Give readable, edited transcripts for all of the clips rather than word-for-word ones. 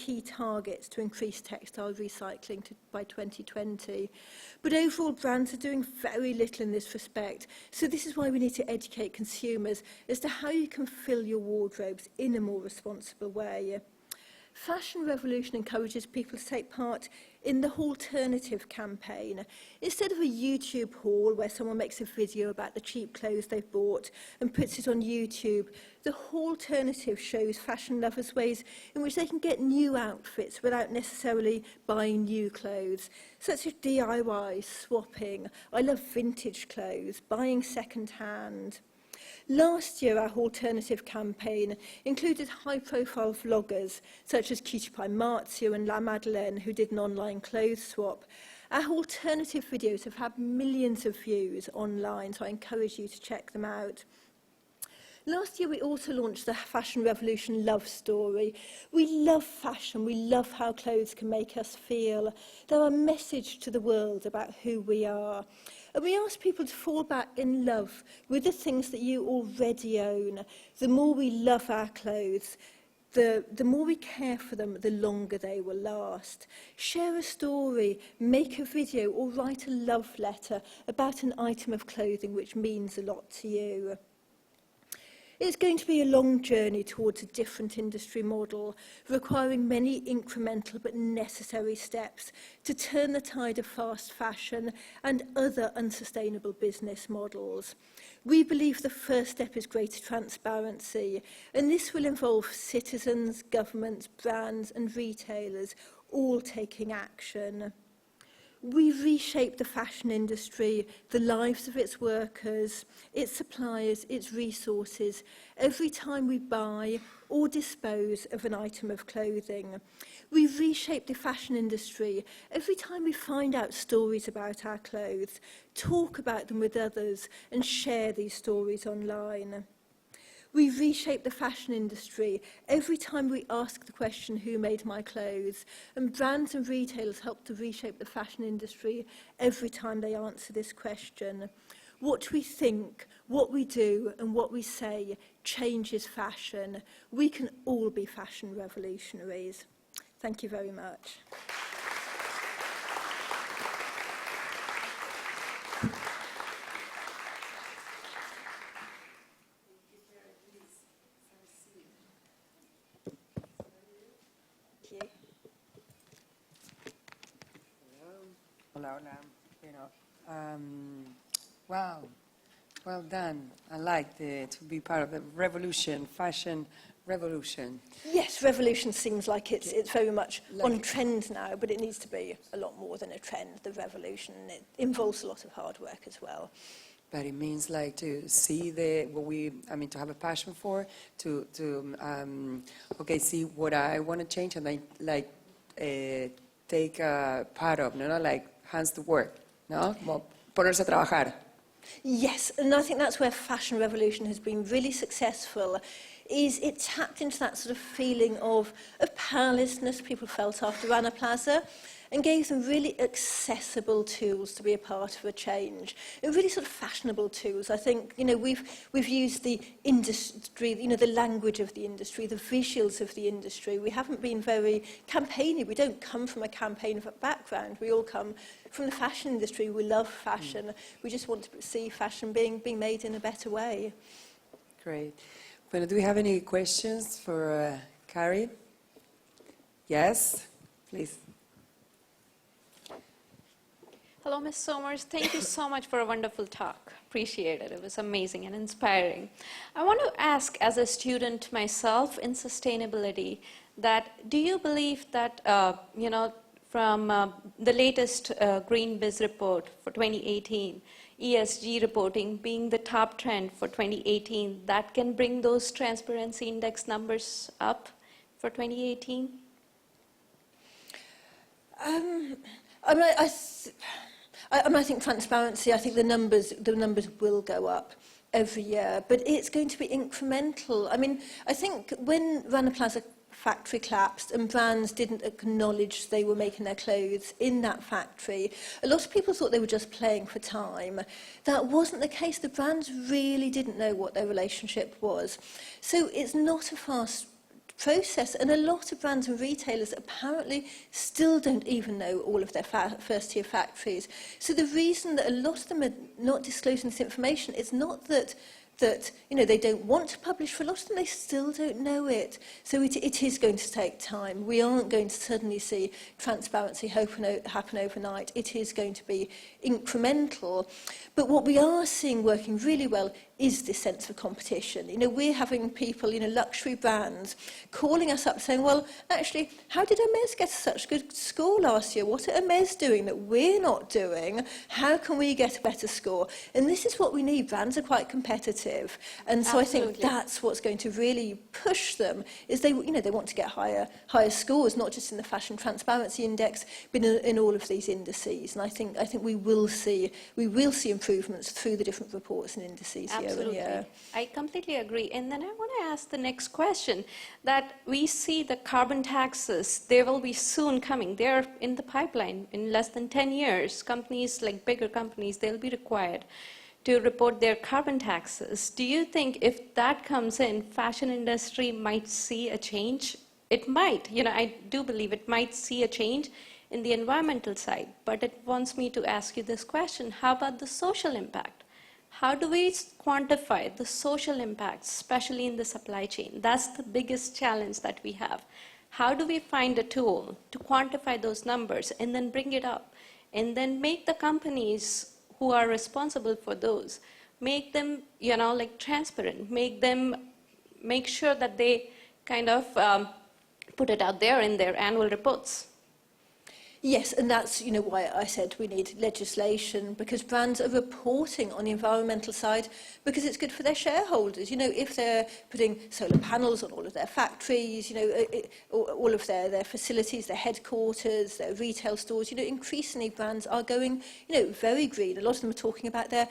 key targets to increase textile recycling by 2020. But overall, brands are doing very little in this respect. So this is why we need to educate consumers as to how you can fill your wardrobes in a more responsible way. Fashion Revolution encourages people to take part in the Alternative campaign. Instead of a YouTube haul where someone makes a video about the cheap clothes they've bought and puts it on YouTube, the Alternative shows fashion lovers ways in which they can get new outfits without necessarily buying new clothes, such as DIY, swapping, I love vintage clothes, buying second-hand. Last year, our Alternative campaign included high-profile vloggers such as Cutie Pie Marzio and La Madeleine, who did an online clothes swap. Our Alternative videos have had millions of views online, so I encourage you to check them out. Last year, we also launched the Fashion Revolution Love Story. We love fashion. We love how clothes can make us feel. They're a message to the world about who we are. And we ask people to fall back in love with the things that you already own. The more we love our clothes, the more we care for them, the longer they will last. Share a story, make a video, or write a love letter about an item of clothing which means a lot to you. It's going to be a long journey towards a different industry model, requiring many incremental but necessary steps to turn the tide of fast fashion and other unsustainable business models. We believe the first step is greater transparency, and this will involve citizens, governments, brands and retailers all taking action. We reshape the fashion industry, the lives of its workers, its suppliers, its resources, every time we buy or dispose of an item of clothing. We reshape the fashion industry every time we find out stories about our clothes, talk about them with others, and share these stories online. We reshape the fashion industry every time we ask the question, who made my clothes? And brands and retailers help to reshape the fashion industry every time they answer this question. What we think, what we do, and what we say changes fashion. We can all be fashion revolutionaries. Thank you very much. Hola. Wow, well done. I like to be part of the revolution, fashion revolution. Yes, revolution seems like it's very much on trend now, but it needs to be a lot more than a trend, the revolution. It involves a lot of hard work as well. But it means like to see to have a passion for, see what I want to change and take a part of, like hands to work, no? Como ponerse a trabajar. Yes, and I think that's where Fashion Revolution has been really successful, is it tapped into that sort of feeling of powerlessness people felt after Rana Plaza and gave them really accessible tools to be a part of a change, and really sort of fashionable tools. I think, we've used the industry, the language of the industry, the visuals of the industry. We haven't been very campaigny. We don't come from a campaign background. We all come from the fashion industry. We love fashion. We just want to see fashion being made in a better way. Great. Well, do we have any questions for Carrie? Yes, please. Hello, Ms. Somers. Thank you so much for a wonderful talk. Appreciate it. It was amazing and inspiring. I want to ask, as a student myself in sustainability, that do you believe that, from the latest Green Biz report for 2018, ESG reporting being the top trend for 2018, that can bring those transparency index numbers up for 2018? I think transparency, I think the numbers will go up every year, but it's going to be incremental. I mean, I think when Rana Plaza factory collapsed and brands didn't acknowledge they were making their clothes in that factory, a lot of people thought they were just playing for time. That wasn't the case. The brands really didn't know what their relationship was. So it's not a fast process. And a lot of brands and retailers apparently still don't even know all of their first-tier factories. So the reason that a lot of them are not disclosing this information is not that they don't want to publish. For a lot of them, they still don't know it. So it is going to take time. We aren't going to suddenly see transparency happen overnight. It is going to be incremental. But what we are seeing working really well is this sense of competition. We're having people, luxury brands, calling us up saying, well, actually, how did Hermes get such a good score last year? What are Hermes doing that we're not doing? How can we get a better score? And this is what we need. Brands are quite competitive. And so Absolutely. I think that's what's going to really push them, is they want to get higher scores, not just in the Fashion Transparency Index, but in all of these indices. And I think we will see improvements through the different reports and indices year on year. I completely agree. And then I want to ask the next question, that we see the carbon taxes, they will be soon coming. They're in the pipeline in less than 10 years. Companies, like bigger companies, they'll be required to report their carbon taxes. Do you think if that comes in, fashion industry might see a change? It might. I do believe it might see a change in the environmental side. But it wants me to ask you this question. How about the social impact? How do we quantify the social impacts, especially in the supply chain? That's the biggest challenge that we have. How do we find a tool to quantify those numbers and then bring it up and then make the companies who are responsible for those, make them, transparent, make sure that they kind of put it out there in their annual reports? Yes, and that's why I said we need legislation, because brands are reporting on the environmental side because it's good for their shareholders. If they're putting solar panels on all of their factories, all of their facilities, their headquarters, their retail stores, increasingly brands are going, very green. A lot of them are talking about their,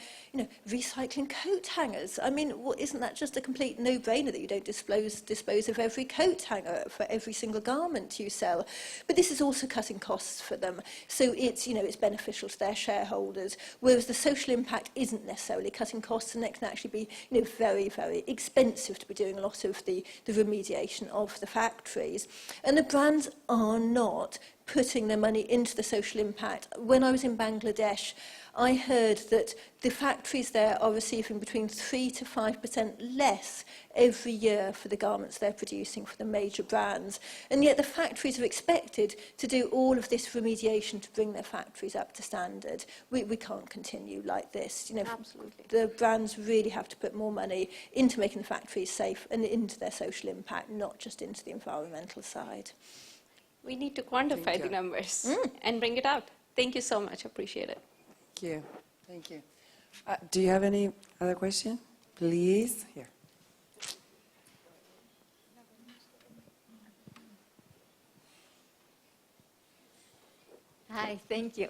recycling coat hangers. I mean, isn't that just a complete no-brainer that you don't dispose of every coat hanger for every single garment you sell? But this is also cutting costs for them. So it's beneficial to their shareholders, whereas the social impact isn't necessarily cutting costs, and it can actually be very, very expensive to be doing a lot of the remediation of the factories. And the brands are not putting their money into the social impact. When I was in Bangladesh, I heard that the factories there are receiving between 3 to 5% less every year for the garments they're producing for the major brands. And yet the factories are expected to do all of this remediation to bring their factories up to standard. We can't continue like this. Absolutely. The brands really have to put more money into making the factories safe and into their social impact, not just into the environmental side. We need to quantify the numbers and bring it out. Thank you so much. Appreciate it. Thank you. Do you have any other question? Please. Here. Hi, thank you.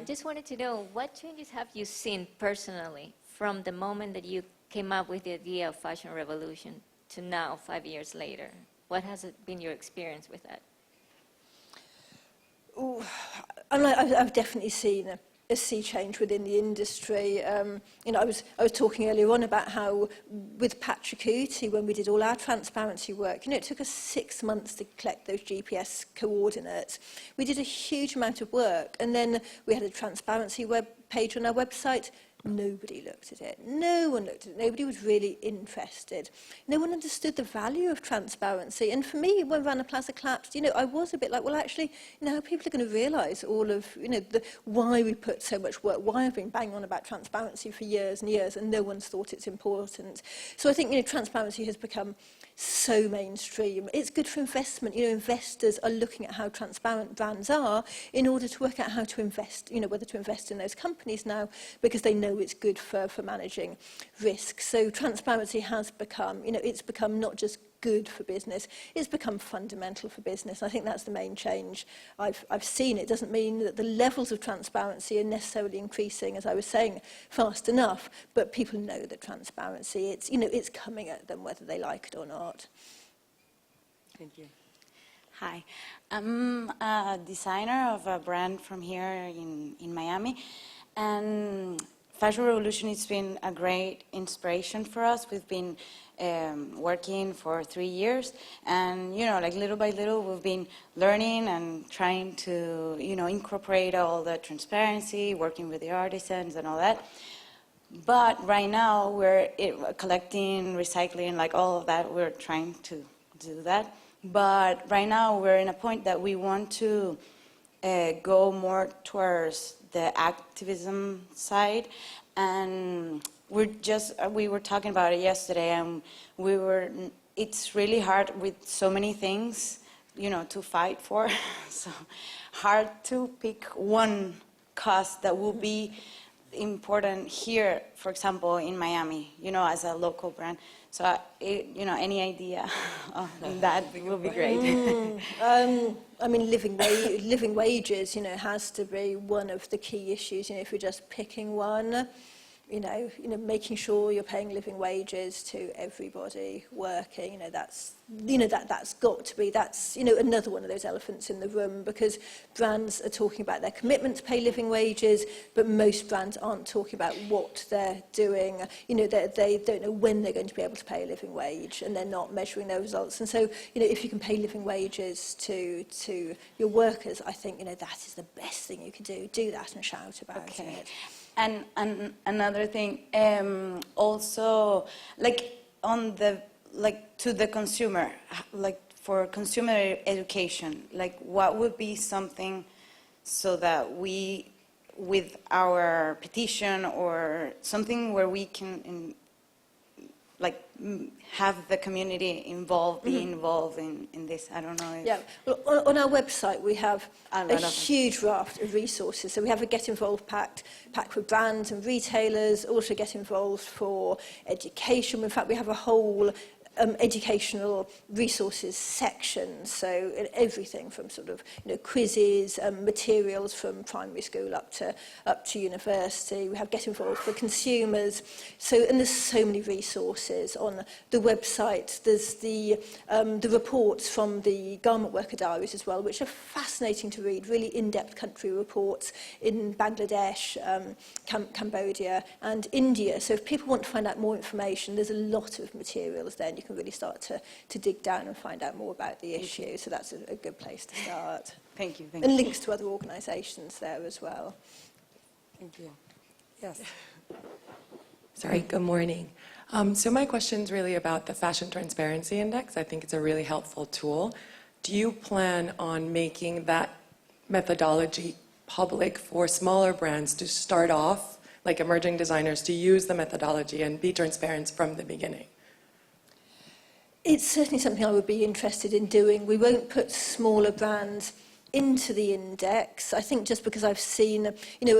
Just wanted to know, what changes have you seen personally from the moment that you came up with the idea of Fashion Revolution to now, 5 years later? What has been your experience with that? And I've definitely seen a sea change within the industry. I was talking earlier on about how with Patrick, when we did all our transparency work, it took us 6 months to collect those GPS coordinates. We did a huge amount of work, and then we had a transparency web page on our website. Nobody looked at it. No one looked at it. Nobody was really interested. No one understood the value of transparency. And for me, when Rana Plaza collapsed, I was a bit like, well, actually, now people are going to realise all of, why we put so much work, why I've been banging on about transparency for years and years, and no one's thought it's important. So I think, transparency has become so mainstream. It's good for investment. Investors are looking at how transparent brands are in order to work out how to invest, whether to invest in those companies now, because they know it's good for managing risk. So transparency has become, it's become not just good for business, it's become fundamental for business. I think that's the main change I've seen. It doesn't mean that the levels of transparency are necessarily increasing, as I was saying, fast enough, but people know that transparency, it's coming at them whether they like it or not. Thank you. Hi, I'm a designer of a brand from here in Miami, and Fashion Revolution has been a great inspiration for us. We've been working for 3 years, and like little by little, we've been learning and trying to incorporate all the transparency, working with the artisans and all that. But right now, we're collecting, recycling, like all of that. We're trying to do that. But right now, we're in a point that we want to go more towards the activism side, and we were talking about it yesterday, and it's really hard with so many things, to fight for. So hard to pick one cause that will be important here, for example, in Miami, as a local brand. So, any idea of that will be great. I mean, living wages, has to be one of the key issues. If you're just picking one, making sure you're paying living wages to everybody working, that's got to be, another one of those elephants in the room, because brands are talking about their commitment to pay living wages, but most brands aren't talking about what they're doing. They don't know when they're going to be able to pay a living wage, and they're not measuring their results. And so, if you can pay living wages to your workers, I think, that is the best thing you can do. Do that and shout about it. And another thing, also, to the consumer, for consumer education, what would be something so that we, with our petition or something where we can, have the community involved, be involved in this? I don't know. Yeah, well, on our website we have a huge raft of resources. So we have a Get Involved pack for brands and retailers, also Get Involved for education. In fact, we have a whole educational resources section, so everything from sort of quizzes, materials from primary school up to university. We have Get Involved for consumers. And there's so many resources on the website. There's the reports from the Garment Worker Diaries as well, which are fascinating to read. Really in-depth country reports in Bangladesh, Cambodia, and India. So if people want to find out more information, there's a lot of materials there, and you can really start to dig down and find out more about the issue. So that's a good place to start. Thank you. And links to other organisations there as well. Thank you. Yes. Sorry, good morning. So my question's really about the Fashion Transparency Index. I think it's a really helpful tool. Do you plan on making that methodology public for smaller brands to start off, like emerging designers, to use the methodology and be transparent from the beginning? It's certainly something I would be interested in doing. We won't put smaller brands into the index. I think just because I've seen, a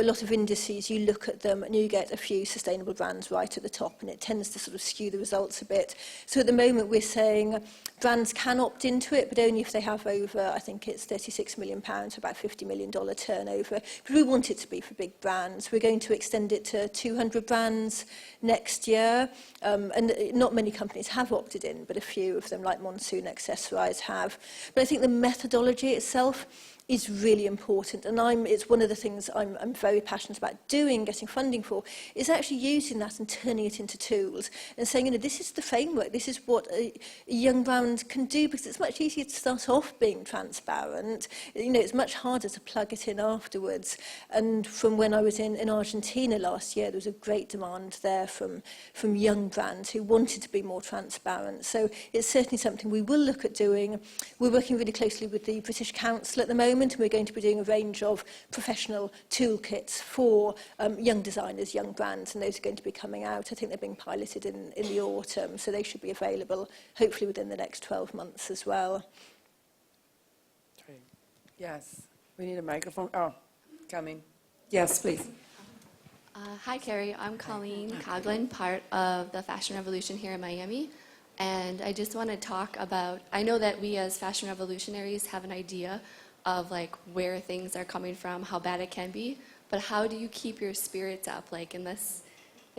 lot of indices, you look at them and you get a few sustainable brands right at the top, and it tends to sort of skew the results a bit. So at the moment we're saying brands can opt into it, but only if they have over, I think it's £36 million, about $50 million turnover. But we want it to be for big brands. We're going to extend it to 200 brands next year. And not many companies have opted in, but a few of them, like Monsoon Accessorize, have. But I think the methodology itself is really important, and it's one of the things I'm very passionate about doing, getting funding for, is actually using that and turning it into tools and saying, this is the framework, this is what a young brand can do, because it's much easier to start off being transparent. It's much harder to plug it in afterwards. And from when I was in Argentina last year, there was a great demand there from young brands who wanted to be more transparent. So it's certainly something we will look at doing. We're working really closely with the British Council at the moment, and we're going to be doing a range of professional toolkits for young designers, young brands, and those are going to be coming out. I think they're being piloted in the autumn, so they should be available hopefully within the next 12 months as well. Great. Yes. We need a microphone. Oh, coming. Yes, please. Hi, Carrie. I'm Colleen Coughlin, part of the Fashion Revolution here in Miami. And I just want to talk about, I know that we as fashion revolutionaries have an idea of where things are coming from, how bad it can be, but how do you keep your spirits up in this?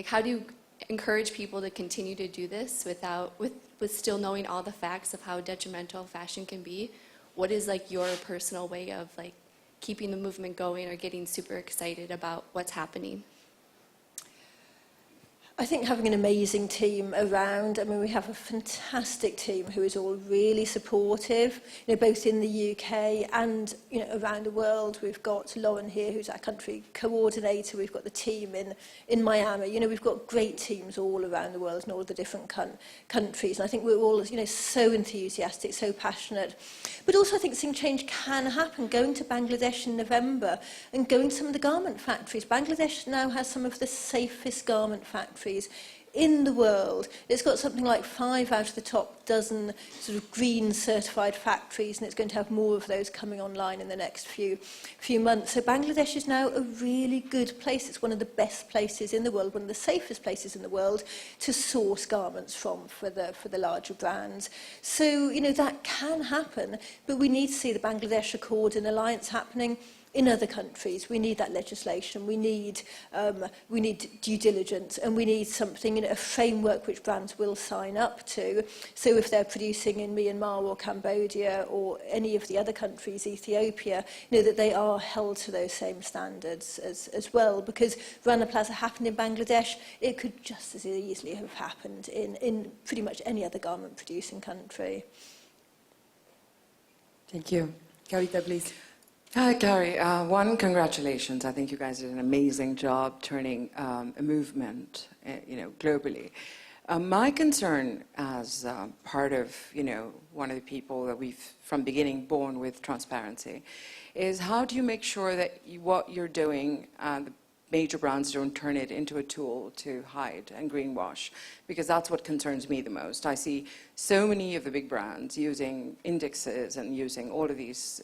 How do you encourage people to continue to do this with still knowing all the facts of how detrimental fashion can be? What is your personal way of keeping the movement going or getting super excited about what's happening? I think having an amazing team around, I mean, we have a fantastic team who is all really supportive, both in the UK and, around the world. We've got Lauren here, who's our country coordinator. We've got the team in Miami. We've got great teams all around the world in all the different countries. And I think we're all, so enthusiastic, so passionate. But also I think seeing change can happen. Going to Bangladesh in November and going to some of the garment factories. Bangladesh now has some of the safest garment factories in the world. It's got something like 5 out of the top dozen sort of green certified factories, and it's going to have more of those coming online in the next few months. So Bangladesh is now a really good place. It's one of the best places in the world, one of the safest places in the world to source garments from for the larger brands. So, that can happen, but we need to see the Bangladesh Accord and Alliance happening in other countries. We need that legislation, we need due diligence, and we need something, a framework which brands will sign up to. So if they're producing in Myanmar or Cambodia or any of the other countries, Ethiopia, that they are held to those same standards as well. Because Rana Plaza happened in Bangladesh, it could just as easily have happened in pretty much any other garment producing country. Thank you. Kavita, please. Hi, Gary. One, congratulations. I think you guys did an amazing job turning a movement, globally. My concern as part of, one of the people that we've, from beginning, born with transparency, is how do you make sure that what you're doing, the major brands don't turn it into a tool to hide and greenwash, because that's what concerns me the most. I see so many of the big brands using indexes and using all of these,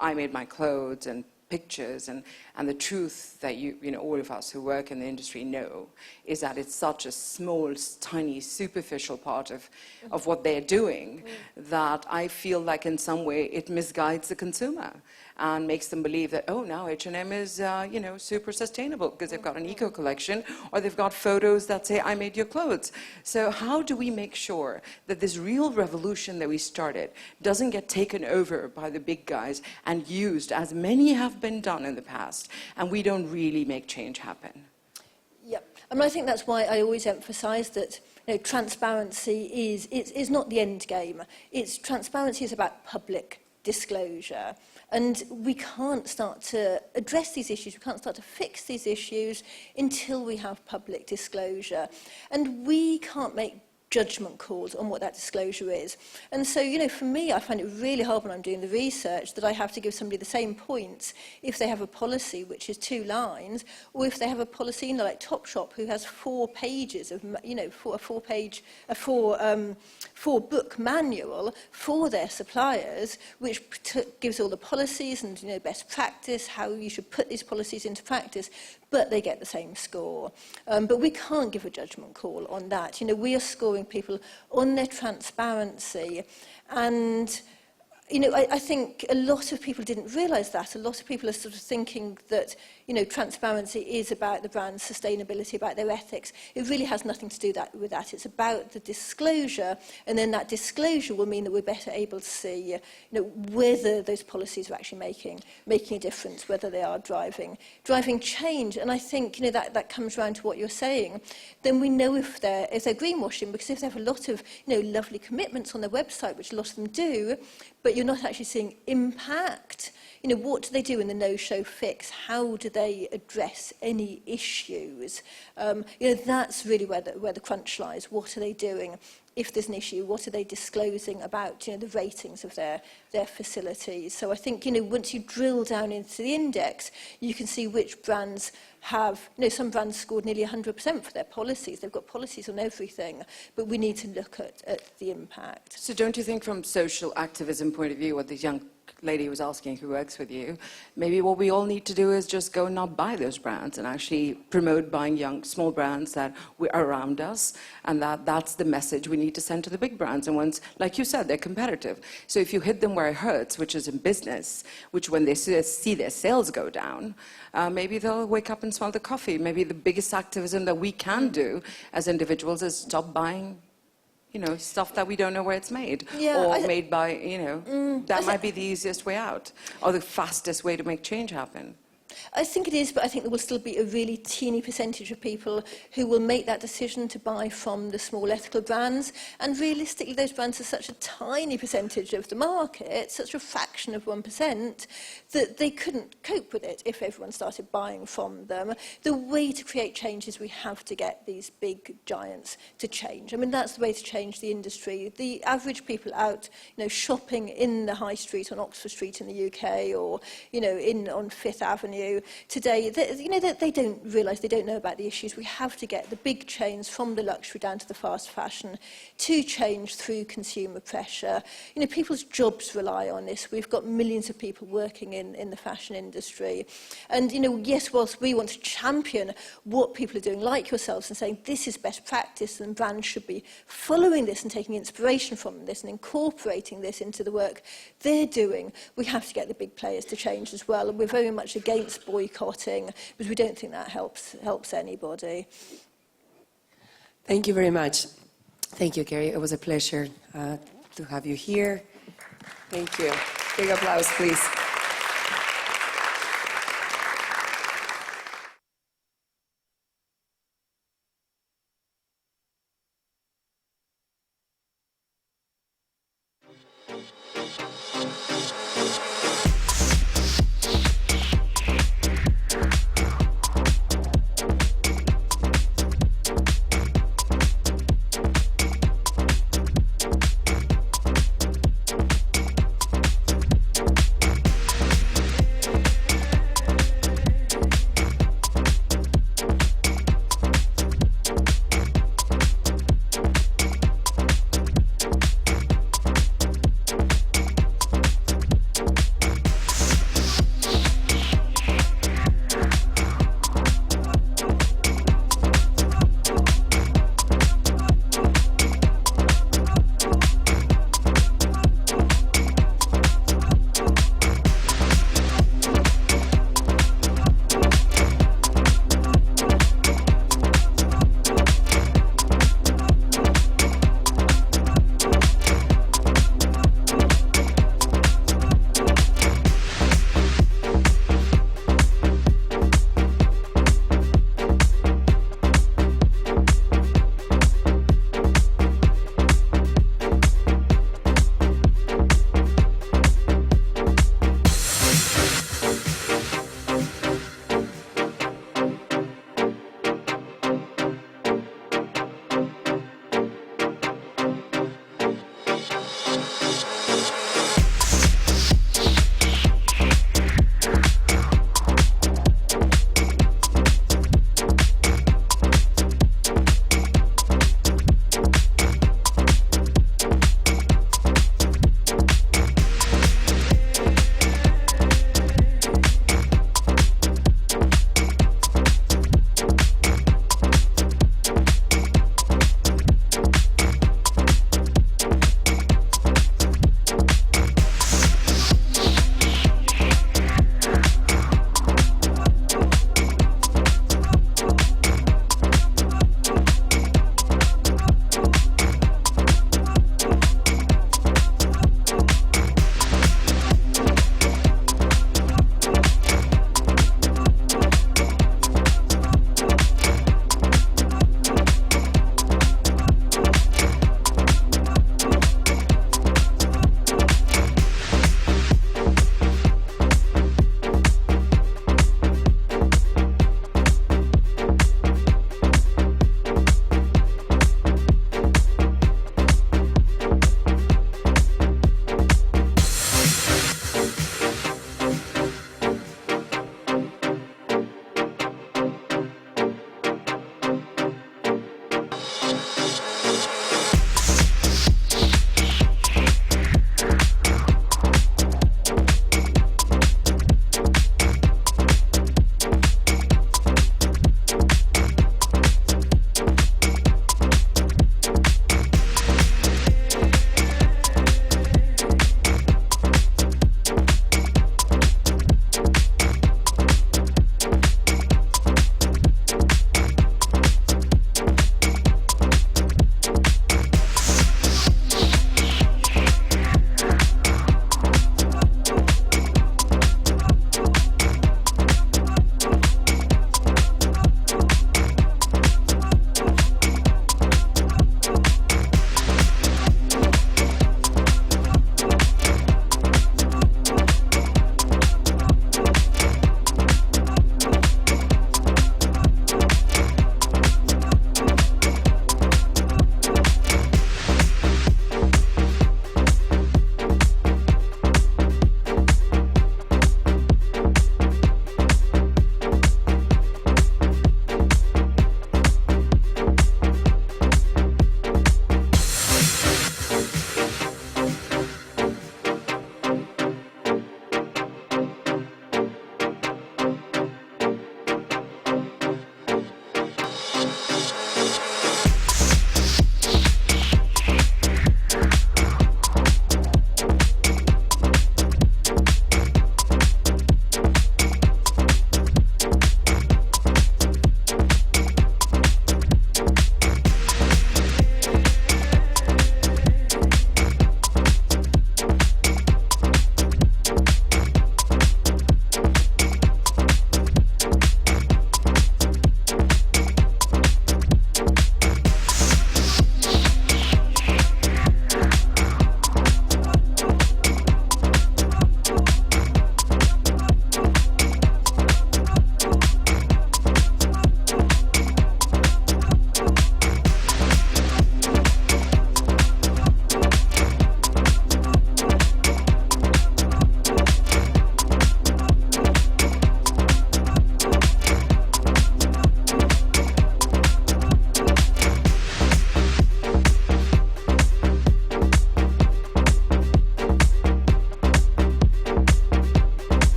I made my clothes and pictures, and the truth that all of us who work in the industry know is that it's such a small, tiny, superficial part of what they're doing that I feel like in some way it misguides the consumer and makes them believe that, oh, now H&M is, super sustainable because they've got an eco collection or they've got photos that say, I made your clothes. So how do we make sure that this real revolution that we started doesn't get taken over by the big guys and used, as many have been done in the past, and we don't really make change happen? Yep. I think that's why I always emphasise that transparency is not the end game. Transparency is about public disclosure. And we can't start to address these issues, we can't start to fix these issues until we have public disclosure. And we can't make judgment calls on what that disclosure is. And so, for me, I find it really hard when I'm doing the research that I have to give somebody the same points if they have a policy which is 2 lines, or if they have a policy, like Topshop, who has 4 pages of, four book manual for their suppliers, which gives all the policies and, best practice, how you should put these policies into practice, but they get the same score. But we can't give a judgment call on that. We are scoring people on their transparency. And, I think a lot of people didn't realise that. A lot of people are sort of thinking that, transparency is about the brand's sustainability, about their ethics. It really has nothing to do with that. It's about the disclosure, and then that disclosure will mean that we're better able to see, whether those policies are actually making a difference, whether they are driving change. And I think, that comes around to what you're saying. Then we know if they're greenwashing, because if they have a lot of, lovely commitments on their website, which a lot of them do, but you're not actually seeing impact. What do they do in the no-show fix? How do they address any issues? That's really where the crunch lies. What are they doing? If there's an issue, what are they disclosing about, the ratings of their facilities? So I think, once you drill down into the index, you can see which brands have, some brands scored nearly 100% for their policies. They've got policies on everything, but we need to look at the impact. So don't you think from social activism point of view, what this young lady was asking who works with you, maybe what we all need to do is just go and not buy those brands and actually promote buying young, small brands that are around us, and that's the message we need to send to the big brands. And once, like you said, they're competitive. So if you hit them where it hurts, which is in business, which when they see their sales go down, maybe they'll wake up and smell the coffee. Maybe the biggest activism that we can do as individuals is stop buying stuff that we don't know where it's made, or made by, that might be the easiest way out, or the fastest way to make change happen. I think it is, but I think there will still be a really teeny percentage of people who will make that decision to buy from the small ethical brands. And realistically, those brands are such a tiny percentage of the market, such a fraction of 1%, that they couldn't cope with it if everyone started buying from them. The way to create change is we have to get these big giants to change. I mean, that's the way to change the industry. The average people out, shopping in the high street on Oxford Street in the UK, or, on Fifth Avenue today, they don't realise, they don't know about the issues. We have to get the big chains from the luxury down to the fast fashion to change through consumer pressure. People's jobs rely on this. We've got millions of people working in the fashion industry. And, yes, whilst we want to champion what people are doing, like yourselves, and saying this is best practice and brands should be following this and taking inspiration from this and incorporating this into the work they're doing, we have to get the big players to change as well. And we're very much against boycotting because we don't think that helps anybody. Thank you very much. Thank you, Carrie. It was a pleasure to have you here. Thank you. Big applause, please.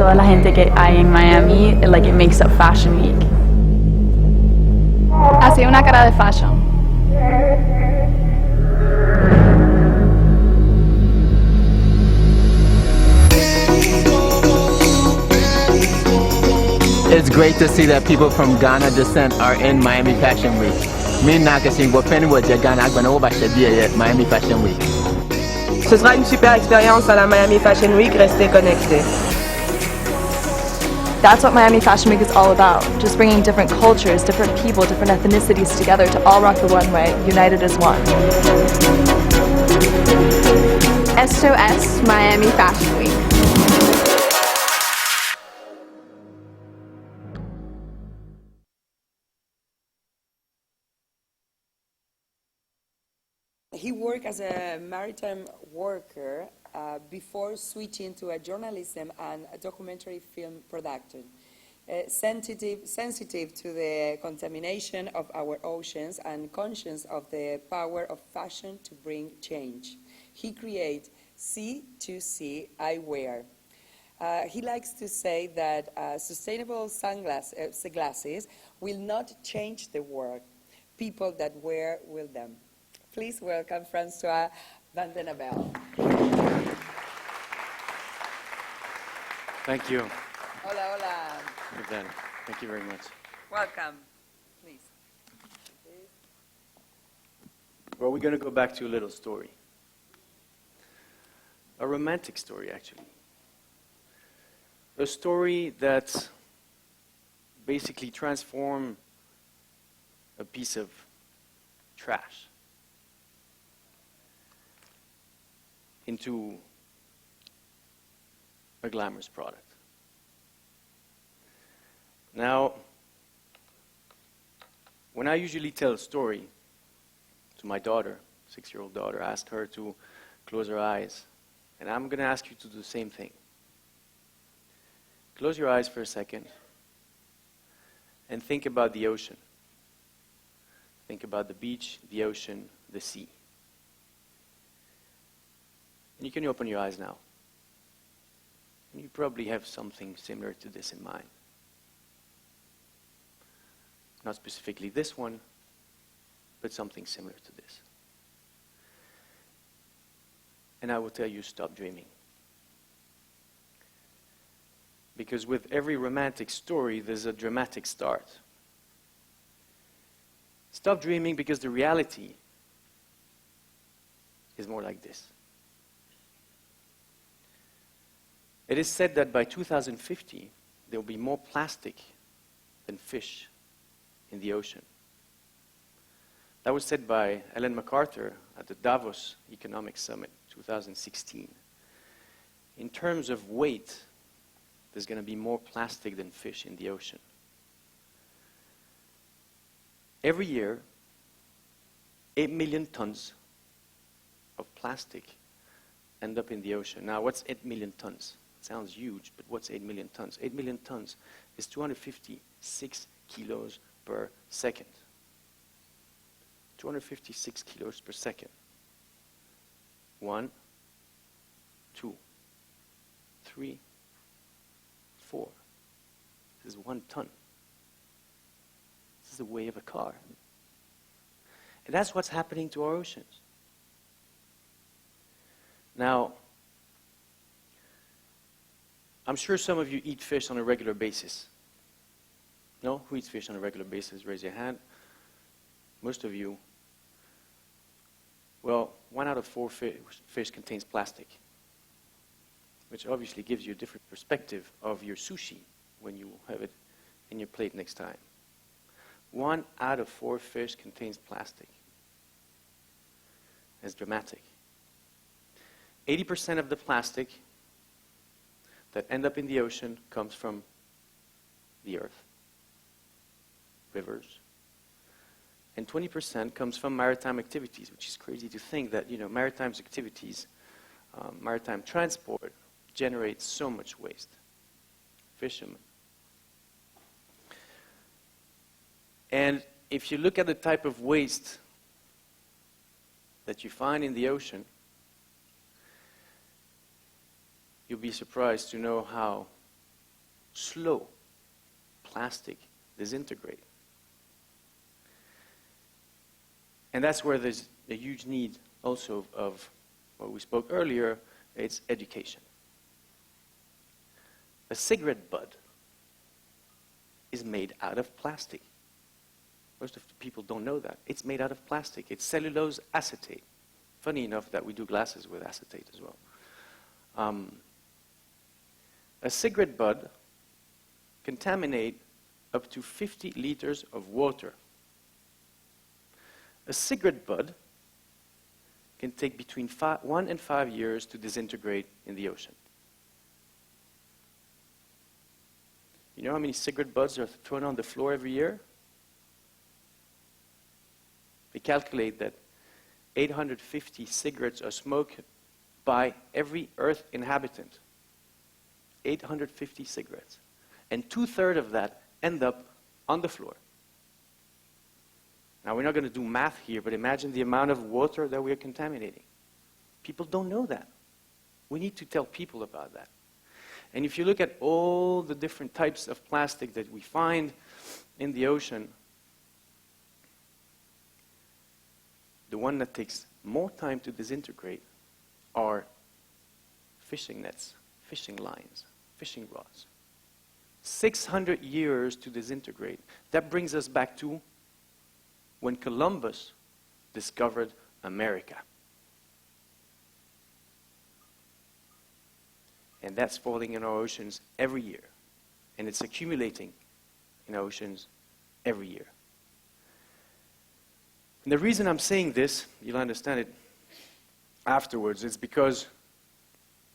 toda la gente que hay en Miami, like it makes up Fashion Week. Así una cara de fashion. It's great to see that people from Ghana descent are in Miami Fashion Week. Me nakasing bo penny wo Ghana agbana wo ba Miami Fashion Week. Ce sera une super expérience à la Miami Fashion Week, restez connectés. That's what Miami Fashion Week is all about. Just bringing different cultures, different people, different ethnicities together to all rock the runway, united as one. SOS Miami Fashion Week. He worked as a maritime worker before switching to a journalism and a documentary film production. Sensitive to the contamination of our oceans and conscious of the power of fashion to bring change. He created C2C Eyewear. He likes to say that sustainable sunglasses will not change the world. People that wear will them. Please welcome Francois Van den Abel. Thank you. Hola, hola. Thank you very much. Welcome. Please. Well, we're going to go back to a little story. A romantic story, actually. A story that basically transformed a piece of trash into a glamorous product. Now, when I usually tell a story to my daughter, 6-year-old daughter, I ask her to close her eyes. And I'm going to ask you to do the same thing. Close your eyes for a second and think about the ocean. Think about the beach, the ocean, the sea. And you can open your eyes now. And you probably have something similar to this in mind. Not specifically this one, but something similar to this. And I will tell you, stop dreaming. Because with every romantic story, there's a dramatic start. Stop dreaming because the reality is more like this. It is said that by 2050, there will be more plastic than fish in the ocean. That was said by Ellen MacArthur at the Davos Economic Summit 2016. In terms of weight, there's going to be more plastic than fish in the ocean. Every year, 8 million tons of plastic end up in the ocean. Now, what's 8 million tons? It sounds huge, but what's 8 million tons? 8 million tons is 256 kilos per second. 256 kilos per second. 1, 2, 3, 4. This is 1 ton. This is the weight of a car. And that's what's happening to our oceans. Now, I'm sure some of you eat fish on a regular basis. No? Who eats fish on a regular basis? Raise your hand. Most of you. Well, 1 out of 4 fish contains plastic, which obviously gives you a different perspective of your sushi when you have it in your plate next time. 1 out of 4 fish contains plastic. That's dramatic. 80% of the plastic that end up in the ocean comes from the earth, rivers, and 20% comes from maritime activities, which is crazy to think that, maritime activities, maritime transport generates so much waste. Fishermen. And if you look at the type of waste that you find in the ocean, you'll be surprised to know how slow plastic disintegrate. And that's where there's a huge need also of what we spoke earlier, it's education. A cigarette butt is made out of plastic. Most of the people don't know that. It's made out of plastic. It's cellulose acetate. Funny enough that we do glasses with acetate as well. A cigarette butt contaminates up to 50 liters of water. A cigarette butt can take between 1 and 5 years to disintegrate in the ocean. You know how many cigarette butts are thrown on the floor every year? They calculate that 850 cigarettes are smoked by every Earth inhabitant. 850 cigarettes. And 2/3 of that end up on the floor. Now, we're not going to do math here, but imagine the amount of water that we are contaminating. People don't know that. We need to tell people about that. And if you look at all the different types of plastic that we find in the ocean, the one that takes more time to disintegrate are fishing nets, fishing lines, fishing rods. 600 years to disintegrate. That brings us back to when Columbus discovered America. And that's falling in our oceans every year. And it's accumulating in our oceans every year. And the reason I'm saying this, you'll understand it afterwards, is because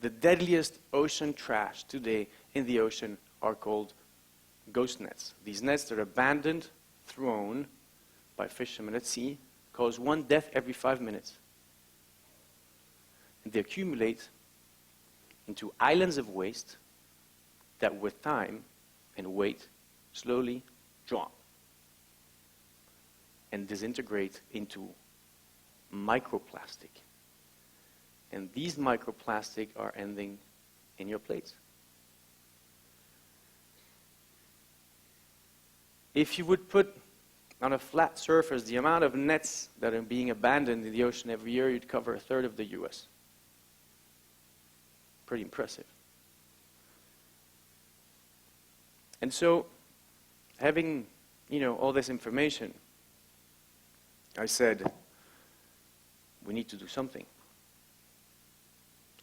the deadliest ocean trash today in the ocean are called ghost nets. These nets that are abandoned, thrown by fishermen at sea, cause 1 death every 5 minutes. And they accumulate into islands of waste that with time and weight slowly drop and disintegrate into microplastic. And these microplastic are ending in your plates. If you would put on a flat surface the amount of nets that are being abandoned in the ocean every year, you'd cover 1/3 of the US. Pretty impressive. And so, having, all this information, I said, we need to do something.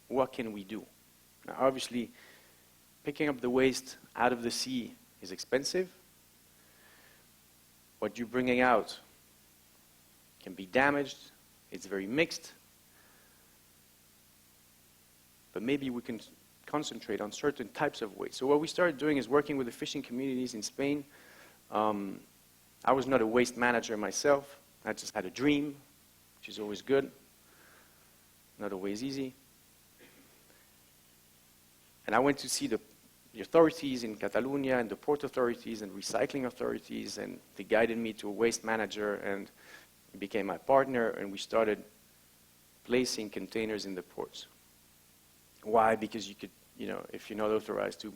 What can we do? Now, obviously, picking up the waste out of the sea is expensive. What you're bringing out can be damaged. It's very mixed. But maybe we can concentrate on certain types of waste. So what we started doing is working with the fishing communities in Spain. I was not a waste manager myself. I just had a dream, which is always good, not always easy. And I went to see the authorities in Catalonia and the port authorities and recycling authorities, and they guided me to a waste manager, and he became my partner, and we started placing containers in the ports. Why? Because you could, if you're not authorized to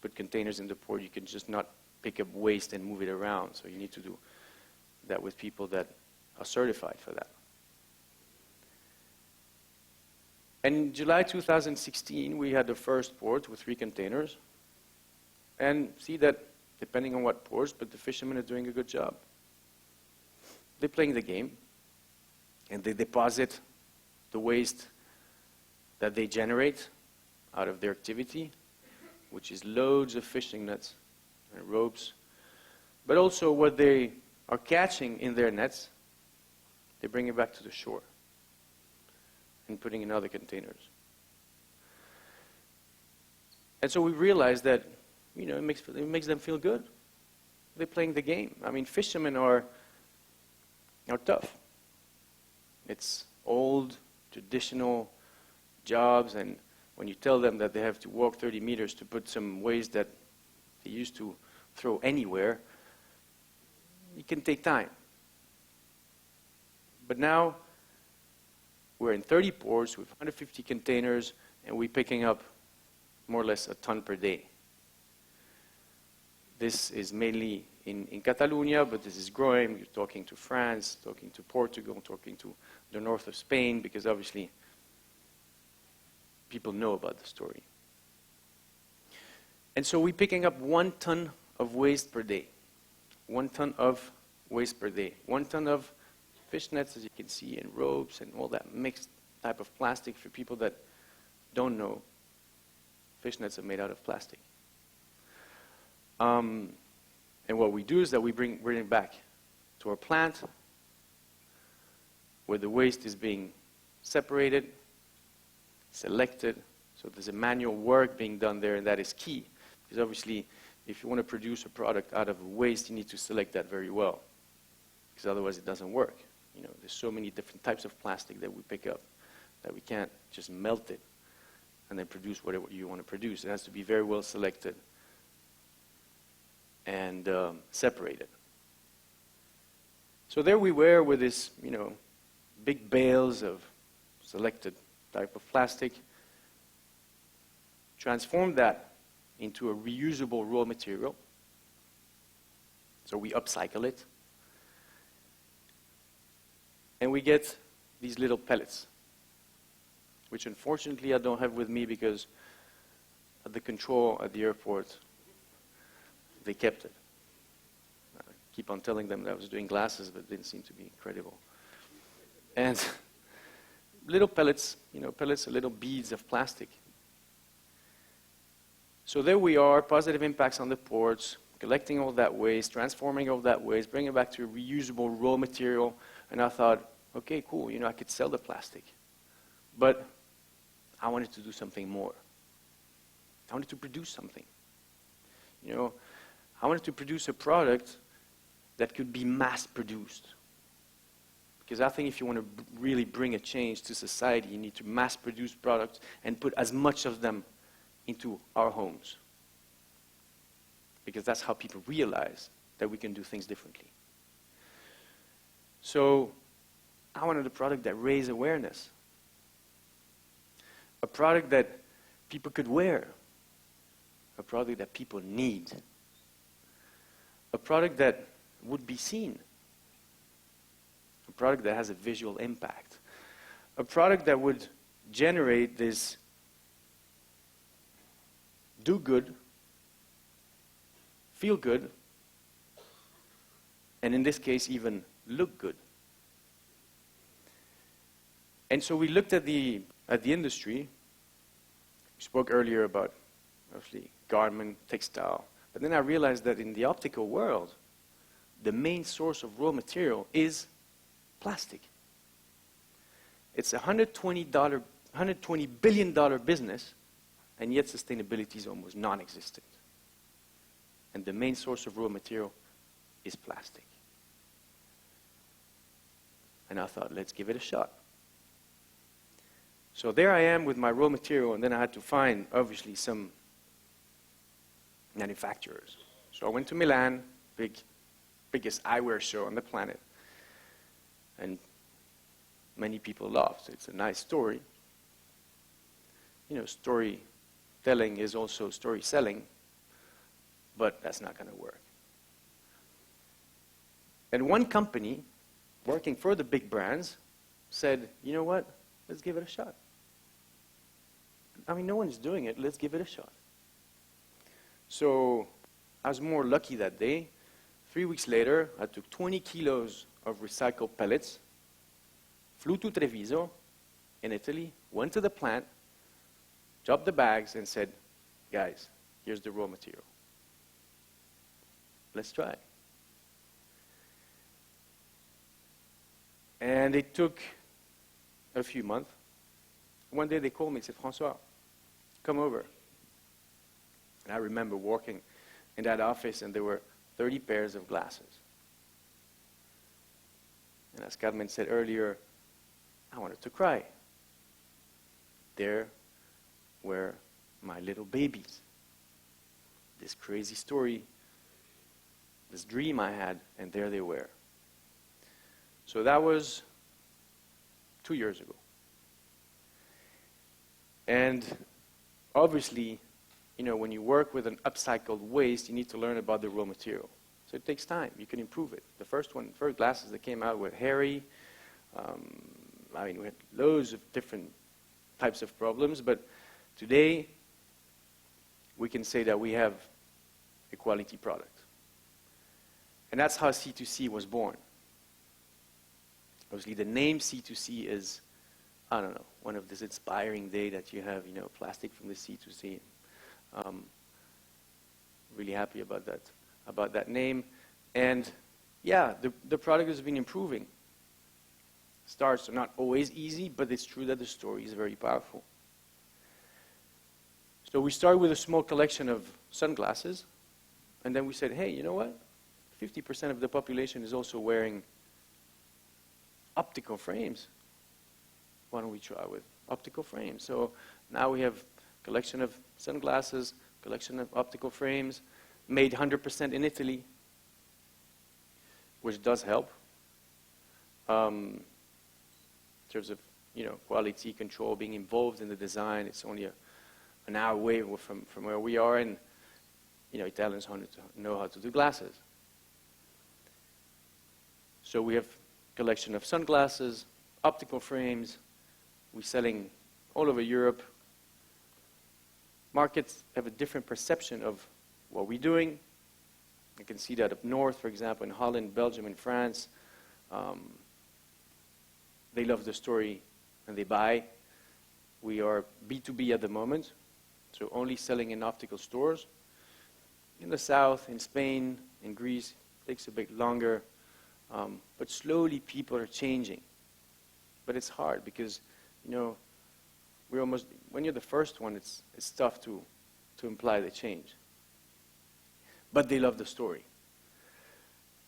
put containers in the port, you can just not pick up waste and move it around. So you need to do that with people that are certified for that. And in July 2016, we had the first port with 3 containers. And see that, depending on what ports, but the fishermen are doing a good job. They're playing the game, and they deposit the waste that they generate out of their activity, which is loads of fishing nets and ropes, but also what they are catching in their nets, they bring it back to the shore and putting in other containers. And so we realized that, it makes them feel good. They're playing the game. I mean, fishermen are tough. It's old, traditional jobs, and when you tell them that they have to walk 30 meters to put some waste that they used to throw anywhere, it can take time. But now we're in 30 ports with 150 containers, and we're picking up more or less a ton per day. This is mainly in Catalonia, but this is growing. You're talking to France, talking to Portugal, talking to the north of Spain, because obviously people know about the story. And so we're picking up 1 ton of waste per day. 1 ton of waste per day. 1 ton of fish nets, as you can see, and ropes and all that mixed type of plastic. For people that don't know, fish nets are made out of plastic. And what we do is that we bring it back to our plant, where the waste is being separated, selected. So there's a manual work being done there, and that is key. Because obviously, if you want to produce a product out of waste, you need to select that very well. Because otherwise it doesn't work. You know, there's so many different types of plastic that we pick up that we can't just melt it and then produce whatever you want to produce. It has to be very well selected and separated. So there we were with this, you know, big bales of selected type of plastic, transformed that into a reusable raw material. So we upcycle it. And we get these little pellets, which unfortunately I don't have with me because at the control at the airport, they kept it. I keep on telling them that I was doing glasses, but it didn't seem to be credible. And little pellets, you know, pellets are little beads of plastic. So there we are, positive impacts on the ports, collecting all that waste, transforming all that waste, bringing it back to a reusable raw material. And I thought, okay, cool, you know, I could sell the plastic. But I wanted to do something more. I wanted to produce something. You know, I wanted to produce a product that could be mass-produced. Because I think if you want to really bring a change to society, you need to mass-produce products and put as much of them into our homes. Because that's how people realize that we can do things differently. So I wanted a product that raised awareness. A product that people could wear. A product that people need. A product that would be seen. A product that has a visual impact. A product that would generate this do good, feel good, and in this case even look good. And so we looked at the industry. We spoke earlier about mostly garment, textile. But then I realized that in the optical world, the main source of raw material is plastic. It's a $120 billion business, and yet sustainability is almost non-existent. And the main source of raw material is plastic. And I thought, let's give it a shot. So there I am with my raw material, and then I had to find, obviously, some manufacturers. So I went to Milan, biggest eyewear show on the planet. And many people laughed. It's a nice story. You know, storytelling is also story selling, but that's not going to work. And one company, working for the big brands, said, you know what, let's give it a shot. I mean, no one's doing it, let's give it a shot. So I was more lucky that day. 3 weeks later, I took 20 kilos of recycled pellets, flew to Treviso in Italy, went to the plant, dropped the bags and said, guys, here's the raw material. Let's try. And it took a few months. One day they called me and said, François, come over. And I remember walking in that office and there were 30 pairs of glasses. And as Carmen said earlier, I wanted to cry. There were my little babies. This crazy story, this dream I had, and there they were. So that was 2 years ago. And obviously, when you work with an upcycled waste, you need to learn about the raw material. So it takes time. You can improve it. The first glasses that came out were hairy. We had loads of different types of problems, but today we can say that we have a quality product. And that's how C2C was born. Obviously, the name C2C is, I don't know, one of this inspiring day that you have, plastic from the sea to sea. Really happy about that name. And yeah, the product has been improving. Starts are not always easy, but it's true that the story is very powerful. So we started with a small collection of sunglasses, and then we said, hey, you know what? 50% of the population is also wearing optical frames. Why don't we try with optical frames? So now we have a collection of sunglasses, collection of optical frames, made 100% in Italy, which does help in terms of quality control, being involved in the design. It's only an hour away from where we are, and Italians know how to do glasses. So we have a collection of sunglasses, optical frames. We're selling all over Europe. Markets have a different perception of what we're doing. You can see that up north, for example, in Holland, Belgium, and France. They love the story and they buy. We are B2B at the moment, so only selling in optical stores. In the south, in Spain, in Greece, it takes a bit longer. But slowly people are changing. But it's hard because, when you're the first one, it's tough to imply the change. But they love the story.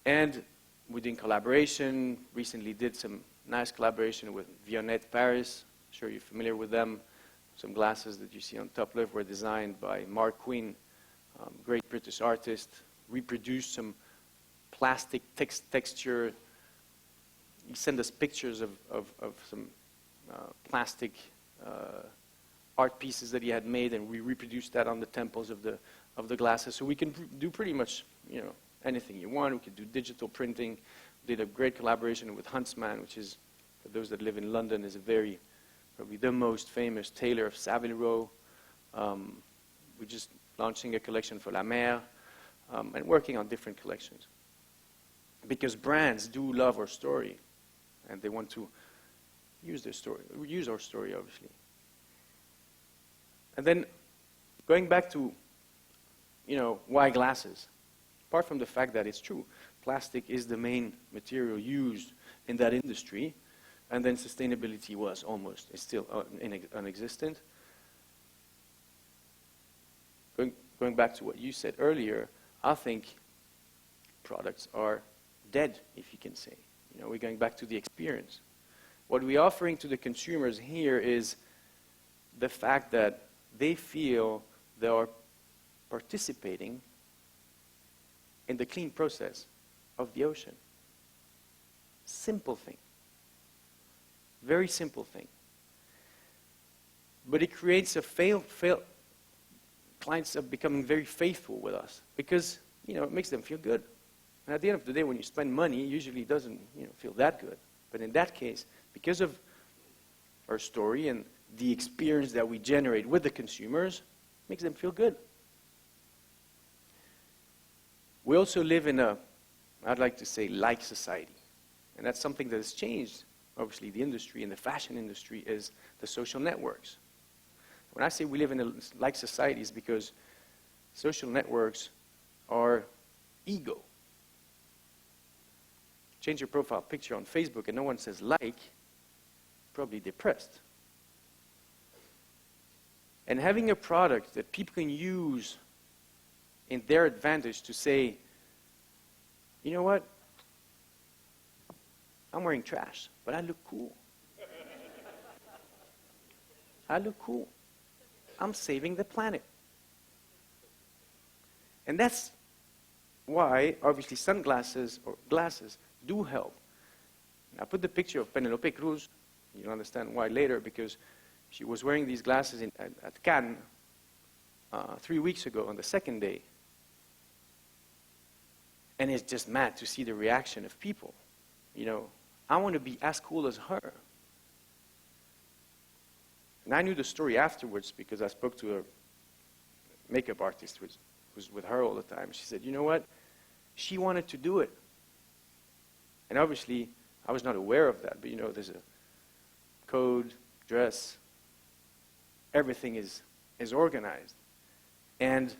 And we're doing collaboration. Recently did some nice collaboration with Vionnet Paris. I'm sure you're familiar with them. Some glasses that you see on top left were designed by Mark Quinn, great British artist. Reproduced some plastic texture. He sent us pictures of some plastic art pieces that he had made, and we reproduced that on the temples of the glasses. So we can do pretty much anything you want. We could do digital printing. We did a great collaboration with Huntsman, which is, for those that live in London, is probably the most famous tailor of Savile Row. We're just launching a collection for La Mer, and working on different collections. Because brands do love our story, and they want to use our story, obviously. And then, going back to, why glasses? Apart from the fact that it's true, plastic is the main material used in that industry, and then sustainability is still non-existent. Going back to what you said earlier, I think products are dead, if you can say. We're going back to the experience. What we're offering to the consumers here is the fact that they feel they are participating in the clean process of the ocean. Simple thing. Very simple thing. But it creates clients are becoming very faithful with us because, it makes them feel good. And at the end of the day, when you spend money, usually it doesn't, feel that good. But in that case, because of our story and the experience that we generate with the consumers, it makes them feel good. We also live in I'd like to say, like society. And that's something that has changed, obviously, the industry and the fashion industry is the social networks. When I say we live in a like society, it's because social networks are ego. Change your profile picture on Facebook and no one says like, probably depressed. And having a product that people can use in their advantage to say, you know what? I'm wearing trash, but I look cool. I look cool. I'm saving the planet. And that's why, obviously, sunglasses or glasses do help. I put the picture of Penelope Cruz. You'll understand why later, because she was wearing these glasses at Cannes 3 weeks ago on the second day. And it's just mad to see the reaction of people. You know, I want to be as cool as her. And I knew the story afterwards because I spoke to a makeup artist who was with her all the time. She said, you know what? She wanted to do it. And obviously, I was not aware of that, but you know, there's a code, dress, everything is organized. And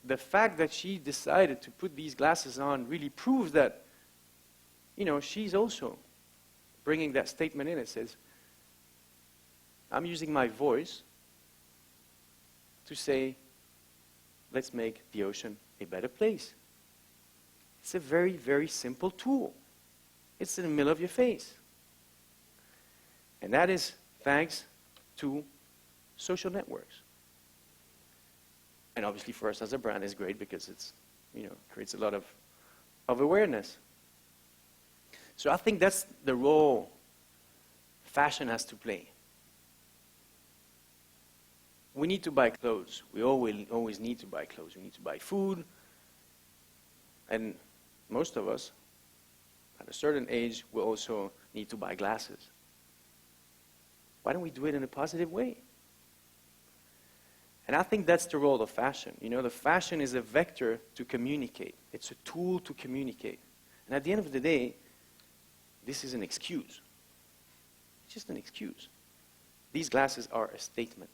the fact that she decided to put these glasses on really proves that, you know, she's also bringing that statement in. It says, I'm using my voice to say, let's make the ocean a better place. It's a very, very simple tool. It's in the middle of your face. And that is thanks to social networks. And obviously for us as a brand, it's great because it's, you know, creates a lot of awareness. So I think that's the role fashion has to play. We need to buy clothes. We always need to buy clothes. We need to buy food. And most of us, at a certain age, will also need to buy glasses. Why don't we do it in a positive way? And I think that's the role of fashion. You know, the fashion is a vector to communicate. It's a tool to communicate. And at the end of the day, this is an excuse. It's just an excuse. These glasses are a statement.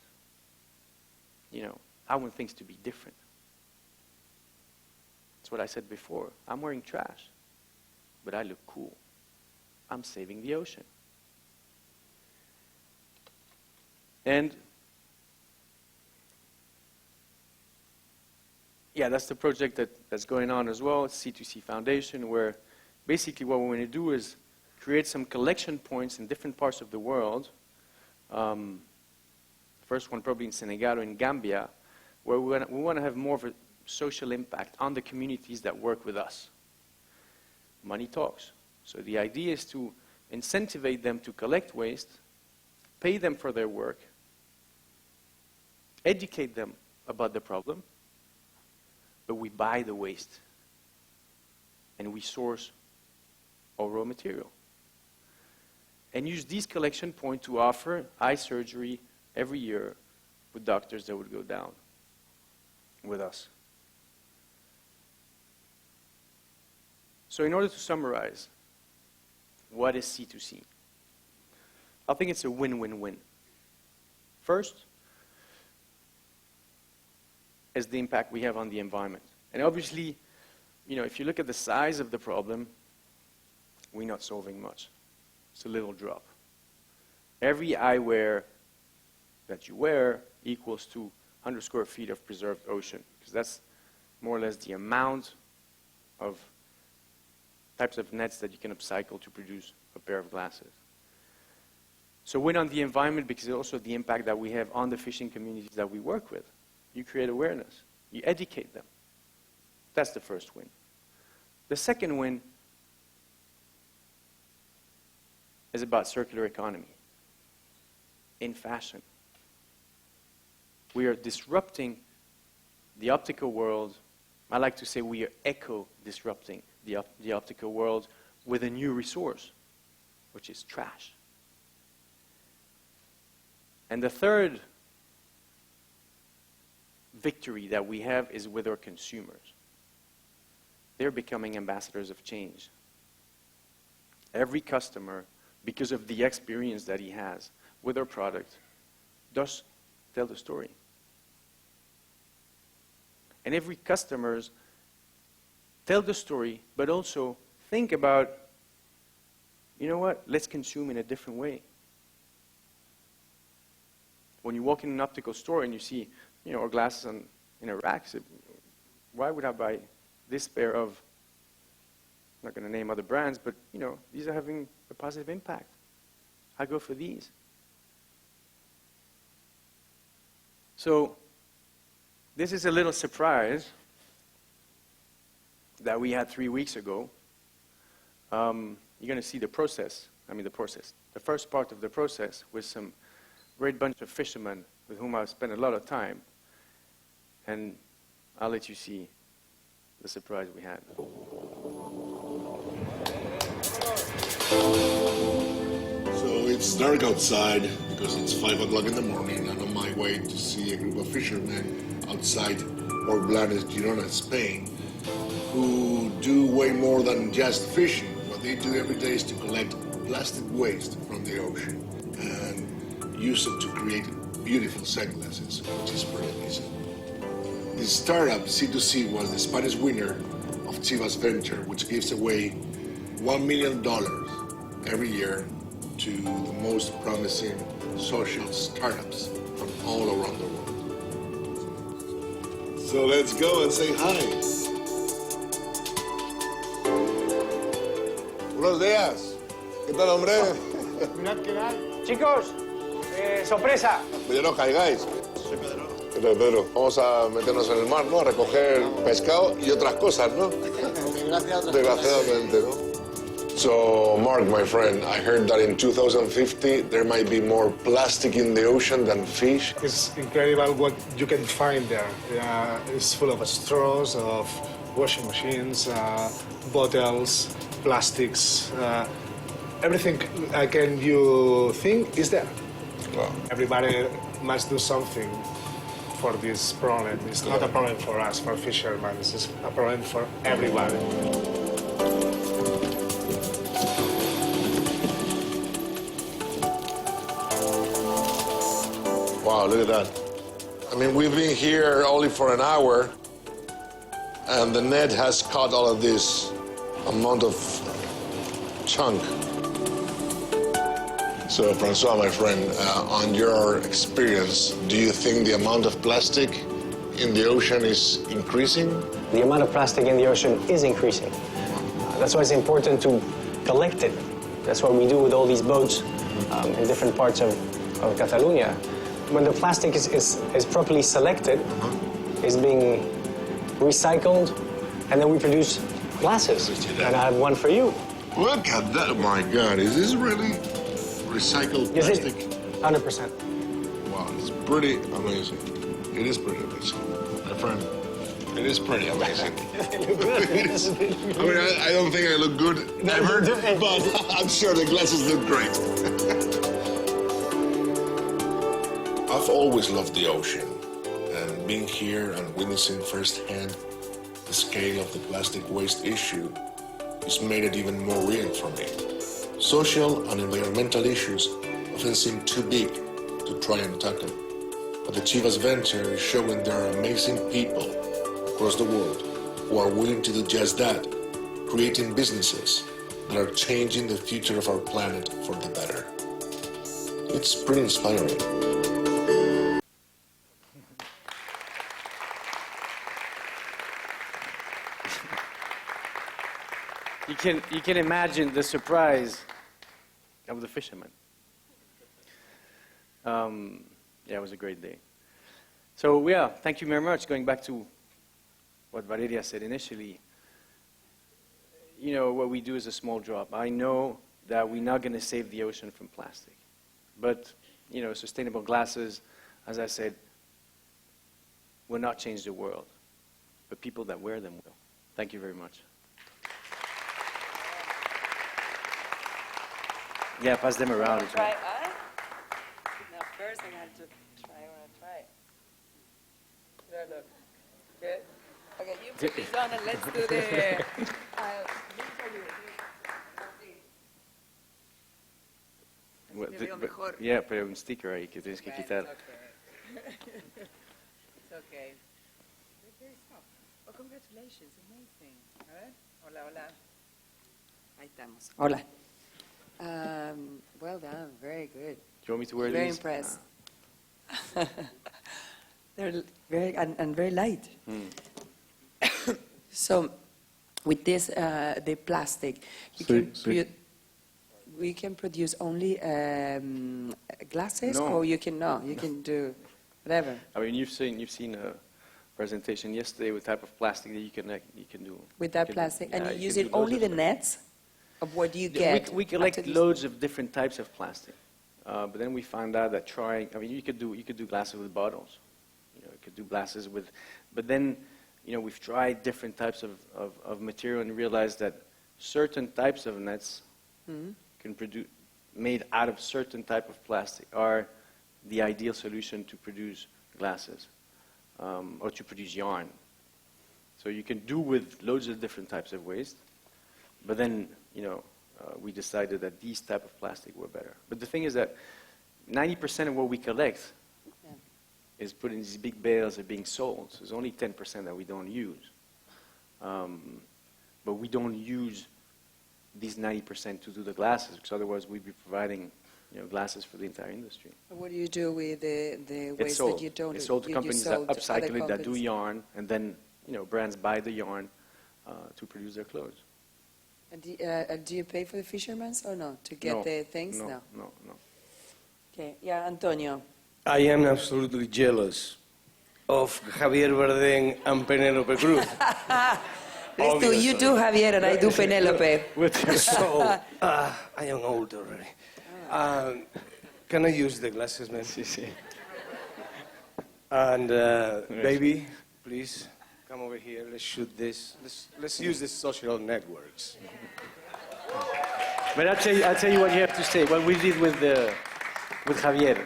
You know, I want things to be different. That's what I said before. I'm wearing trash, but I look cool. I'm saving the ocean. And yeah, that's the project that's going on as well. It's C2C Foundation, where basically what we're going to do is create some collection points in different parts of the world. First one probably in Senegal or in Gambia, where we want to have more of a social impact on the communities that work with us. Money talks. So the idea is to incentivize them to collect waste, pay them for their work, educate them about the problem, but we buy the waste and we source our raw material. And use these collection points to offer eye surgery every year with doctors that would go down with us. So in order to summarize, what is C2C? I think it's a win-win-win. First is the impact we have on the environment. And obviously, you know, if you look at the size of the problem, we're not solving much. It's a little drop. Every eyewear that you wear equals to 100 square feet of preserved ocean, because that's more or less the amount of types of nets that you can upcycle to produce a pair of glasses. So win on the environment because also the impact that we have on the fishing communities that we work with. You create awareness. You educate them. That's the first win. The second win is about circular economy in fashion. We are disrupting the optical world. I like to say we are eco-disrupting the optical world with a new resource, which is trash. And the third victory that we have is with our consumers. They're becoming ambassadors of change. Every customer, because of the experience that he has with our product, does tell the story. And every customers tell the story, but also think about, you know what, let's consume in a different way. When you walk in an optical store and you see, you know, our glasses in a rack, so why would I buy this pair of, I'm not going to name other brands, but, you know, these are having a positive impact. I go for these. So this is a little surprise that we had 3 weeks ago. You're going to see the process. The first part of the process with some great bunch of fishermen with whom I've spent a lot of time. and I'll let you see the surprise we had. So it's dark outside because it's 5 o'clock in the morning. I'm on my way to see a group of fishermen outside Port Blanes, Girona, Spain, who do way more than just fishing. What they do every day is to collect plastic waste from the ocean and use it to create beautiful sunglasses, which is pretty amazing. This startup, C2C, was the Spanish winner of Chivas Venture, which gives away $1 million every year to the most promising social startups from all around the world. So let's go and say hi. Buenos días. ¿Qué tal, hombre? Mirad qué tal. Chicos, sorpresa. Ya no caigáis. Soy Pedro. ¿Qué tal, Pedro? Vamos a meternos en el mar, ¿no? A recoger pescado y otras cosas, ¿no? Desgraciadamente, ¿no? So, Mark, my friend, I heard that in 2050 there might be more plastic in the ocean than fish. It's incredible what you can find there. It's full of straws, of washing machines, bottles, plastics, everything can you think is there. Wow. Everybody must do something for this problem. It's not a problem for us, for fishermen. It's a problem for everybody. Wow, look at that. I mean, we've been here only for an hour, and the net has caught all of this amount of chunk. So, Francois, my friend, on your experience, do you think the amount of plastic in the ocean is increasing? The amount of plastic in the ocean is increasing. That's why it's important to collect it. That's what we do with all these boats in different parts of Catalonia. When the plastic is properly selected, it's being recycled, and then we produce glasses. And I have one for you. Look at that, my God, is this really recycled plastic? 100%. Wow, it's pretty amazing. It is pretty amazing. My friend, it is pretty amazing. It is. I mean, I don't think I look good ever, but I'm sure the glasses look great. I've always loved the ocean, and being here and witnessing firsthand the scale of the plastic waste issue has made it even more real for me. Social and environmental issues often seem too big to try and tackle, but the Chivas Venture is showing there are amazing people across the world who are willing to do just that, creating businesses that are changing the future of our planet for the better. It's pretty inspiring. You can imagine the surprise of the fishermen. Yeah, it was a great day. So yeah, thank you very much. Going back to what Valeria said initially, you know, what we do is a small drop. I know that we're not going to save the ocean from plastic, but you know, sustainable glasses, as I said, will not change the world, but people that wear them will. Thank you very much. Yeah, pass them around. Try I? No, first I had to try. I want to try. There, look. Good? Okay, you put this on and let's do the... Yeah, pero un sticker ahí que tienes que quitar. It's okay. They're very soft. Oh, congratulations. Amazing. A ver. Hola, hola. Ahí estamos. Hola. Well done, very good. Do you want me to wear very these? Impressed. They're very and very light. So, with this, the plastic, we can produce only glasses, No. or you can do whatever. I mean, you've seen a presentation yesterday with type of plastic that you can do. With that you can do- plastic, and yeah, you use can it do loads only of the different- nets of what you Yeah, get. we collect after this- loads of different types of plastic, but then we found out that you could do glasses with bottles. You know, could do glasses with, but then, we've tried different types of material and realized that certain types of nets can produce, made out of certain type of plastic, are the ideal solution to produce glasses or to produce yarn. So you can do with loads of different types of waste, but then, we decided that these type of plastic were better. But the thing is that 90% of what we collect is put in these big bales and being sold. So there's only 10% that we don't use. But we don't use these 90% to do the glasses, because otherwise we'd be providing glasses for the entire industry. What do you do with the waste sold. that you don't? It's sold to companies that other upcycle it, that do companies. yarn, and then brands buy the yarn to produce their clothes. And do you pay for the fishermen or no to get the things? No. Okay, yeah, Antonio. I am absolutely jealous of Javier Bardem and Penelope Cruz. Let's do, you do Javier and I do Penelope. So, I am old already. Can I use the glasses, man? And baby, please come over here. Let's shoot this. Let's use the social networks. But I'll tell you what you have to say. What we did with Javier.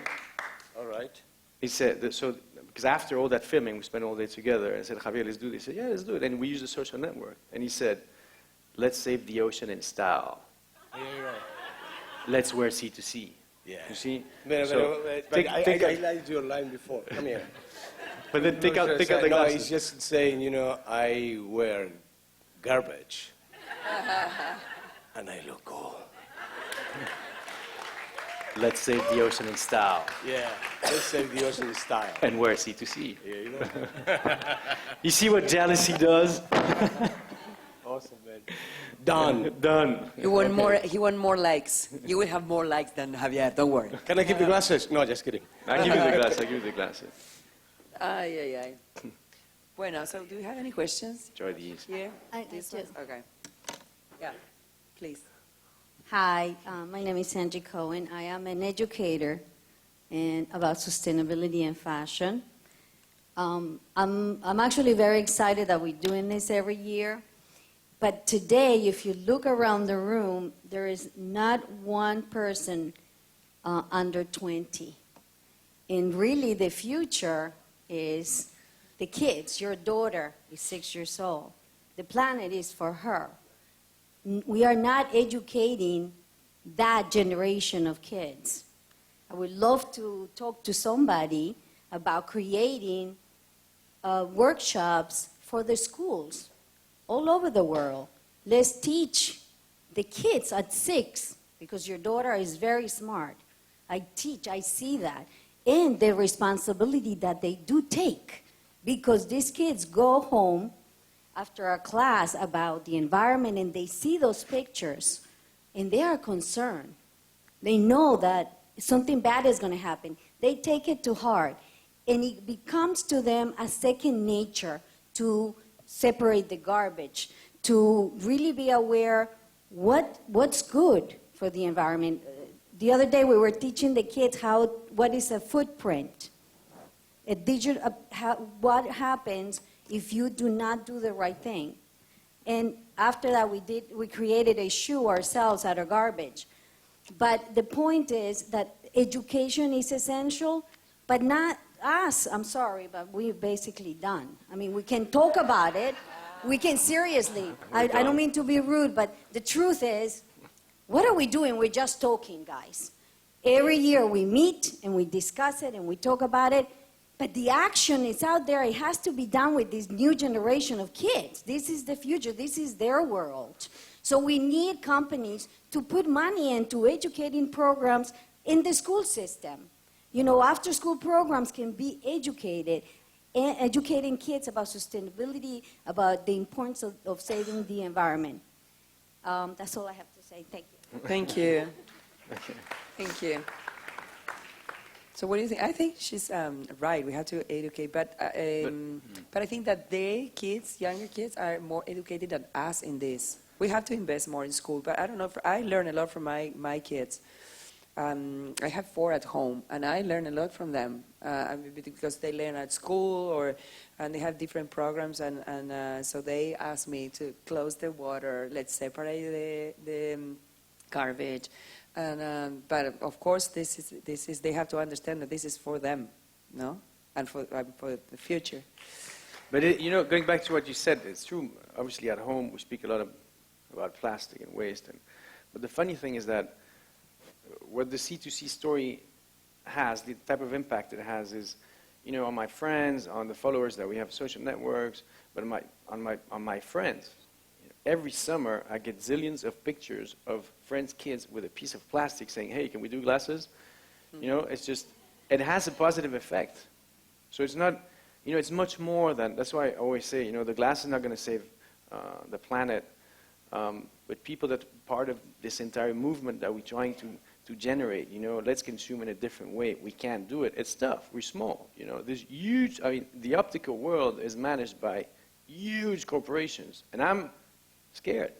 All right. He said because after all that filming, we spent all day together. And I said, Javier, let's do this. He said, yeah, let's do it. And we used the social network. And he said, let's save the ocean in style. Yeah, right. Let's wear C2C. Yeah. You see? But I liked your line before. Come here. But then take out the No, glasses. he's just saying, I wear garbage. And I look cool. Let's save the ocean in style. Yeah, let's save the ocean in style. And wear C2C. Yeah, you know. You see what jealousy does? Awesome, man. Done. Done. He want more likes. You will have more likes than Javier, don't worry. Can I keep the glasses? No, just kidding. I give you the glasses. I give you the glasses. Ay. Bueno, so do you have any questions? Enjoy these. Yeah? I This do. one? Okay. Yeah, please. Hi, my name is Angie Cohen. I am an educator about sustainability and fashion. I'm actually very excited that we're doing this every year. But today, if you look around the room, there is not one person under 20. And really, the future is the kids. Your daughter is 6 years old. The planet is for her. We are not educating that generation of kids. I would love to talk to somebody about creating workshops for the schools all over the world. Let's teach the kids at 6, because your daughter is very smart. I teach, I see that. And the responsibility that they do take, because these kids go home after a class about the environment and they see those pictures and they are concerned. They know that something bad is going to happen. They take it to heart, and it becomes to them a second nature to separate the garbage, to really be aware what's good for the environment. The other day we were teaching the kids what is a footprint, what happens if you do not do the right thing. And after that we created a shoe ourselves out of garbage. But the point is that education is essential, but not us, I'm sorry, but we're basically done. I mean, we can talk about it, we can seriously, I don't mean to be rude, but the truth is, what are we doing? We're just talking, guys. Every year we meet and we discuss it and we talk about it, but the action is out there. It has to be done with this new generation of kids. This is the future. This is their world. So we need companies to put money into educating programs in the school system. You know, after-school programs can be educating kids about sustainability, about the importance of saving the environment. That's all I have to say. Thank you. Thank you. Thank you. So what do you think? I think she's right. We have to educate, but I think that younger kids, are more educated than us in this. We have to invest more in school, but I don't know. I learn a lot from my kids. I have 4 at home, and I learn a lot from them because they learn at school, and they have different programs, and so they ask me to close the water, let's separate the garbage, and but of course this is they have to understand that this is for them, no, and for the future. But going back to what you said, it's true. Obviously, at home we speak a lot about plastic and waste, but the funny thing is that what the C2C story has, the type of impact it has, is, on my friends, on the followers that we have social networks, but on my friends. Every summer, I get zillions of pictures of friends' kids with a piece of plastic saying, "Hey, can we do glasses?" It's just, it has a positive effect. So it's not. It's much more than, that's why I always say, the glass is not going to save the planet, but people that are part of this entire movement that we're trying to generate, let's consume in a different way. We can't do it. It's tough. We're small. There's huge, the optical world is managed by huge corporations, and I'm scared.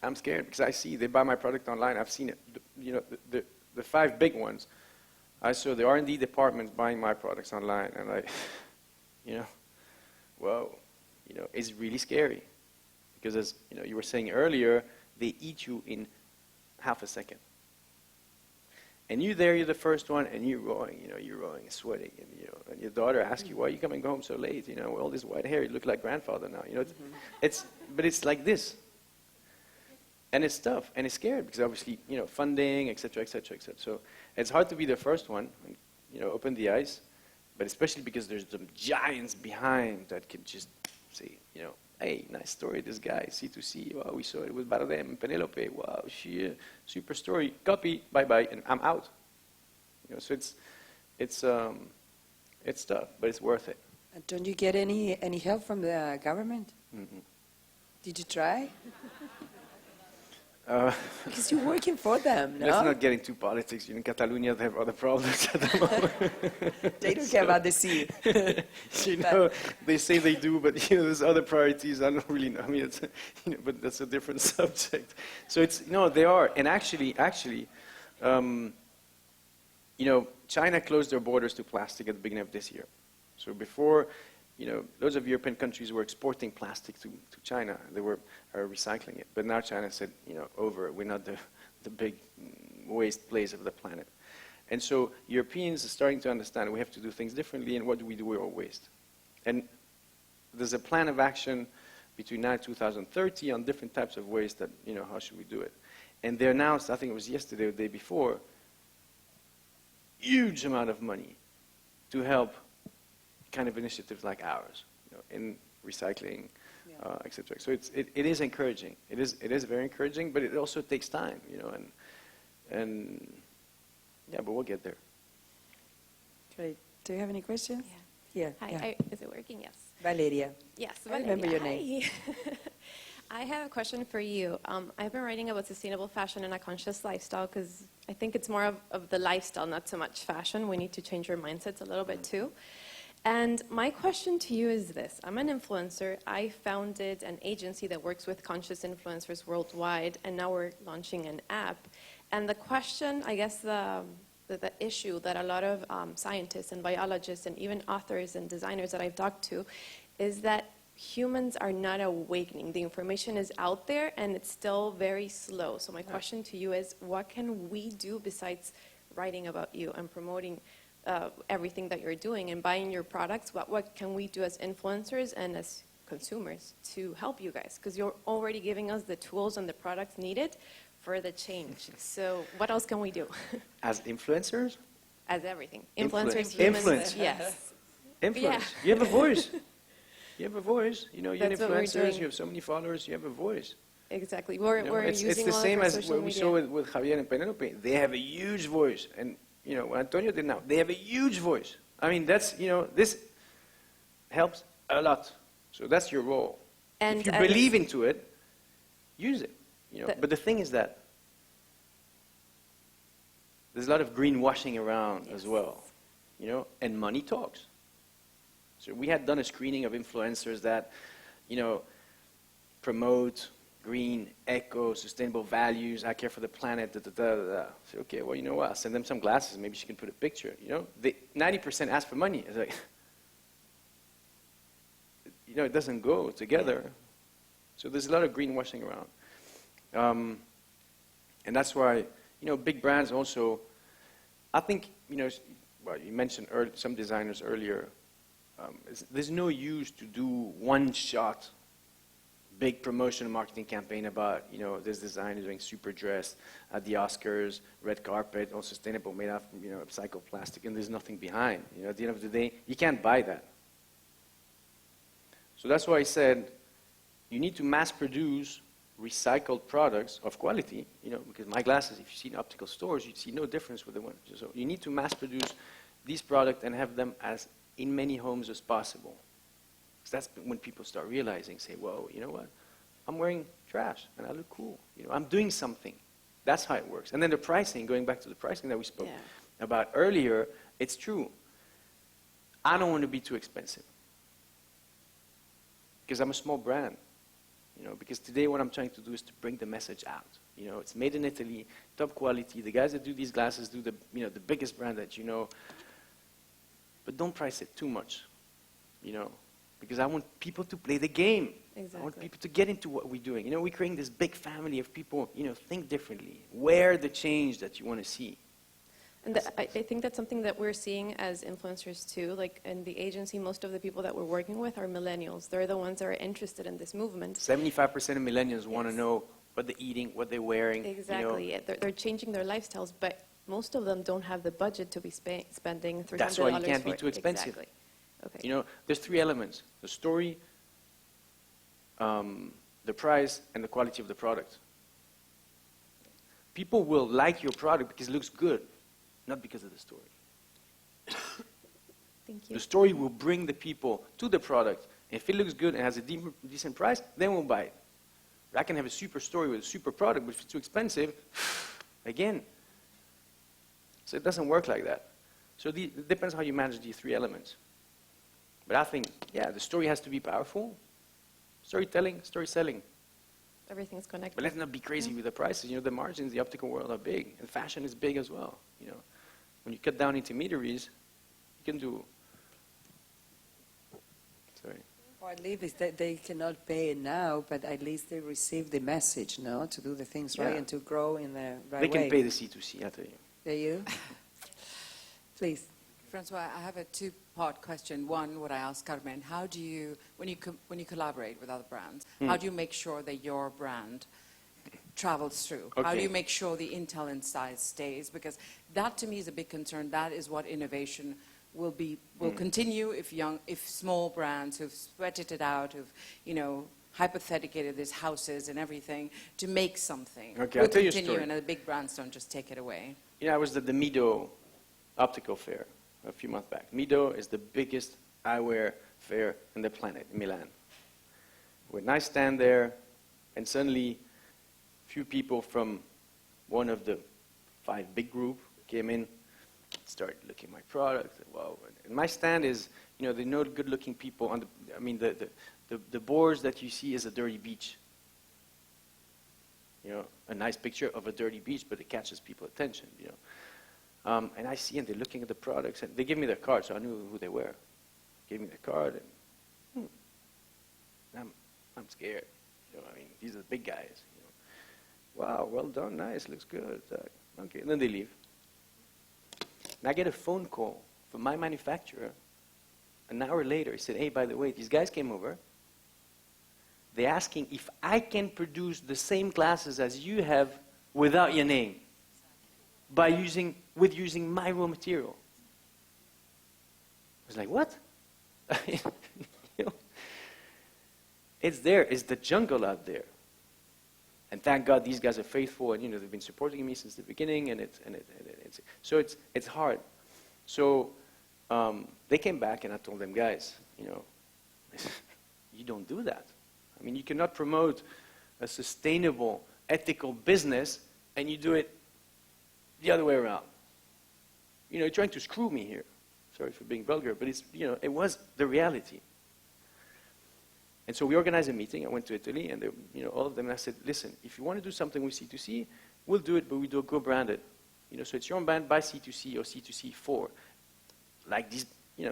I'm scared because I see they buy my product online. I've seen it. The 5 big ones. I saw the R&D department buying my products online, and whoa, it's really scary. Because as you were saying earlier, they eat you in half a second. And you're the first one, and you're rowing, sweating, and your daughter asks you, "Why are you coming home so late? With all this white hair, you look like grandfather now." But it's like this. And it's tough, and it's scary because obviously, funding, et cetera, et cetera, et cetera. So it's hard to be the first one, and, open the eyes, but especially because there's some giants behind that can just say, "Hey, nice story, this guy, C2C, wow, we saw it with Bardem and Penelope, wow, she, super story, copy, bye-bye, and I'm out." So it's tough, but it's worth it. Don't you get any help from the government? Mm-mm. Did you try? Because you're working for them, no? Let's not get into politics. In Catalonia, they have other problems at the moment. They don't care about the sea. They say they do, but there's other priorities. I don't really know. It's, but that's a different subject. So they are, and actually, China closed their borders to plastic at the beginning of this year. So before, loads of European countries were exporting plastic to China. They were recycling it. But now China said, over. We're not the big waste place of the planet. And so Europeans are starting to understand we have to do things differently, and what do we do with our waste? And there's a plan of action between now and 2030 on different types of waste that, how should we do it? And they announced, I think it was yesterday or the day before, huge amount of money to help kind of initiatives like ours, in recycling, et cetera. So it is encouraging. It is very encouraging, but it also takes time, and yeah, but we'll get there. Great. Do you have any questions? Yeah. Hi, is it working? Yes. Valeria. Yes, I remember your name. Hi. I have a question for you. I've been writing about sustainable fashion and a conscious lifestyle because I think it's more of the lifestyle, not so much fashion. We need to change our mindsets a little bit too. And my question to you is this. I'm an influencer. I founded an agency that works with conscious influencers worldwide, and now we're launching an app. And the question, I guess the issue that a lot of scientists and biologists and even authors and designers that I've talked to is that humans are not awakening. The information is out there, and it's still very slow. So my question to you is, what can we do besides writing about you and promoting everything that you're doing and buying your products? What can we do as influencers and as consumers to help you guys? Because you're already giving us the tools and the products needed for the change. So what else can we do? As influencers? As everything. Influencers, humans. Influence. Yes. Influence. Yeah. You have a voice. You have a voice. You're That's what we're influencers. doing. You have so many followers. You have a voice. Exactly. We're it's using the all same of our as social what we media. saw with Javier and Penelope. They have a huge voice, and what Antonio did now, they have a huge voice. I mean, that's this helps a lot. So that's your role. And if you believe into it, use it. But the thing is that there's a lot of greenwashing around as well, and money talks. So we had done a screening of influencers that, promote green, eco, sustainable values, I care for the planet, da, da, da, da, da. I say, okay, well, you know what, I'll send them some glasses, maybe she can put a picture, you know? 90% ask for money. It's like, you know, it doesn't go together. So there's a lot of greenwashing around. And that's why, you know, big brands also, I think, you know, well, you mentioned some designers earlier, there's no use to do one-shot big promotion and marketing campaign about, you know, this designer doing super dress at the Oscars, red carpet, all sustainable, made out of, you know, upcycled plastic, and there's nothing behind. You know, at the end of the day, you can't buy that. So that's why I said you need to mass produce recycled products of quality, you know, because my glasses, if you see in optical stores, you'd see no difference with the one. So you need to mass produce these products and have them as in many homes as possible. Because that's when people start realizing, say, whoa, you know what? I'm wearing trash and I look cool. You know, I'm doing something. That's how it works. And then the pricing, going back to the pricing that we spoke about earlier, it's true. I don't want to be too expensive. Because I'm a small brand. You know, because today what I'm trying to do is to bring the message out. You know, it's made in Italy, top quality. The guys that do these glasses do the, you know, the biggest brand that you know. But don't price it too much, you know, because I want people to play the game. Exactly. I want people to get into what we're doing. You know, we're creating this big family of people, you know, think differently. Wear the change that you want to see. And I think that's something that we're seeing as influencers too. Like in the agency, most of the people that we're working with are millennials. They're the ones that are interested in this movement. 75% of millennials want to know what they're eating, what they're wearing. Exactly. You know. They're changing their lifestyles, but most of them don't have the budget to be spending $300 That's why you can't for be too expensive. Exactly. Okay. You know, there's three elements: the story, the price, and the quality of the product. People will like your product because it looks good, not because of the story. Thank you. The story will bring the people to the product. If it looks good and has a decent price, then we'll buy it. I can have a super story with a super product, but if it's too expensive, again. So it doesn't work like that. So it depends how you manage these three elements. But I think, yeah, the story has to be powerful. Storytelling, story selling. Everything's connected. But let's not be crazy with the prices. You know, the margins in the optical world are big, and fashion is big as well. You know, when you cut down intermediaries, you can do. Sorry. Or at least they cannot pay now, but at least they receive the message, no, to do the things right Yeah. and to grow in the right They way. can pay the C2C, I tell you. Do you? Please. Francois, I have a two-part question. One, what I asked Carmen, how do you, when you collaborate with other brands, how do you make sure that your brand travels through? How do Okay. you make sure the Intel Inside stays? Because that to me is a big concern. That is what innovation will continue if small brands who've sweated it out, who've, you know, hypotheticated these houses and everything to make something. Okay, will I'll tell you a continue, story. and the big brands don't just take it away. You know, I was at the Mido optical fair a few months back. Mido is the biggest eyewear fair on the planet in Milan. We had a nice stand there, and suddenly a few people from one of the 5 big group came in, started looking at my product. Wow. And my stand is, you know, they know the good-looking people on the, I mean, the boards that you see is a dirty beach. You know, a nice picture of a dirty beach, but it catches people's attention, you know. And I see, and they're looking at the products, and they give me their card, so I knew who they were. Gave me their card, and I'm scared. You know, I mean, these are the big guys. You know. Wow, well done, nice, looks good. Okay, and then they leave. And I get a phone call from my manufacturer an hour later. He said, hey, by the way, these guys came over. They're asking if I can produce the same glasses as you have without your name, with using my raw material. I was like, what? You know, it's there. It's the jungle out there. And thank God these guys are faithful, and you know they've been supporting me since the beginning. And it's hard. So they came back, and I told them, guys, you know, you don't do that. I mean, you cannot promote a sustainable, ethical business, and you do it the other way around. You know, you're trying to screw me here. Sorry for being vulgar, but it's, you know, it was the reality. And so we organized a meeting. I went to Italy, and they, all of them. And I said, listen, if you want to do something with C2C, we'll do it, but we do a co-branded. So it's your own brand by C2C or C2C for, like this,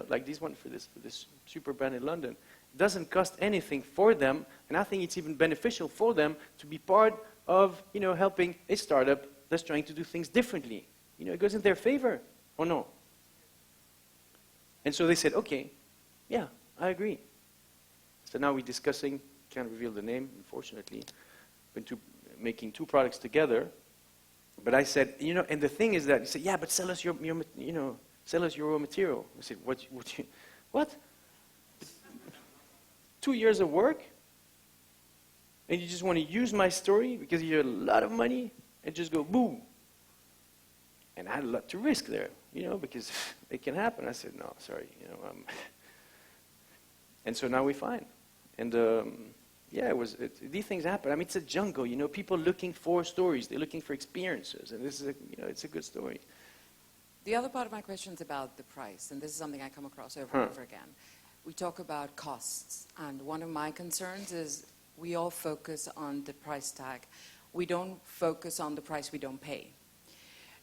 like this one for this super brand in London. It doesn't cost anything for them, and I think it's even beneficial for them to be part of, helping a startup that's trying to do things differently. It goes in their favor, or no? And so they said, okay, yeah, I agree. So now we're discussing, can't reveal the name, unfortunately, but making 2 products together. But I said, and the thing is that, he said, yeah, but sell us your sell us your raw material. I said, what? 2 years of work? And you just want to use my story because you have a lot of money and just go boom. And I had a lot to risk there, because it can happen. I said, no, sorry, And so now we're fine. And these things happen. I mean, it's a jungle, people looking for stories. They're looking for experiences. And this is, it's a good story. The other part of my question is about the price, and this is something I come across over and over again. We talk about costs, and one of my concerns is we all focus on the price tag. We don't focus on the price we don't pay.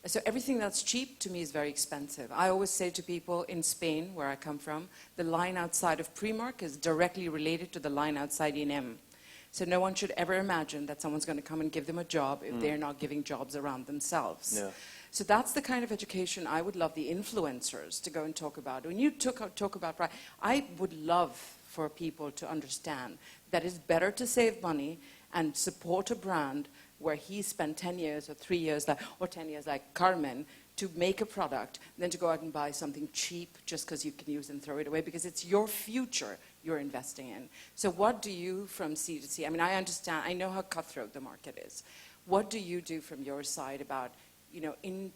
So everything that's cheap to me is very expensive. I always say to people in Spain, where I come from, the line outside of Primark is directly related to the line outside INEM. So no one should ever imagine that someone's going to come and give them a job if they're not giving jobs around themselves. Yeah. So that's the kind of education I would love the influencers to go and talk about. When you talk about price, I would love for people to understand that it's better to save money and support a brand where he spent 10 years or 3 years or 10 years like Carmen to make a product than to go out and buy something cheap just because you can use and throw it away, because it's your future you're investing in. So what do you from C2C, I mean, I understand, I know how cutthroat the market is. What do you do from your side about, in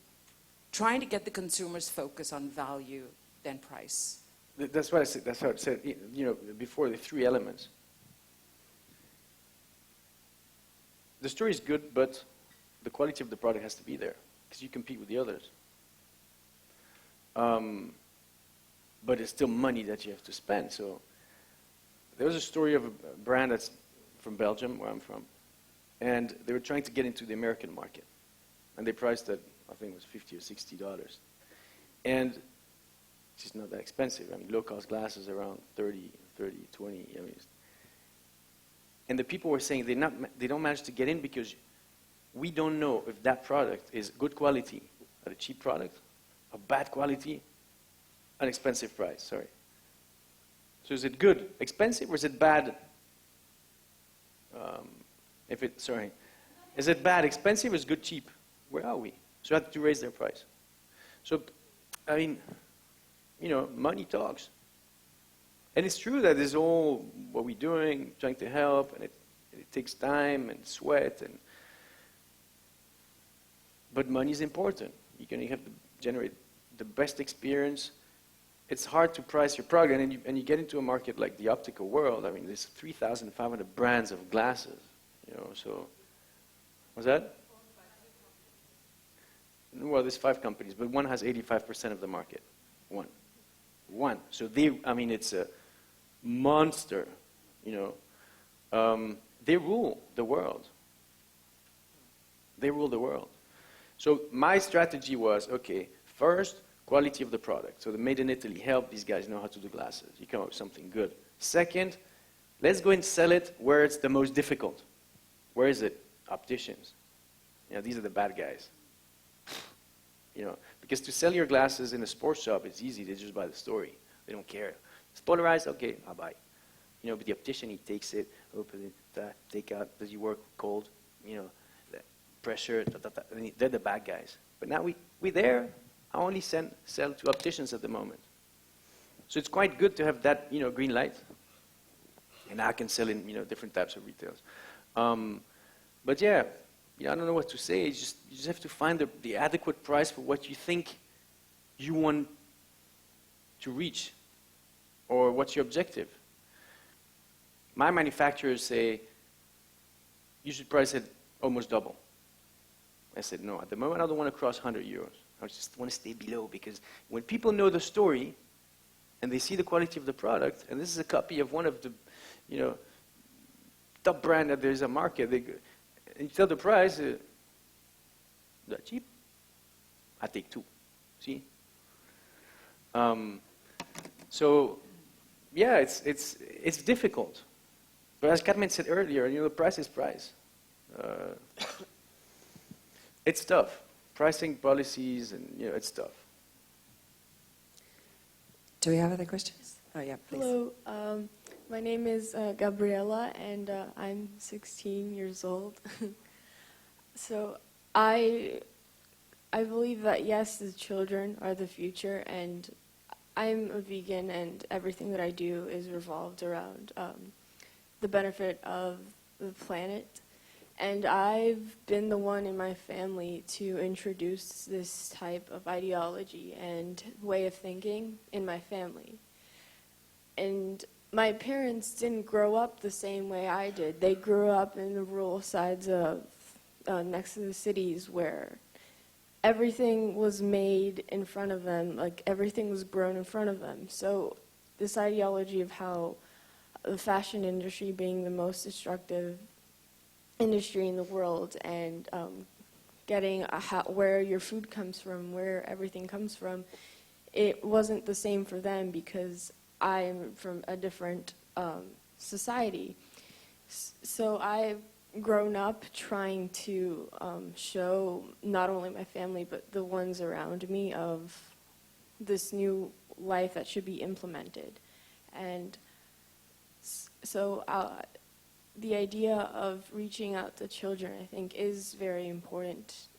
trying to get the consumers focus on value than price? That's what I said. That's what I said. Before, the 3 elements. The story is good, but the quality of the product has to be there because you compete with the others. But it's still money that you have to spend. So there was a story of a brand that's from Belgium, where I'm from, and they were trying to get into the American market, and they priced it, I think it was $50 or $60, and it's just not that expensive. I mean, low-cost glasses around 30, 20. I mean, and the people were saying they don't manage to get in because we don't know if that product is good quality at a cheap product, a bad quality, an expensive price. Sorry. So is it good, expensive, or is it bad? Is it bad, expensive, or is it good, cheap? Where are we? So I had to raise their price. So, I mean, money talks. And it's true that it's all what we're doing, trying to help, and it takes time and sweat. But money is important. You have to generate the best experience. It's hard to price your product, and you get into a market like the optical world. I mean, there's 3,500 brands of glasses, so what's that? Well, there's 5 companies, but one has 85% of the market. One. So it's a monster, they rule the world. So my strategy was, okay, first, quality of the product. So the Made in Italy helped these guys know how to do glasses. You come up with something good. Second, let's go and sell it where it's the most difficult. Where is it? Opticians. These are the bad guys. Because to sell your glasses in a sports shop, it's easy. They just buy the story. They don't care. It's polarized, okay, I'll buy. But the optician, he takes it, open it, take out, does he work cold? The pressure, they're the bad guys. But now we're there. I only sell to opticians at the moment. So it's quite good to have that, green light. And I can sell in, different types of retails. But yeah, I don't know what to say. You just have to find the adequate price for what you think you want to reach, or what's your objective. My manufacturers say, you should price it almost double. I said, no, at the moment I don't want to cross 100 euros. I just want to stay below, because when people know the story and they see the quality of the product, and this is a copy of one of the, top brand that there's a market. And you tell the price, they're cheap. I take 2. See? So, yeah, it's difficult. But as Carmen said earlier, the price is price. It's tough. Pricing policies, and it's tough. Do we have other questions? Oh, yeah, please. Hello, my name is Gabriela, and I'm 16 years old. So I believe that, yes, the children are the future, and I'm a vegan, and everything that I do is revolved around the benefit of the planet. And I've been the one in my family to introduce this type of ideology and way of thinking in my family. And my parents didn't grow up the same way I did. They grew up in the rural sides of next to the cities where everything was made in front of them, like everything was grown in front of them. So this ideology of how the fashion industry being the most destructive industry in the world, and getting where your food comes from, where everything comes from, it wasn't the same for them because I am from a different society. So I've grown up trying to show not only my family but the ones around me of this new life that should be implemented. And so the idea of reaching out to children, I think, is very important,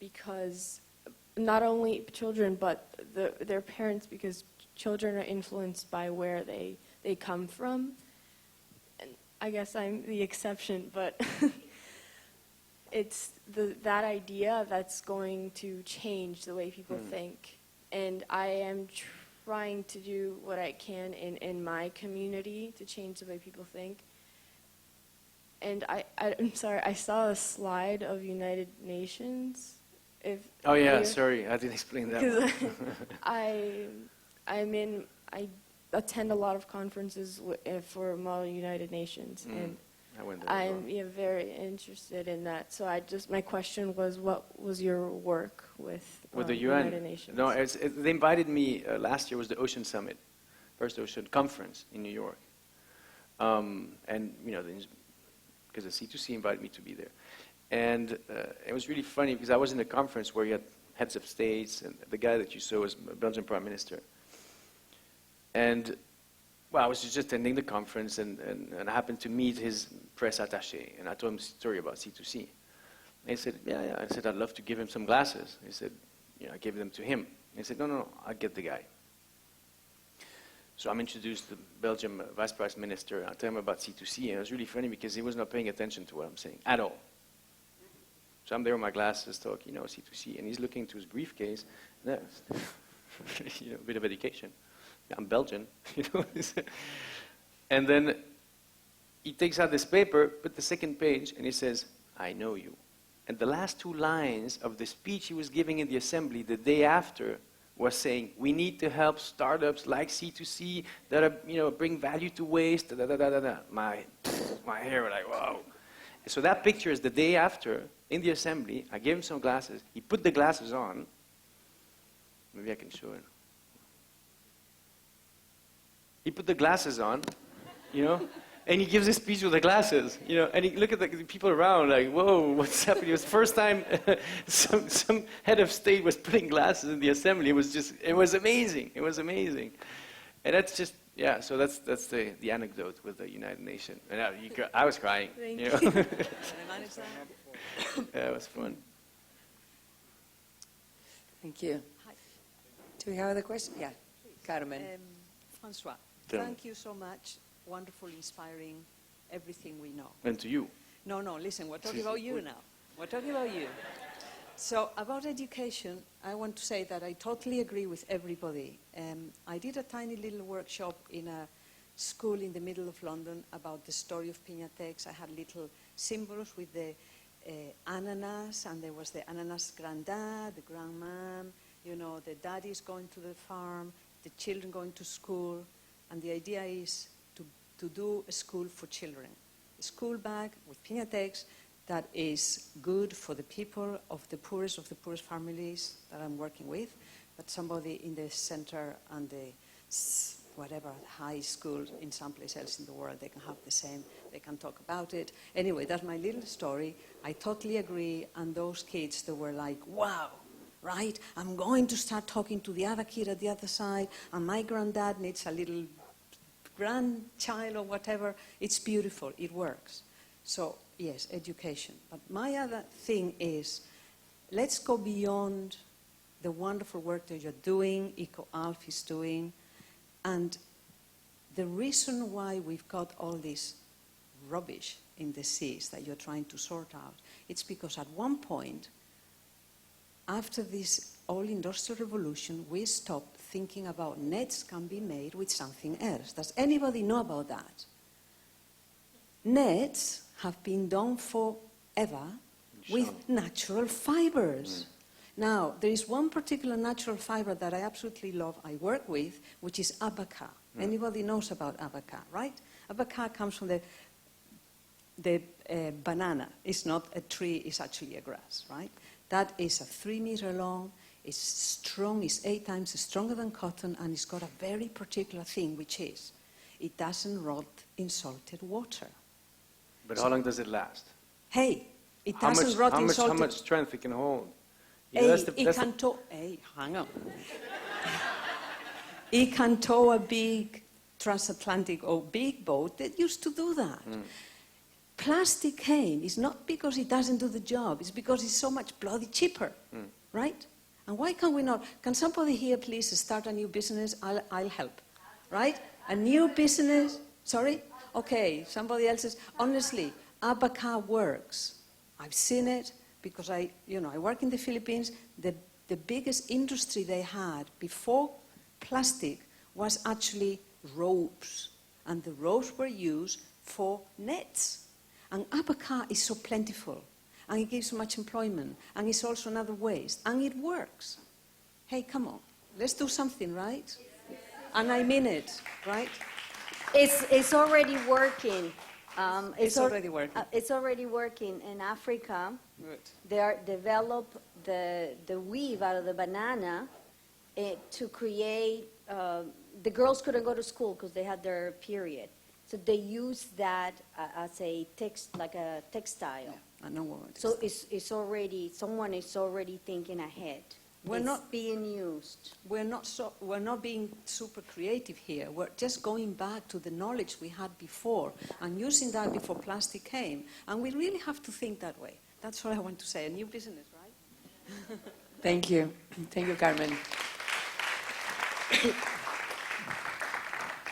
because not only children but their parents, because children are influenced by where they come from. And I guess I'm the exception, but it's that idea that's going to change the way people think. And I am trying to do what I can in my community to change the way people think. And I'm sorry, I saw a slide of United Nations. Oh yeah, sorry, I didn't explain that. Because I attend a lot of conferences for Model United Nations, and I went there I'm very interested in that. So my question was, what was your work with the United UN? Nations? No, they invited me last year. Was the Ocean Summit, first Ocean Conference in New York, and because the C2C invited me to be there. And it was really funny because I was in a conference where you had heads of states, and the guy that you saw was Belgian Prime Minister. And, well, I was just attending the conference, and I happened to meet his press attaché, and I told him a story about C2C. And he said, yeah. I said, I'd love to give him some glasses. He said, I gave them to him. And he said, no, I'll get the guy. So I'm introduced to the Belgian Vice Prime Minister. I tell him about C2C, and it was really funny because he was not paying attention to what I'm saying at all. So I'm there with my glasses, talking, C2C, and he's looking to his briefcase. And a bit of education. I'm Belgian, And then he takes out this paper, put the second page, and he says, I know you. And the last 2 lines of the speech he was giving in the assembly the day after was saying, we need to help startups like C2C that are, bring value to waste, My hair was like, wow. So that picture is the day after, in the assembly. I gave him some glasses. He put the glasses on. Maybe I can show it. He put the glasses on, and he gives his speech with the glasses, and he look at the people around like, whoa, what's happening? It was the first time some head of state was putting glasses in the assembly. It was amazing. It was amazing. And that's just, so that's the anecdote with the United Nations. And I was crying, Thank you. Can I manage that? Yeah, it was fun. Thank you. Do we have other questions? Yeah, Carmen. Francois, Tell me. thank you so much. Wonderful, inspiring, everything we know. And to you. No, listen, we're talking about you now. We're talking about you. So about education, I want to say that I totally agree with everybody. I did a tiny little workshop in a school in the middle of London about the story of Piñatex. I had little symbols with the ananas, and there was the ananas granddad, the grandmom, the daddies going to the farm, the children going to school, and the idea is to do a school for children. school bag with Pinatex that is good for the people of the poorest families that I'm working with, but somebody in the center and the whatever high school in someplace else in the world, they can have the same, they can talk about it. Anyway, that's my little story. I totally agree, and those kids, they were like, wow, right? I'm going to start talking to the other kid at the other side, and my granddad needs a little grandchild or whatever. It's beautiful, it works. So, yes, education. But my other thing is, let's go beyond the wonderful work that you're doing, EcoAlf is doing, and the reason why we've got all this rubbish in the seas that you're trying to sort out, it's because at one point, after this whole industrial revolution, we stopped thinking about nets can be made with something else. Does anybody know about that? Nets have been done forever with natural fibers. Now, there is one particular natural fiber that I absolutely love, I work with, which is abaca. Anybody knows about abaca, right? Abaca comes from the banana. It's not a tree, it's actually a grass, right? That is a 3 meter long, it's strong, it's 8 times stronger than cotton, and it's got a very particular thing, which is, it doesn't rot in salted water. But how long does it last? Hey, it doesn't rot in salted... How much strength it can hold? Hey, hang on. It can tow a big transatlantic or big boat that used to do that. Plastic came, it's not because it doesn't do the job, it's because it's so much bloody cheaper, right? And why can we not? Can somebody here please start a new business? I'll help, right? A new business, sorry? Okay, somebody else's. Honestly, abaca works. I've seen it because I work in the Philippines. The biggest industry they had before plastic was actually ropes. And the ropes were used for nets. And abaca is so plentiful. And it gives so much employment. And it's also in other ways. And it works. Hey, come on. Let's do something, right? And I mean it, right? It's already working. It's already working. It's already working in Africa. Good. They are develop the weave out of the banana to create. The girls couldn't go to school because they had their period, so they used that as a textile. Yeah, I know what. So it's already someone is already thinking ahead. We're It's not being used. We're not being super creative here. We're just going back to the knowledge we had before and using that before plastic came. And we really have to think that way. That's what I want to say. A new business, right? Thank you. Thank you, Carmen.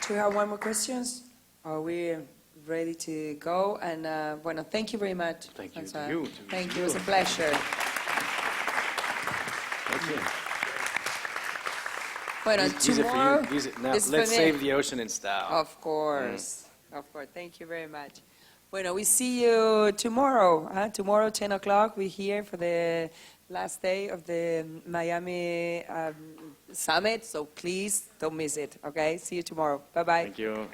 Do we have one more questions? Are we ready to go? And bueno, thank you very much. Thank you François. to you. Thank you. It was a pleasure. Thank you. Bueno, These are for tomorrow. you. Now, this is let's for me. save the ocean in style. Of course. Of course. Thank you very much. Bueno, we see you tomorrow. Tomorrow, 10 o'clock, we're here for the last day of the Miami Summit. So please don't miss it. Okay? See you tomorrow. Bye-bye. Thank you.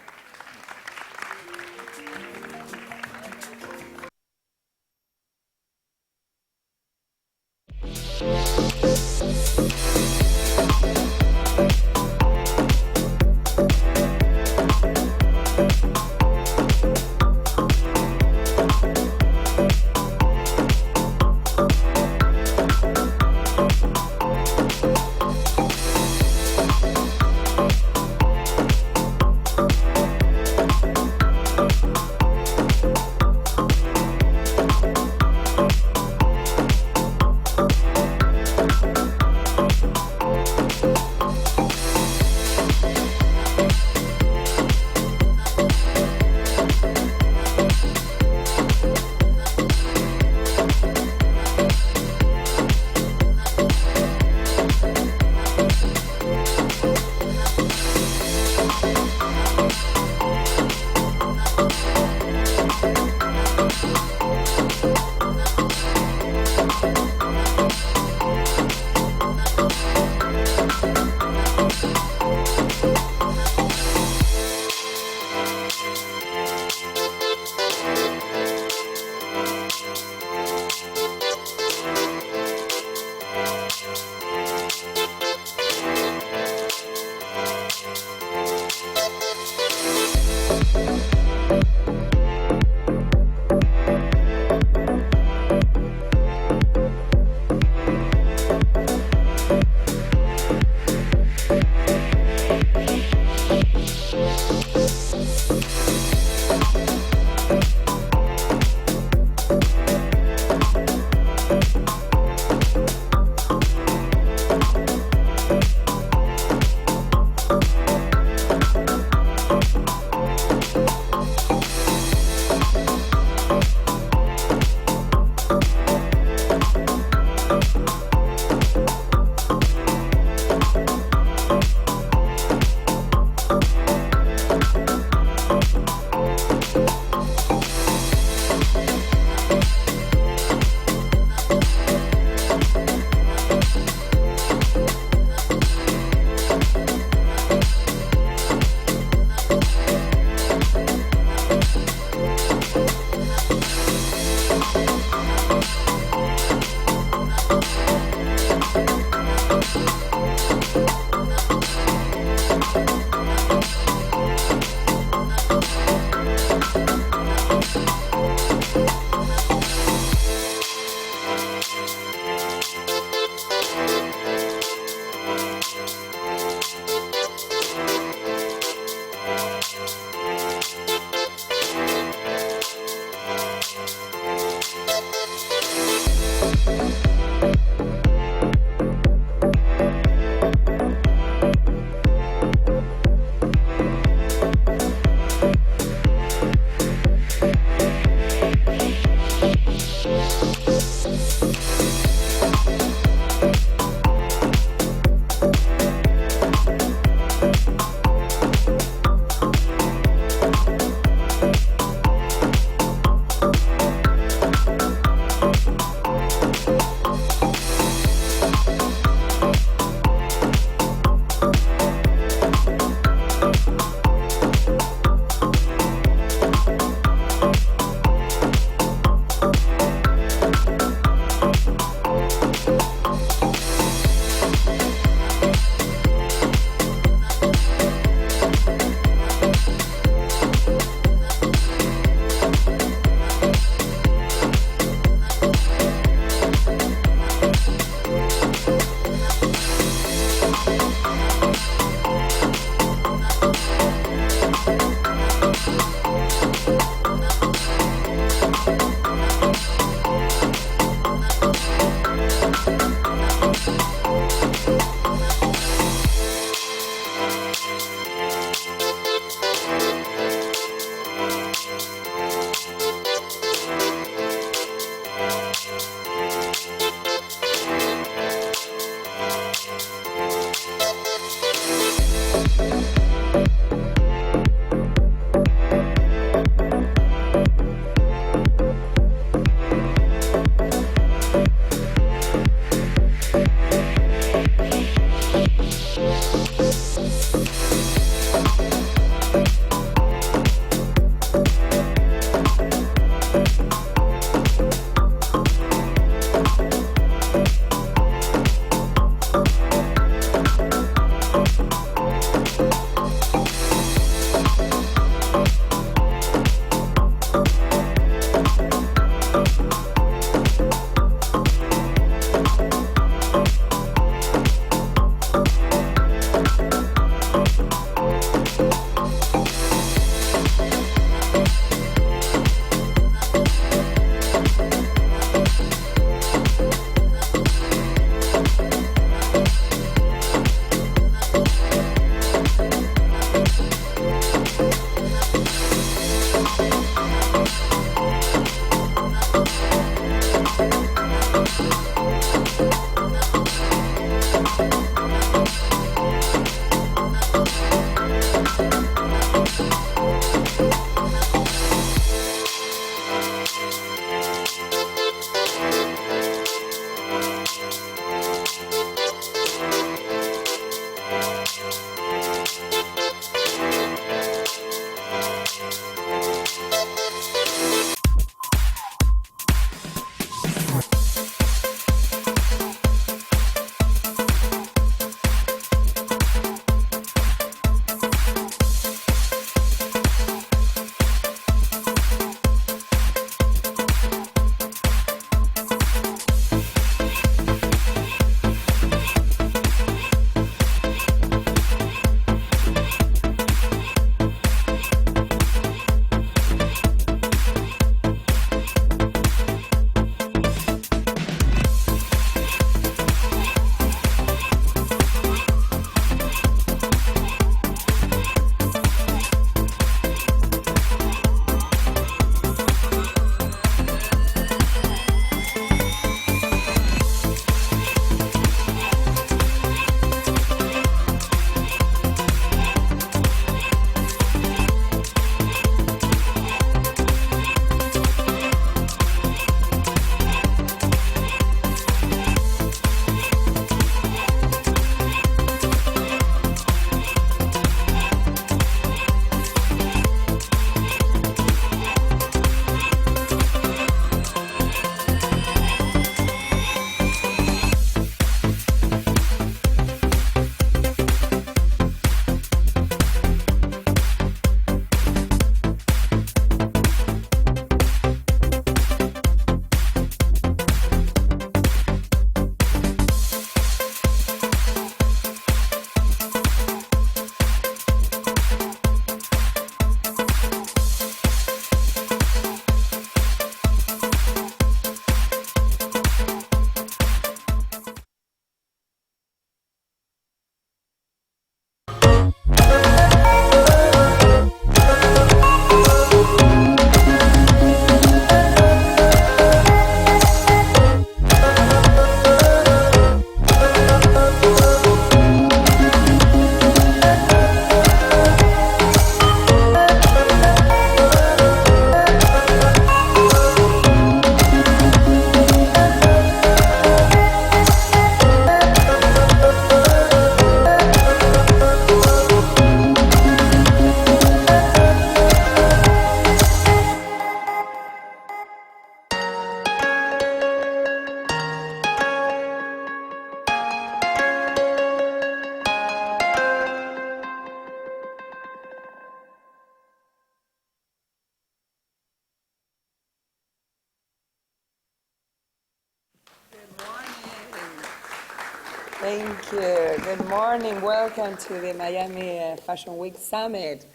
Thank you. Good morning. Welcome to the Miami Fashion Week Summit.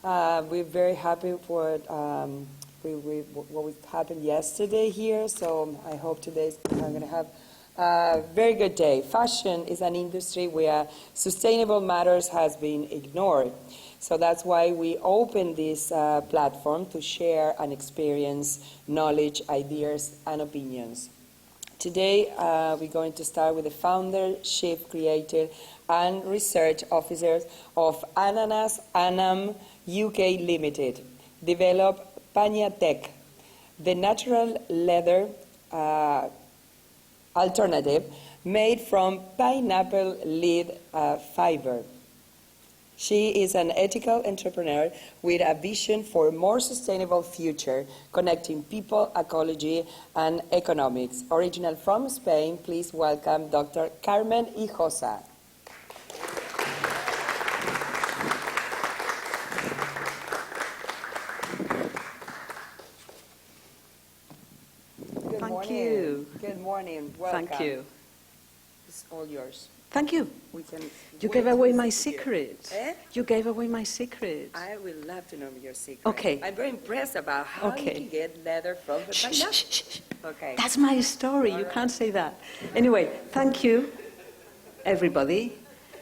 We're very happy for what happened yesterday here, so I hope today we're going to have a very good day. Fashion is an industry where sustainable matters has been ignored. So that's why we opened this platform to share and experience knowledge, ideas, and opinions. Today, we're going to start with the founder, chief creator, and research officers of Ananas Anam UK Limited, develop Panyatech, the natural leather alternative made from pineapple leaf fiber. She is an ethical entrepreneur with a vision for a more sustainable future, connecting people, ecology, and economics. Original from Spain, please welcome Dr. Carmen Hinojosa. Thank you. Good morning. Welcome. Thank you. It's all yours. Thank you. You gave away my secret. You gave away my secret. I would love to know your secret. Okay. I'm very impressed about how you can get leather from the pineapple. Okay. That's my story. You can't say that. Anyway, thank you, everybody.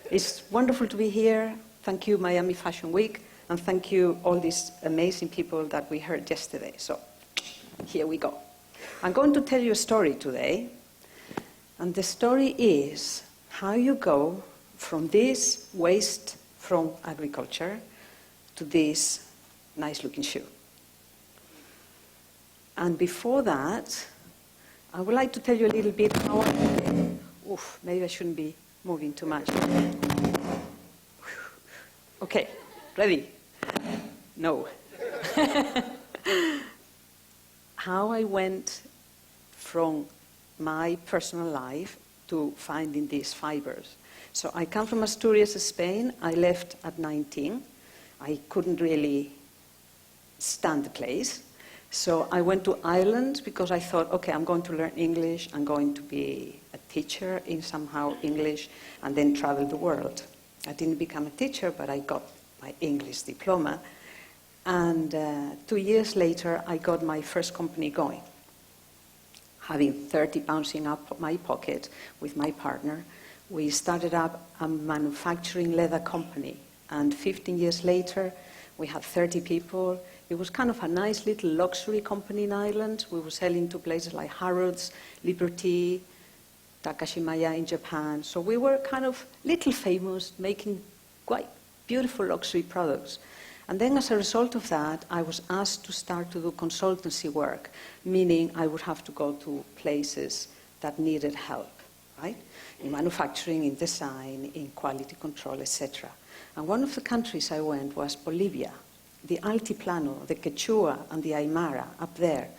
It's wonderful to be here. Thank you, Miami Fashion Week. And thank you, all these amazing people that we heard yesterday. So here we go. I'm going to tell you a story today. And the story is how you go from this waste from agriculture to this nice-looking shoe. And before that, I would like to tell you a little bit how maybe I shouldn't be moving too much. Okay, ready? No. How I went from my personal life to finding these fibers. So I come from Asturias, Spain. I left at 19. I couldn't really stand the place. So I went to Ireland because I thought, okay, I'm going to learn English. I'm going to be a teacher in somehow English and then travel the world. I didn't become a teacher, but I got my English diploma. And 2 years later, I got my first company going. Having 30 pounds in my pocket with my partner, we started up a manufacturing leather company. And 15 years later, we had 30 people. It was kind of a nice little luxury company in Ireland. We were selling to places like Harrods, Liberty, Takashimaya in Japan. So we were kind of little famous, making quite beautiful luxury products. And then as a result of that, I was asked to start to do consultancy work, meaning I would have to go to places that needed help, right? In manufacturing, in design, in quality control, etc. And one of the countries I went was Bolivia, the Altiplano, the Quechua, and the Aymara up there.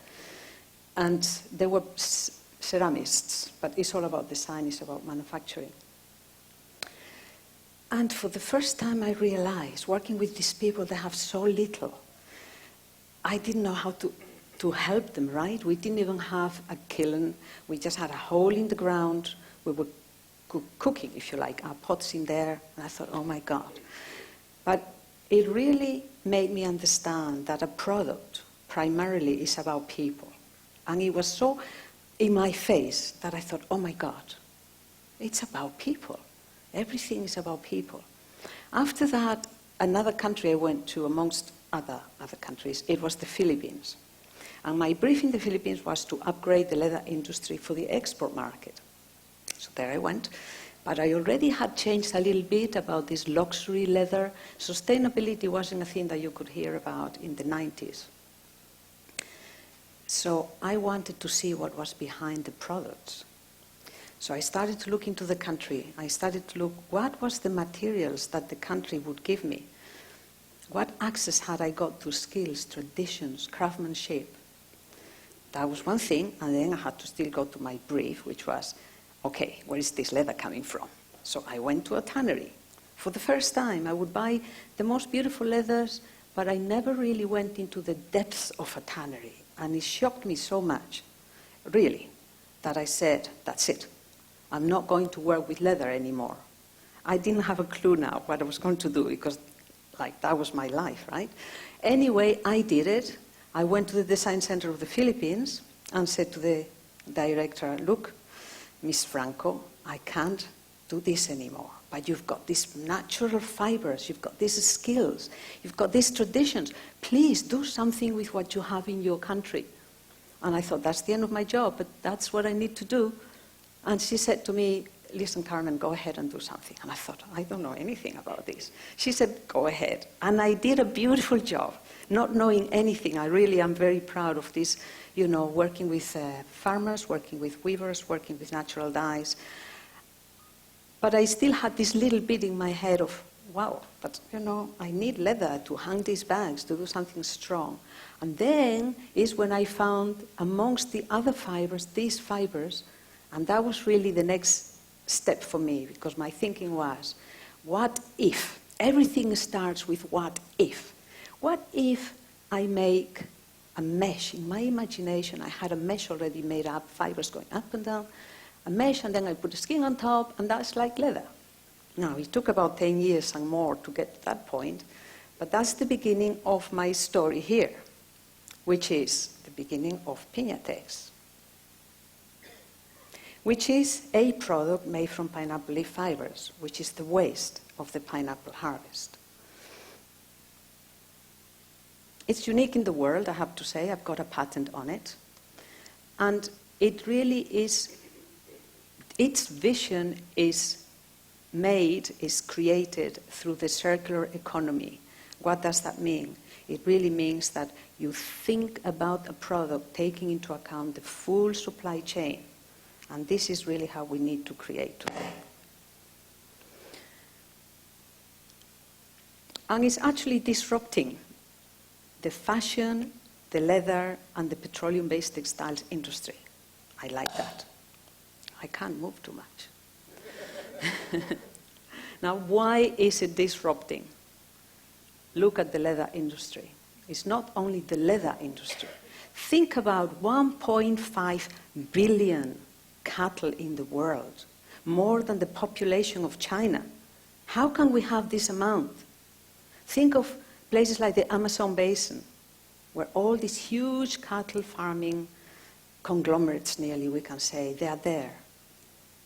And there were ceramists, but it's all about design, it's about manufacturing. And for the first time I realized, working with these people that have so little, I didn't know how to help them, right? We didn't even have a kiln. We just had a hole in the ground. We were cooking, if you like, our pots in there. And I thought, oh my God. But it really made me understand that a product primarily is about people. And it was so in my face that I thought, oh my God, it's about people. Everything is about people. After that, another country I went to, amongst other countries, it was the Philippines. And my brief in the Philippines was to upgrade the leather industry for the export market. So there I went. But I already had changed a little bit about this luxury leather. Sustainability wasn't a thing that you could hear about in the 90s. So I wanted to see what was behind the products. So I started to look into the country. I started to look, what was the materials that the country would give me? What access had I got to skills, traditions, craftsmanship? That was one thing, and then I had to still go to my brief, which was, okay, where is this leather coming from? So I went to a tannery. For the first time, I would buy the most beautiful leathers, but I never really went into the depths of a tannery. And it shocked me so much, really, that I said, that's it. I'm not going to work with leather anymore. I didn't have a clue now what I was going to do because that was my life, right? Anyway, I did it. I went to the Design Center of the Philippines and said to the director, look, Miss Franco, I can't do this anymore. But you've got these natural fibers, you've got these skills, you've got these traditions. Please do something with what you have in your country. And I thought, that's the end of my job, but that's what I need to do. And she said to me, listen, Carmen, go ahead and do something. And I thought, I don't know anything about this. She said, go ahead. And I did a beautiful job, not knowing anything. I really am very proud of this, working with farmers, working with weavers, working with natural dyes. But I still had this little bit in my head of, wow, but I need leather to hang these bags, to do something strong. And then is when I found amongst the other fibers, these fibers, and that was really the next step for me, because my thinking was, what if? Everything starts with what if. What if I make a mesh? In my imagination, I had a mesh already made up, fibers going up and down, a mesh, and then I put the skin on top, and that's like leather. Now, it took about 10 years and more to get to that point, but that's the beginning of my story here, which is the beginning of Piñatex, which is a product made from pineapple leaf fibers, which is the waste of the pineapple harvest. It's unique in the world, I have to say. I've got a patent on it. And it really is, its vision is created through the circular economy. What does that mean? It really means that you think about a product taking into account the full supply chain. And this is really how we need to create today. And it's actually disrupting the fashion, the leather, and the petroleum-based textiles industry. I like that. I can't move too much. Now, why is it disrupting? Look at the leather industry. It's not only the leather industry. Think about 1.5 billion cattle in the world, more than the population of China. How can we have this amount? Think of places like the Amazon basin, where all these huge cattle farming conglomerates, nearly we can say, they are there.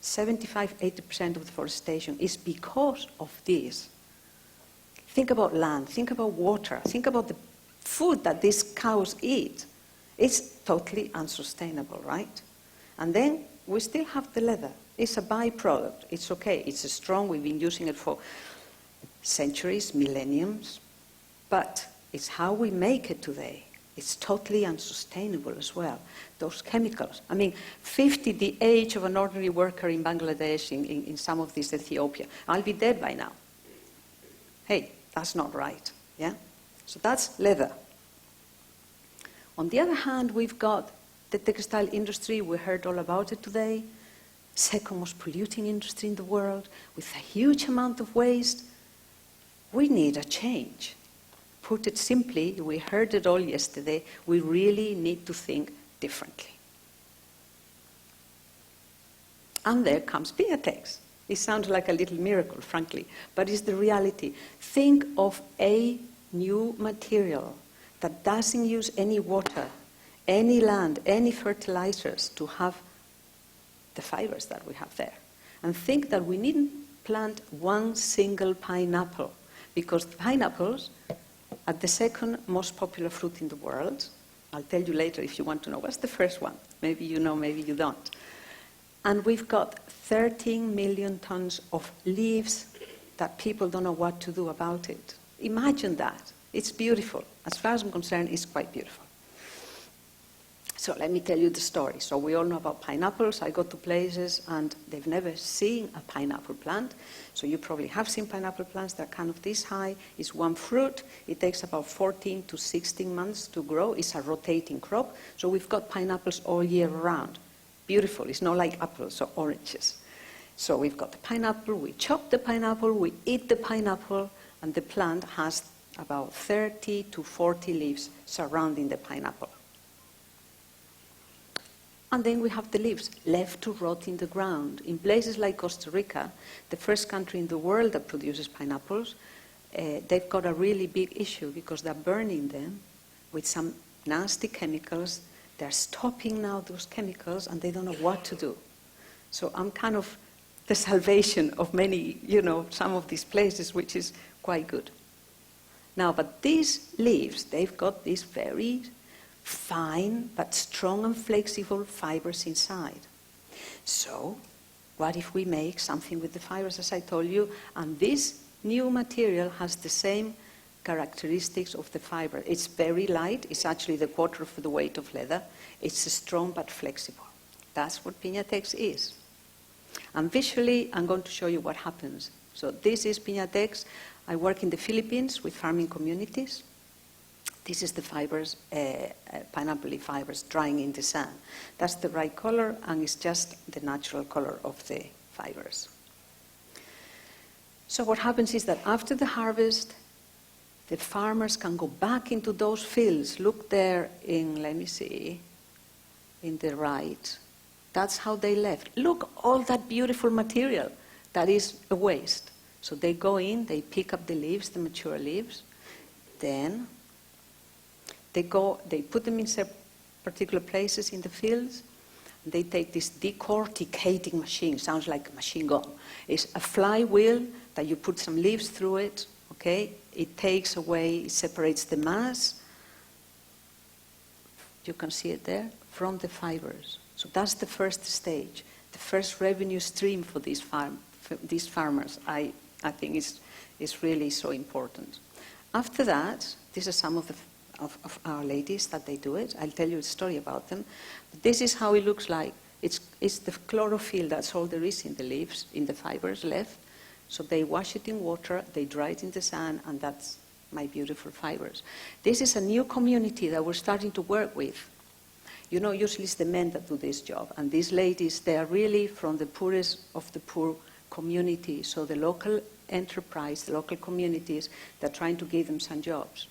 75–80% of deforestation is because of this. Think about land, think about water, think about the food that these cows eat. It's totally unsustainable, right? And then we still have the leather. It's a byproduct. It's okay. It's strong. We've been using it for centuries, millenniums. But it's how we make it today. It's totally unsustainable as well. Those chemicals. I mean, 50, the age of an ordinary worker in Bangladesh, in some of this Ethiopia. I'll be dead by now. Hey, that's not right. Yeah? So that's leather. On the other hand, we've got the textile industry. We heard all about it today. Second most polluting industry in the world, with a huge amount of waste. We need a change. Put it simply, we heard it all yesterday, we really need to think differently. And there comes Piñatex. It sounds like a little miracle, frankly, but it's the reality. Think of a new material that doesn't use any water, any land, any fertilizers to have the fibers that we have there. And think that we needn't plant one single pineapple, because pineapples are the second most popular fruit in the world. I'll tell you later if you want to know. What's the first one? Maybe you know, maybe you don't. And we've got 13 million tons of leaves that people don't know what to do about it. Imagine that. It's beautiful. As far as I'm concerned, it's quite beautiful. So let me tell you the story. So we all know about pineapples. I go to places and they've never seen a pineapple plant. So you probably have seen pineapple plants. They're kind of this high. It's one fruit. It takes about 14 to 16 months to grow. It's a rotating crop. So we've got pineapples all year round. Beautiful. It's not like apples or oranges. So we've got the pineapple. We chop the pineapple. We eat the pineapple. And the plant has about 30 to 40 leaves surrounding the pineapple. And then we have the leaves left to rot in the ground. In places like Costa Rica, the first country in the world that produces pineapples, they've got a really big issue because they're burning them with some nasty chemicals. They're stopping now those chemicals and they don't know what to do. So I'm kind of the salvation of many, some of these places, which is quite good. Now, but these leaves, they've got these very fine but strong and flexible fibers inside. So what if we make something with the fibers, as I told you, and this new material has the same characteristics of the fiber. It's very light. It's actually the quarter of the weight of leather. It's strong but flexible. That's what Piñatex is. And visually, I'm going to show you what happens. So this is Piñatex. I work in the Philippines with farming communities. This is the fibers, pineapple leaf fibers drying in the sun. That's the right color, and it's just the natural color of the fibers. So what happens is that after the harvest, the farmers can go back into those fields. Look there in, let me see, in the right. That's how they left. Look, all that beautiful material that is a waste. So they go in, they pick up the leaves, the mature leaves. Then they put them in particular places in the fields. They take this decorticating machine. Sounds like a machine gun. It's a flywheel that you put some leaves through it. Okay, it takes away, it separates the mass. You can see it there from the fibers. So that's the first stage, the first revenue stream for these farmers. I think is really so important. After that, these are some of our ladies that they do it. I'll tell you a story about them. But this is how it looks like. It's the chlorophyll, that's all there is in the leaves, in the fibers left. So they wash it in water, they dry it in the sun, and that's my beautiful fibers. This is a new community that we're starting to work with. Usually it's the men that do this job. And these ladies, they are really from the poorest of the poor community. So the local enterprise, the local communities, they're trying to give them some jobs.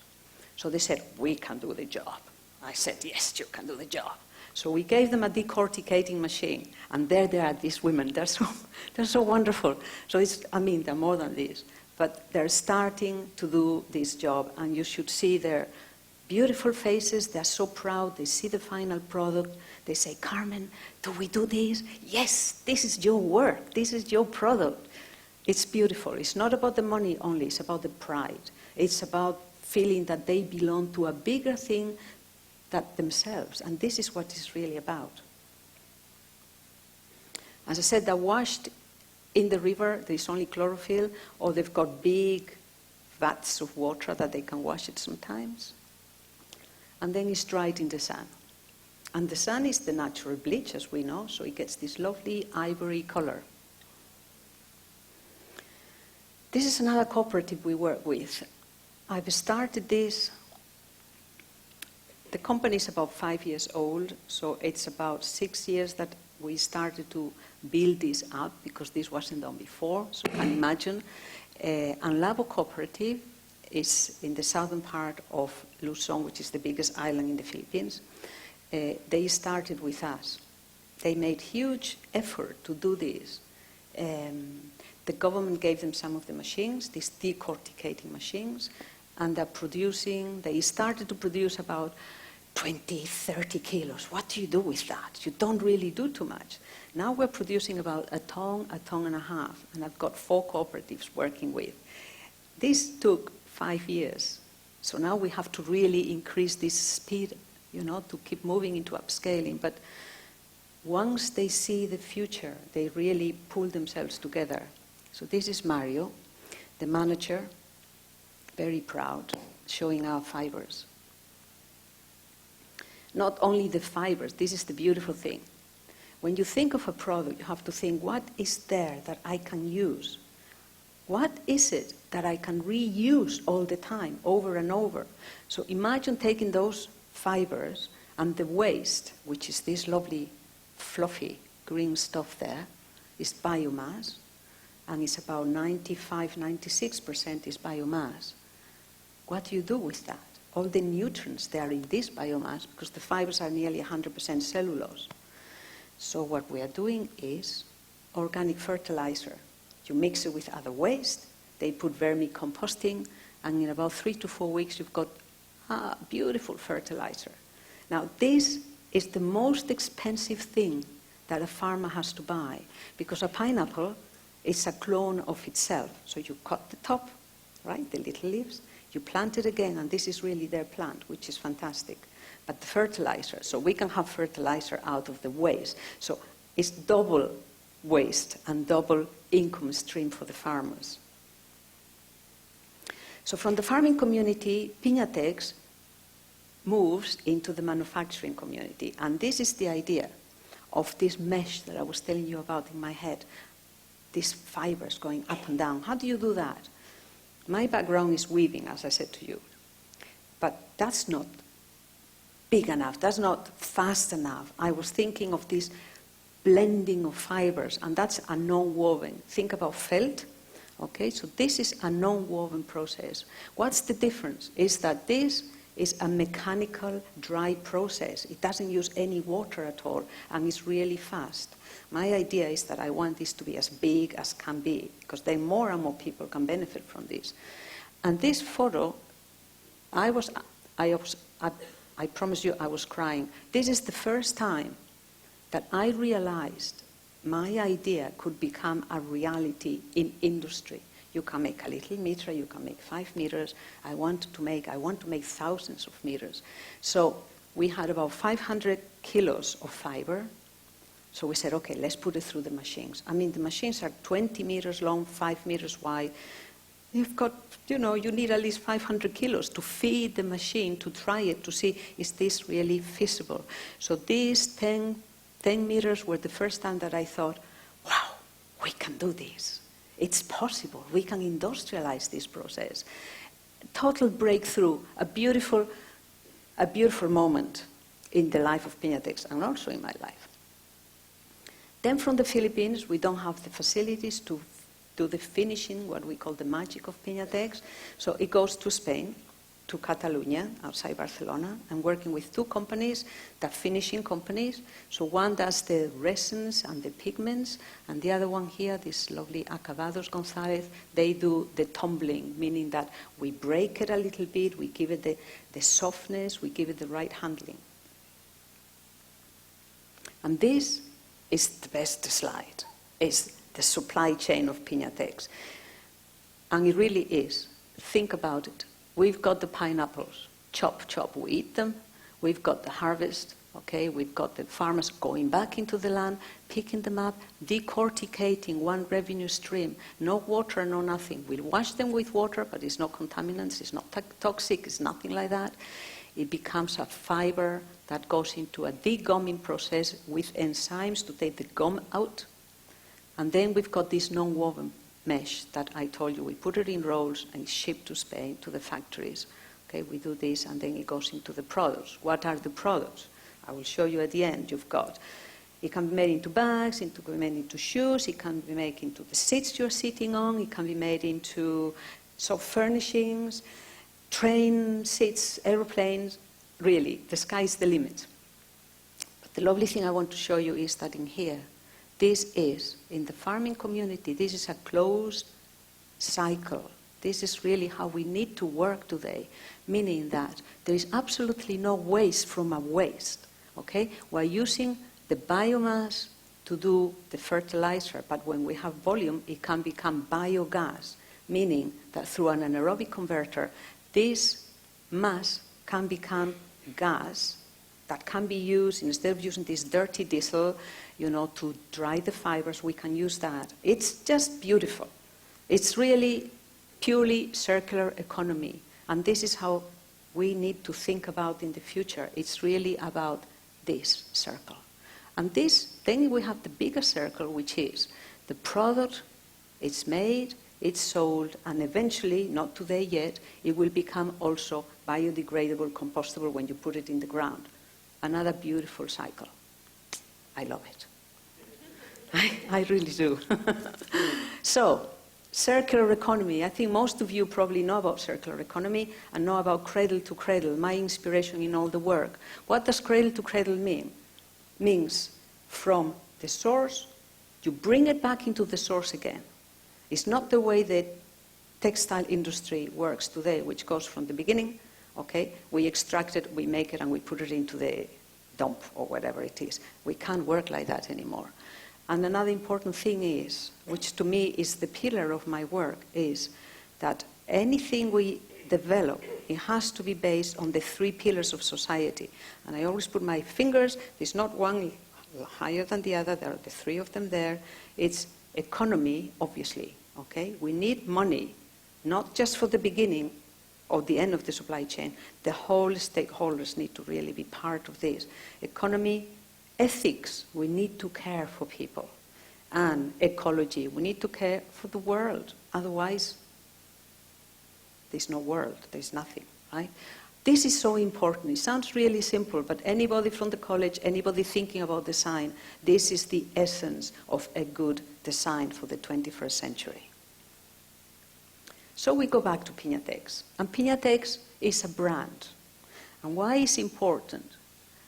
So they said, we can do the job. I said, yes, you can do the job. So we gave them a decorticating machine. And there they are, these women. They're so wonderful. So they're more than this. But they're starting to do this job. And you should see their beautiful faces. They're so proud. They see the final product. They say, Carmen, do we do this? Yes, this is your work. This is your product. It's beautiful. It's not about the money only. It's about the pride. It's about feeling that they belong to a bigger thing than themselves. And this is what it's really about. As I said, they're washed in the river. There's only chlorophyll, or they've got big vats of water that they can wash it sometimes. And then it's dried in the sun. And the sun is the natural bleach, as we know, so it gets this lovely ivory color. This is another cooperative we work with. I've started this. The company is about 5 years old, so it's about 6 years that we started to build this up because this wasn't done before, so you can imagine. And Labo Cooperative is in the southern part of Luzon, which is the biggest island in the Philippines. They started with us. They made huge effort to do this. The government gave them some of the machines, these decorticating machines, and they started to produce about 20, 30 kilos. What do you do with that? You don't really do too much. Now we're producing about a ton and a half, and I've got 4 cooperatives working with. This took 5 years. So now we have to really increase this speed, to keep moving into upscaling. But once they see the future, they really pull themselves together. So this is Mario, the manager, very proud, showing our fibers. Not only the fibers, this is the beautiful thing. When you think of a product, you have to think, what is there that I can use? What is it that I can reuse all the time, over and over? So imagine taking those fibers and the waste, which is this lovely, fluffy green stuff there, is biomass, and it's about 95, 96% is biomass. What do you do with that? All the nutrients, they are in this biomass because the fibers are nearly 100% cellulose. So what we are doing is organic fertilizer. You mix it with other waste, they put vermicomposting, and in about 3 to 4 weeks you've got a beautiful fertilizer. Now this is the most expensive thing that a farmer has to buy, because a pineapple is a clone of itself. So you cut the top, right, the little leaves, you plant it again, and this is really their plant, which is fantastic. But the fertilizer, so we can have fertilizer out of the waste. So it's double waste and double income stream for the farmers. So from the farming community, Piñatex moves into the manufacturing community. And this is the idea of this mesh that I was telling you about in my head, these fibers going up and down. How do you do that? My background is weaving, as I said to you. But that's not big enough, that's not fast enough. I was thinking of this blending of fibers, and that's a non-woven. Think about felt. Okay, so this is a non-woven process. What's the difference? Is that this is a mechanical dry process. It doesn't use any water at all, and it's really fast. My idea is that I want this to be as big as can be, because then more and more people can benefit from this. And this photo, I promise you I was crying. This is the first time that I realized my idea could become a reality in industry. You can make a little meter, you can make 5 meters. I want to make thousands of meters. So we had about 500 kilos of fiber. So we said, okay, let's put it through the machines. I mean, the machines are 20 meters long, 5 meters wide. You've got, you need at least 500 kilos to feed the machine, to try it, to see, is this really feasible? So these 10 meters were the first time that I thought, wow, we can do this. It's possible. We can industrialize this process. Total breakthrough, a beautiful moment in the life of Piñatex and also in my life. Then from the Philippines, we don't have the facilities to do the finishing, what we call the magic of Piñatex. So it goes to Spain, to Catalonia, outside Barcelona. I'm working with 2 companies, the finishing companies. So one does the resins and the pigments, and the other one here, this lovely Acabados González, they do the tumbling, meaning that we break it a little bit, we give it the softness, we give it the right handling. And this is the best slide. It's the supply chain of Piñatex. And it really is. Think about it. We've got the pineapples, chop, chop, we eat them. We've got the harvest, okay? We've got the farmers going back into the land, picking them up, decorticating one revenue stream. No water, no nothing. We'll wash them with water, but it's no contaminants, it's not toxic, it's nothing like that. It becomes a fiber that goes into a degumming process with enzymes to take the gum out. And then we've got this non-woven mesh that I told you. We put it in rolls and ship to Spain, to the factories. Okay, we do this, and then it goes into the products. What are the products? I will show you at the end. It can be made into bags, it can be made into shoes, it can be made into the seats you're sitting on, it can be made into soft furnishings, train seats, aeroplanes. Really, the sky's the limit. But the lovely thing I want to show you is that in here, this is, in the farming community, this is a closed cycle. This is really how we need to work today, meaning that there is absolutely no waste from a waste, okay? We're using the biomass to do the fertilizer, but when we have volume, it can become biogas, meaning that through an anaerobic converter, this mass can become gas that can be used, instead of using this dirty diesel, to dry the fibers, we can use that. It's just beautiful. It's really purely circular economy. And this is how we need to think about in the future. It's really about this circle. And then we have the bigger circle, which is the product, it's made, it's sold, and eventually, not today yet, it will become also biodegradable, compostable when you put it in the ground. Another beautiful cycle. I love it. I really do. So, circular economy. I think most of you probably know about circular economy and know about cradle to cradle, my inspiration in all the work. What does cradle to cradle mean? Means from the source, you bring it back into the source again. It's not the way the textile industry works today, which goes from the beginning, okay, we extract it, we make it, and we put it into the dump or whatever it is. We can't work like that anymore. And another important thing is, which to me is the pillar of my work, is that anything we develop, it has to be based on the 3 pillars of society. And I always put my fingers, there's not one higher than the other, there are the 3 of them there. It's economy, obviously, okay? We need money, not just for the beginning or the end of the supply chain. The whole stakeholders need to really be part of this. Economy, ethics, we need to care for people. And ecology, we need to care for the world. Otherwise, there's no world, there's nothing, right? This is so important. It sounds really simple, but anybody from the college, anybody thinking about design, this is the essence of a good design for the 21st century. So we go back to Piñatex. And Piñatex is a brand. And why is it important?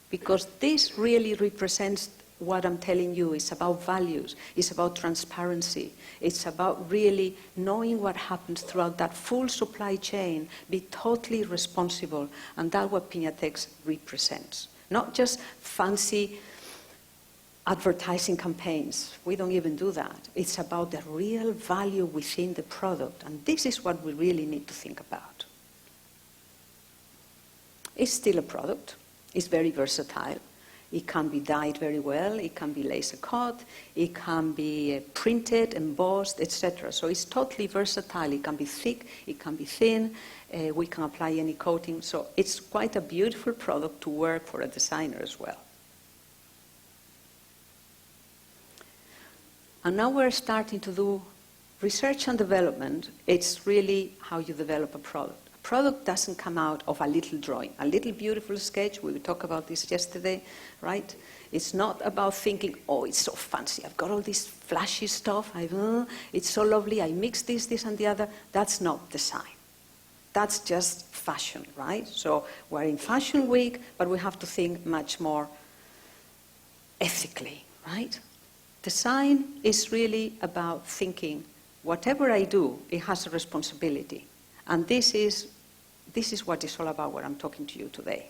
Because this really represents what I'm telling you. It's about values. It's about transparency. It's about really knowing what happens throughout that full supply chain, be totally responsible. And that's what Piñatex represents. Not just fancy advertising campaigns. We don't even do that. It's about the real value within the product. And this is what we really need to think about. It's still a product. It's very versatile. It can be dyed very well. It can be laser cut. It can be printed, embossed, etc. So it's totally versatile. It can be thick. It can be thin. We can apply any coating. So it's quite a beautiful product to work for a designer as well. And now we're starting to do research and development. It's really how you develop a product. A product doesn't come out of a little drawing, a little beautiful sketch. We talked about this yesterday, right? It's not about thinking, oh, it's so fancy. I've got all this flashy stuff. It's so lovely. I mix this, this, and the other. That's not design. That's just fashion, right? So we're in Fashion Week, but we have to think much more ethically, right? Design is really about thinking, whatever I do, it has a responsibility. And this is what it's all about, what I'm talking to you today.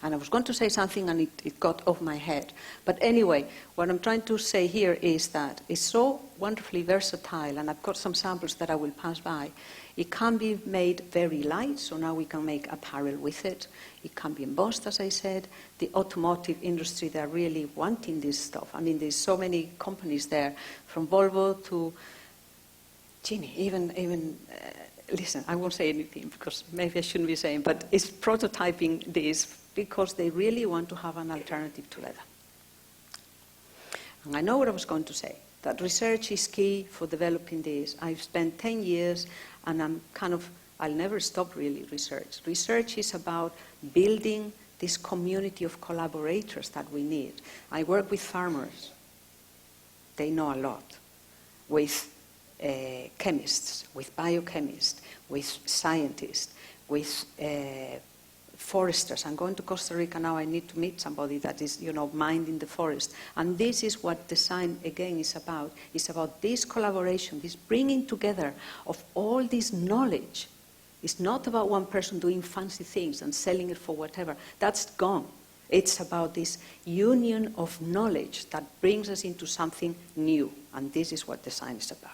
And I was going to say something and it got off my head. But anyway, what I'm trying to say here is that it's so wonderfully versatile, and I've got some samples that I will pass by. It can be made very light, so now we can make apparel with it. It can be embossed, as I said. The automotive industry, they're really wanting this stuff. I mean, there's so many companies there, from Volvo to Gini, even listen, I won't say anything because maybe I shouldn't be saying, but it's prototyping this because they really want to have an alternative to leather. And I know what I was going to say, that research is key for developing this. I've spent 10 years and I'll never stop really research. Research is about building this community of collaborators that we need. I work with farmers. They know a lot. With chemists, with biochemists, with scientists, with foresters. I'm going to Costa Rica now. I need to meet somebody that is, minding the forest. And this is what design, again, is about. It's about this collaboration, this bringing together of all this knowledge. It's not about one person doing fancy things and selling it for whatever. That's gone. It's about this union of knowledge that brings us into something new. And this is what design is about.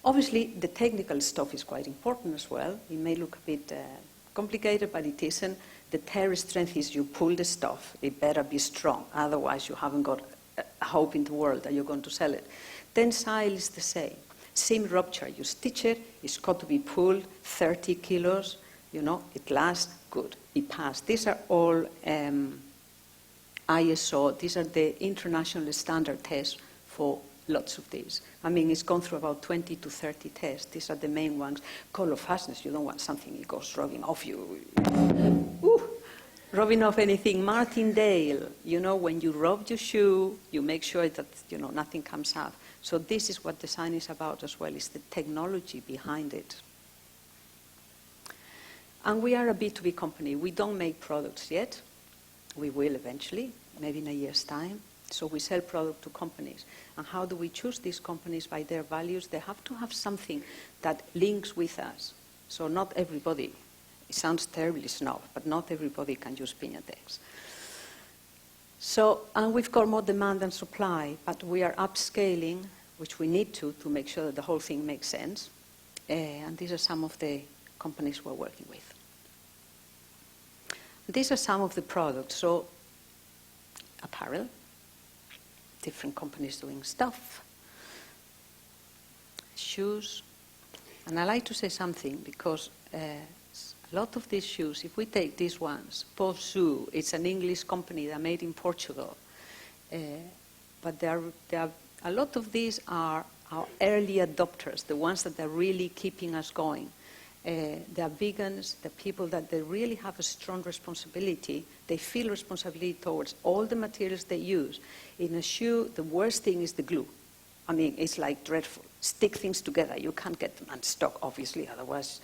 Obviously, the technical stuff is quite important as well. It may look a bit complicated, but it isn't. The tear strength is you pull the stuff. It better be strong. Otherwise, you haven't got a hope in the world that you're going to sell it. Tensile is the same. Seam rupture. You stitch it. It's got to be pulled 30 kilos. It lasts. Good. It passed. These are all ISO. These are the international standard tests for lots of these. I mean, it's gone through about 20 to 30 tests. These are the main ones. Color fastness, you don't want something that goes rubbing off you. Rubbing off anything. Martindale, when you rub your shoe, you make sure that, nothing comes up. So this is what design is about as well, is the technology behind it. And we are a B2B company. We don't make products yet. We will eventually. maybe in a year's time. So we sell product to companies. And how do we choose these companies? By their values. They have to have something that links with us. So not everybody, it sounds terribly snob, but not everybody can use Piñatex. So, and we've got more demand than supply, but we are upscaling, which we need to make sure that the whole thing makes sense. And these are some of the companies we're working with. These are some of the products. So, apparel, different companies doing stuff, shoes. And I like to say something because a lot of these shoes, if we take these ones, Posu, it's an English company that made in Portugal. But a lot of these are our early adopters, the ones that are really keeping us going. They are vegans, the people that they really have a strong responsibility. They feel responsibility towards all the materials they use. In a shoe, the worst thing is the glue. I mean, it's like dreadful. Stick things together. You can't get them unstuck, obviously, otherwise,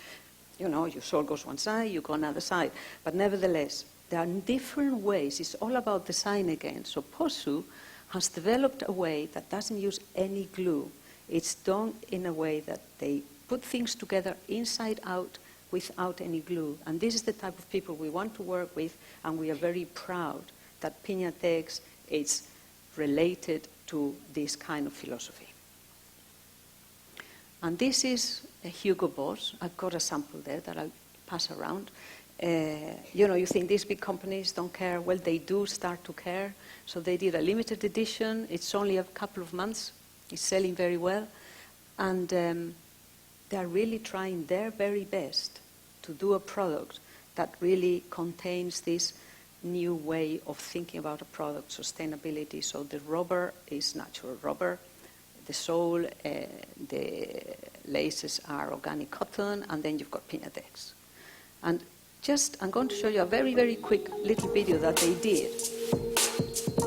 you know, your sole goes one side, you go another side. But nevertheless, there are different ways. It's all about design again. So Posu has developed a way that doesn't use any glue. It's done in a way that they put things together inside out without any glue. And this is the type of people we want to work with, and we are very proud that Piñatex is related to this kind of philosophy. And this is a Hugo Boss. I've got a sample there that I'll pass around. You know, you think these big companies don't care. Well, they do start to care. So they did a limited edition. It's only a couple of months. It's selling very well. And they're really trying their very best to do a product that really contains this new way of thinking about a product, sustainability. So the rubber is natural rubber. The sole, the laces are organic cotton, and then you've got Piñatex. And just, I'm going to show you a very, very quick little video that they did.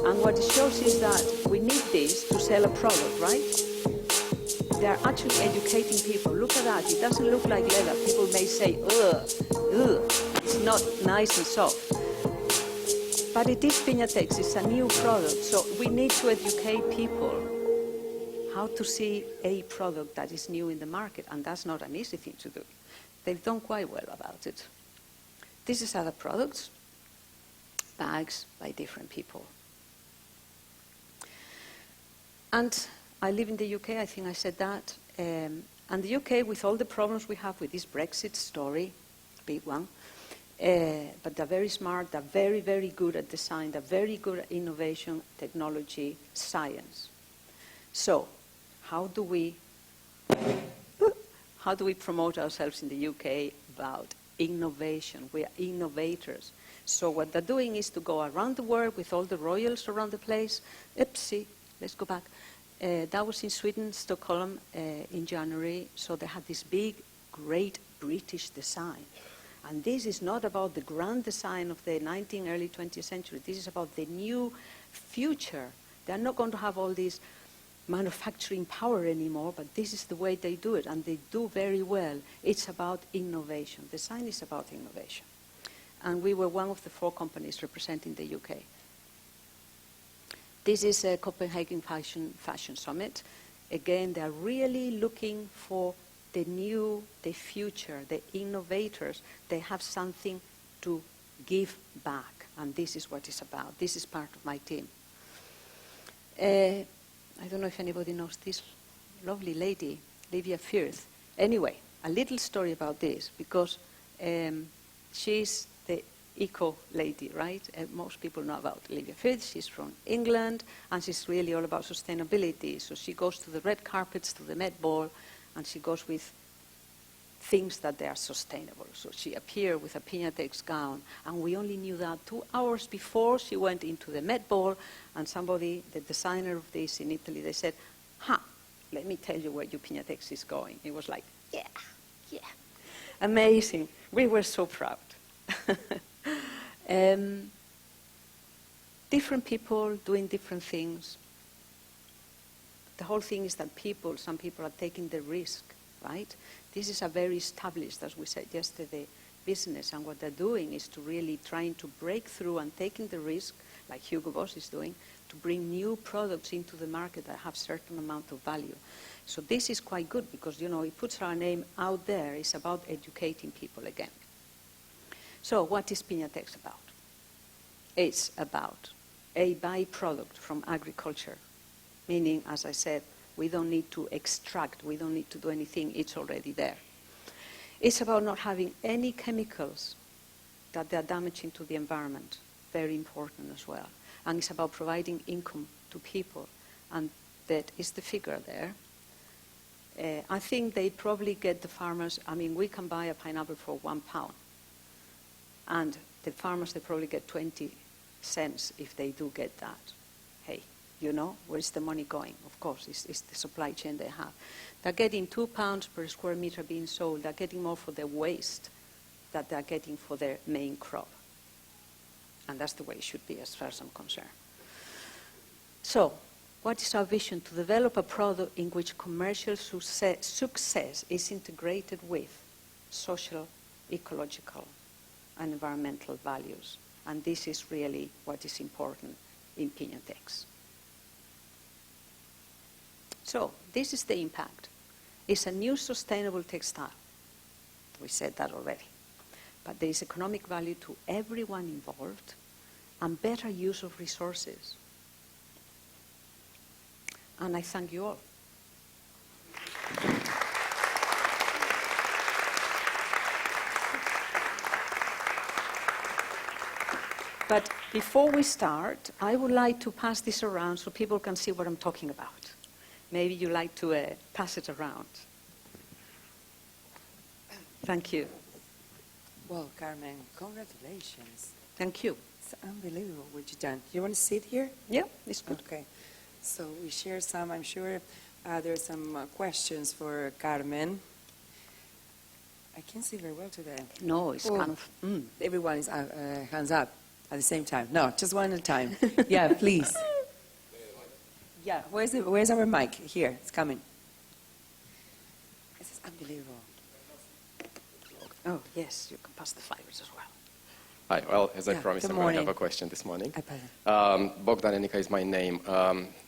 And what it shows is that we need this to sell a product, right? They're actually educating people. Look at that. It doesn't look like leather. People may say, ugh, it's not nice and soft. But it is Piñatex. It's a new product. So we need to educate people how to see a product that is new in the market. And that's not an easy thing to do. They've done quite well about it. This is other products, bags by different people. And I live in the UK, I think I said that. And the UK, with all the problems we have with this Brexit story, big one, but they're very smart, they're very, very good at design, they're very good at innovation, technology, science. So, how do we promote ourselves in the UK about innovation? We are innovators. So what they're doing is to go around the world with all the royals around the place. Oopsie, let's go back. That was in Sweden, Stockholm, in January. So they had this big, great British design. And this is not about the grand design of the 19th, early 20th century. This is about the new future. They're not going to have all this manufacturing power anymore, but this is the way they do it, and they do very well. It's about innovation. Design is about innovation. And we were one of the 4 companies representing the UK. This is a Copenhagen Fashion Summit. Again, they're really looking for the new, the future, the innovators. They have something to give back, and this is what it's about. This is part of my team. I don't know if anybody knows this lovely lady, Livia Firth. Anyway, a little story about this, because she's the eco lady, right? Most people know about Livia Firth. She's from England, and she's really all about sustainability. So she goes to the red carpets, to the Met Ball, and she goes with things that they are sustainable. So she appeared with a Piñatex gown, and we only knew that 2 hours before she went into the Met Ball, and somebody, the designer of this in Italy, they said, let me tell you where your Piñatex is going. It was like, yeah. Amazing. We were so proud. Different people doing different things. The whole thing is that some people are taking the risk, right? This is a very established, as we said yesterday, business, and what they're doing is to really trying to break through and taking the risk like Hugo Boss is doing, to bring new products into the market that have certain amount of value. So this is quite good because, it puts our name out there. It's about educating people again. So what is Piñatex about? It's about a byproduct from agriculture, meaning, as I said, we don't need to extract, we don't need to do anything, it's already there. It's about not having any chemicals that are damaging to the environment, very important as well. And it's about providing income to people, and that is the figure there. I think they probably get the farmers, we can buy a pineapple for £1, and the farmers, they probably get 20 cents if they do get that. Hey, where's the money going? Of course, it's the supply chain they have. They're getting £2 per square meter being sold. They're getting more for their waste that they're getting for their main crop. And that's the way it should be as far as I'm concerned. So, what is our vision? To develop a product in which commercial success is integrated with social, ecological, and environmental values. And this is really what is important in Piñatex. So, this is the impact. It's a new sustainable textile. We said that already. But there is economic value to everyone involved and better use of resources. And I thank you all. But before we start, I would like to pass this around so people can see what I'm talking about. Maybe you'd like to pass it around. Thank you. Well, Carmen, congratulations. Thank you. It's unbelievable what you've done. Do you want to sit here? Yeah, it's good. Okay. So we share some, I'm sure there's some questions for Carmen. I can't see very well today. No, it's kind of... Everyone is hands up at the same time. No, just one at a time. Yeah, please. Yeah, where's our mic? Here, it's coming. This is unbelievable. Oh, yes, you can pass the fibers as well. Hi, well, as I Yeah, promised, good I'm going to morning. have a question this morning. Hi, Bogdan Enika is my name.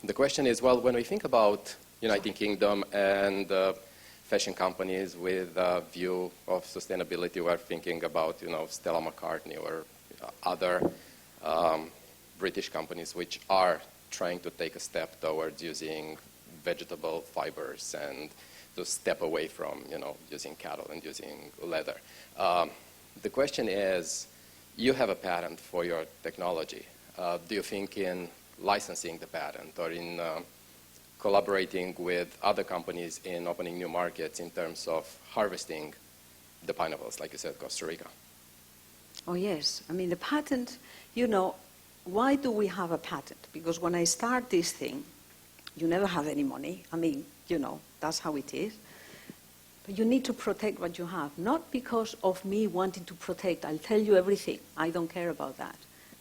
The question is, well, when we think about United Kingdom and fashion companies with a view of sustainability, we're thinking about, Stella McCartney or other British companies which are trying to take a step towards using vegetable fibers and to step away from, using cattle and using leather. The question is, you have a patent for your technology. Do you think in licensing the patent or in collaborating with other companies in opening new markets in terms of harvesting the pineapples, like you said, Costa Rica? Oh, yes. The patent, why do we have a patent? Because when I start this thing, you never have any money. That's how it is. But you need to protect what you have, not because of me wanting to protect. I'll tell you everything. I don't care about that.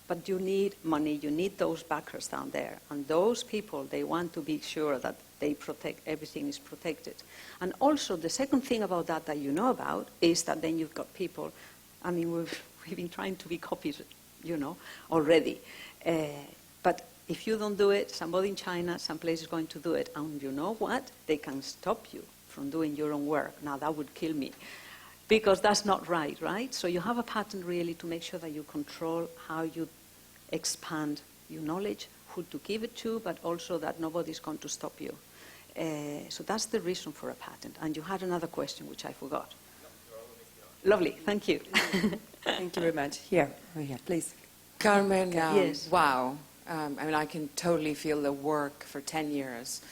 But you need money. You need those backers down there. And those people, they want to be sure that they protect, everything is protected. And also, the second thing about that you know about is that then you've got people, we've been trying to be copied, already. But if you don't do it, somebody in China, someplace is going to do it. And you know what? They can stop you from doing your own work. Now, that would kill me. Because that's not right? So you have a patent really to make sure that you control how you expand your knowledge, who to give it to, but also that nobody's going to stop you. So that's the reason for a patent. And you had another question, which I forgot. Lovely, thank you. Thank you very much. Here, please. Carmen, Yes. wow. I can totally feel the work for 10 years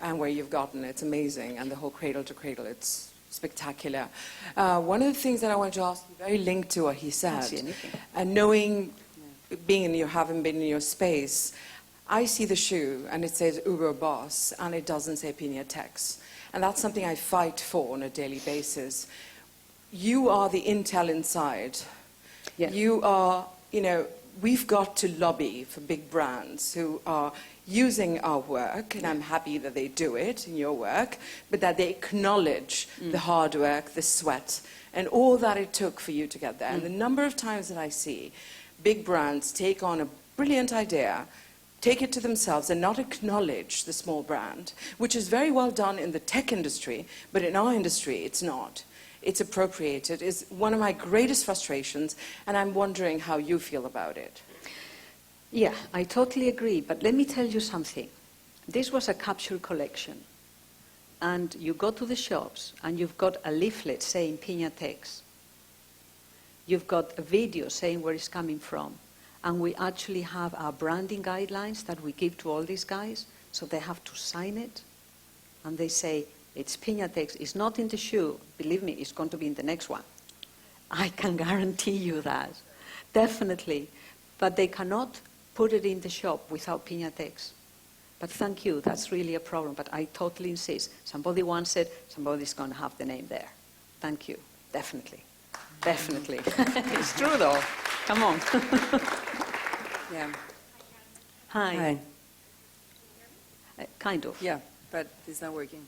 and where you've gotten. It's amazing. And the whole cradle to cradle, it's spectacular. One of the things that I wanted to ask you, very linked to what he said, and knowing, having been in your space, I see the shoe and it says Hugo Boss and it doesn't say Piñatex. And that's something I fight for on a daily basis. You are the intel inside. Yes. You are, we've got to lobby for big brands who are using our work, and I'm happy that they do it in your work, but that they acknowledge the hard work, the sweat, and all that it took for you to get there. And the number of times that I see big brands take on a brilliant idea, take it to themselves and not acknowledge the small brand, which is very well done in the tech industry, but in our industry it's not. It's appropriated. It's one of my greatest frustrations, and I'm wondering how you feel about it. Yeah, I totally agree, but let me tell you something. This was a capsule collection, and you go to the shops and you've got a leaflet saying Piñatex. You've got a video saying where it's coming from. And we actually have our branding guidelines that we give to all these guys, so they have to sign it. And they say, it's Piñatex, it's not in the shoe. Believe me, it's going to be in the next one. I can guarantee you that, definitely. But they cannot put it in the shop without Piñatex. But thank you, that's really a problem. But I totally insist. Somebody wants it, somebody's going to have the name there. Thank you, definitely. Definitely. It's true, though. Come on. Yeah. Hi. Kind of. Yeah, but it's not working.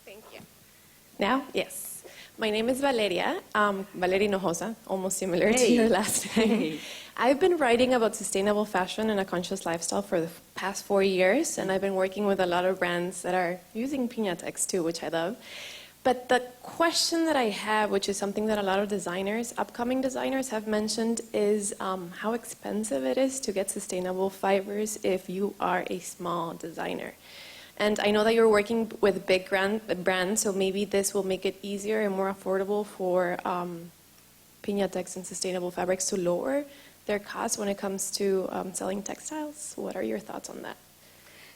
Thank you. Now, yes. My name is Valeria, Valeria Hinojosa, almost similar to Hey. your last name. Hey. I've been writing about sustainable fashion and a conscious lifestyle for the past 4 years, and I've been working with a lot of brands that are using Piñatex too, which I love. But the question that I have, which is something that a lot of designers, upcoming designers have mentioned, is how expensive it is to get sustainable fibers if you are a small designer. And I know that you're working with big brands, so maybe this will make it easier and more affordable for Piñatex and sustainable fabrics to lower their costs when it comes to selling textiles. What are your thoughts on that?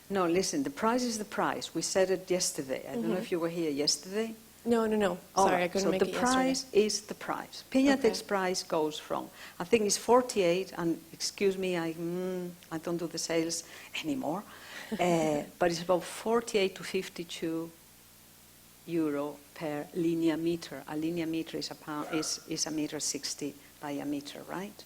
No, listen, the price is the price. We said it yesterday. I don't know if you were here yesterday. No. Sorry, I couldn't make it yesterday. So the yesterday. price is the price. Piñatex price goes from, I think it's 48, and excuse me, I don't do the sales anymore, but it's about 48 to 52 euro per linear meter. A linear meter is a meter 60 by a meter, right?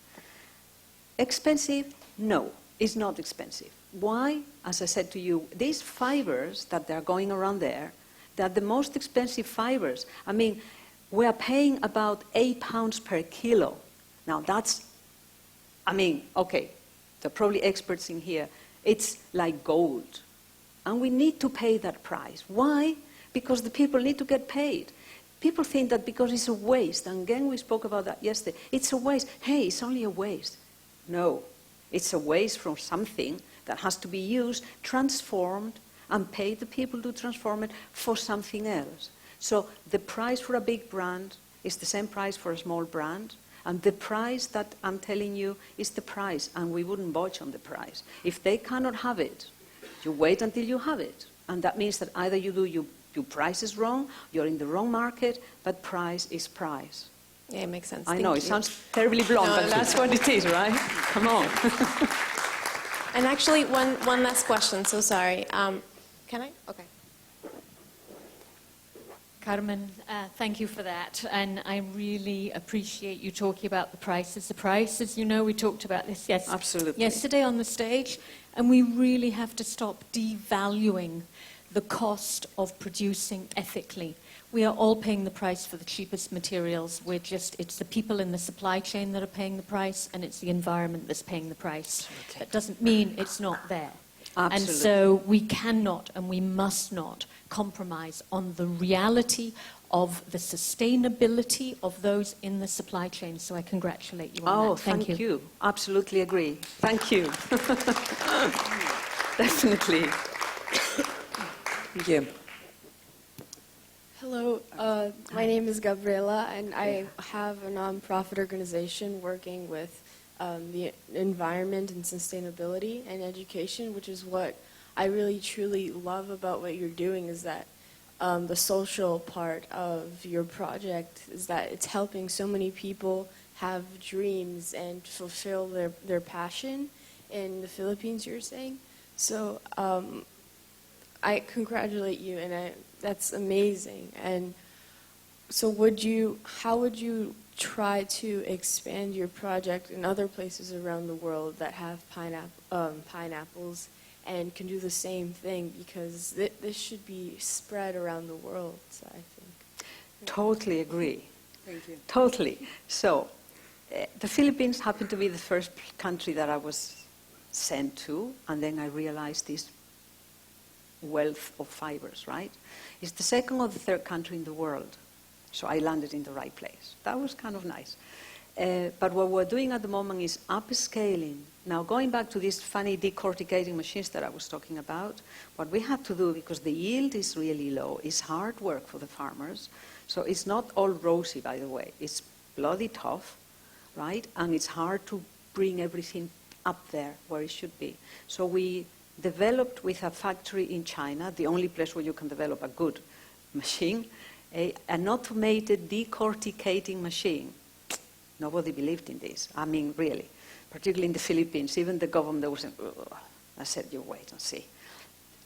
Expensive? No, it's not expensive. Why? As I said to you, these fibers that they're going around there, they're the most expensive fibers. I mean, we are paying about £8 per kilo. Now that's, I mean, okay, there are probably experts in here. It's like gold. And we need to pay that price. Why? Because the people need to get paid. People think that because it's a waste, and again we spoke about that yesterday, it's a waste. Hey, it's only a waste. No, it's a waste from something that has to be used, transformed, and pay the people to transform it for something else. So the price for a big brand is the same price for a small brand, and the price that I'm telling you is the price, and we wouldn't budge on the price. If they cannot have it, you wait until you have it. And that means that either you do your price is wrong, you're in the wrong market, but price is price. Yeah, it makes sense. I know, Thank it you. sounds terribly blunt, No, but that's what it is, right? Come on. And actually, one last question, so sorry. Can I? Okay. Carmen, thank you for that. And I really appreciate you talking about the prices. The prices, you know, we talked about this yesterday on the stage, and we really have to stop devaluing the cost of producing ethically. We are all paying the price for the cheapest materials. It's the people in the supply chain that are paying the price, and it's the environment that's paying the price. That doesn't mean it's not there. Absolutely. And so we cannot and we must not compromise on the reality of the sustainability of those in the supply chain. So I congratulate you on that. Thank you. Absolutely agree. Thank you. Definitely. Thank you. Hello, my name is Gabriela, and I have a nonprofit organization working with the environment and sustainability and education, which is what I really truly love about what you're doing, is that the social part of your project is that it's helping so many people have dreams and fulfill their passion in the Philippines, you're saying. So I congratulate you, and that's amazing. And so how would you try to expand your project in other places around the world that have pineapples and can do the same thing? Because this should be spread around the world, I think. Totally agree. Thank you. Totally. So, The Philippines happened to be the first country that I was sent to, and then I realized this wealth of fibers, right? It's the second or the third country in the world, so I landed in the right place. That was kind of nice. But what we're doing at the moment is upscaling. Now, going back to these funny decorticating machines that I was talking about, what we have to do, because the yield is really low, is hard work for the farmers. So it's not all rosy, by the way. It's bloody tough, right? And it's hard to bring everything up there where it should be. So we developed with a factory in China, the only place where you can develop a good machine, an automated decorticating machine. Nobody believed in this. I mean, really. Particularly in the Philippines. Even the government was saying, ugh. I said, you wait and see.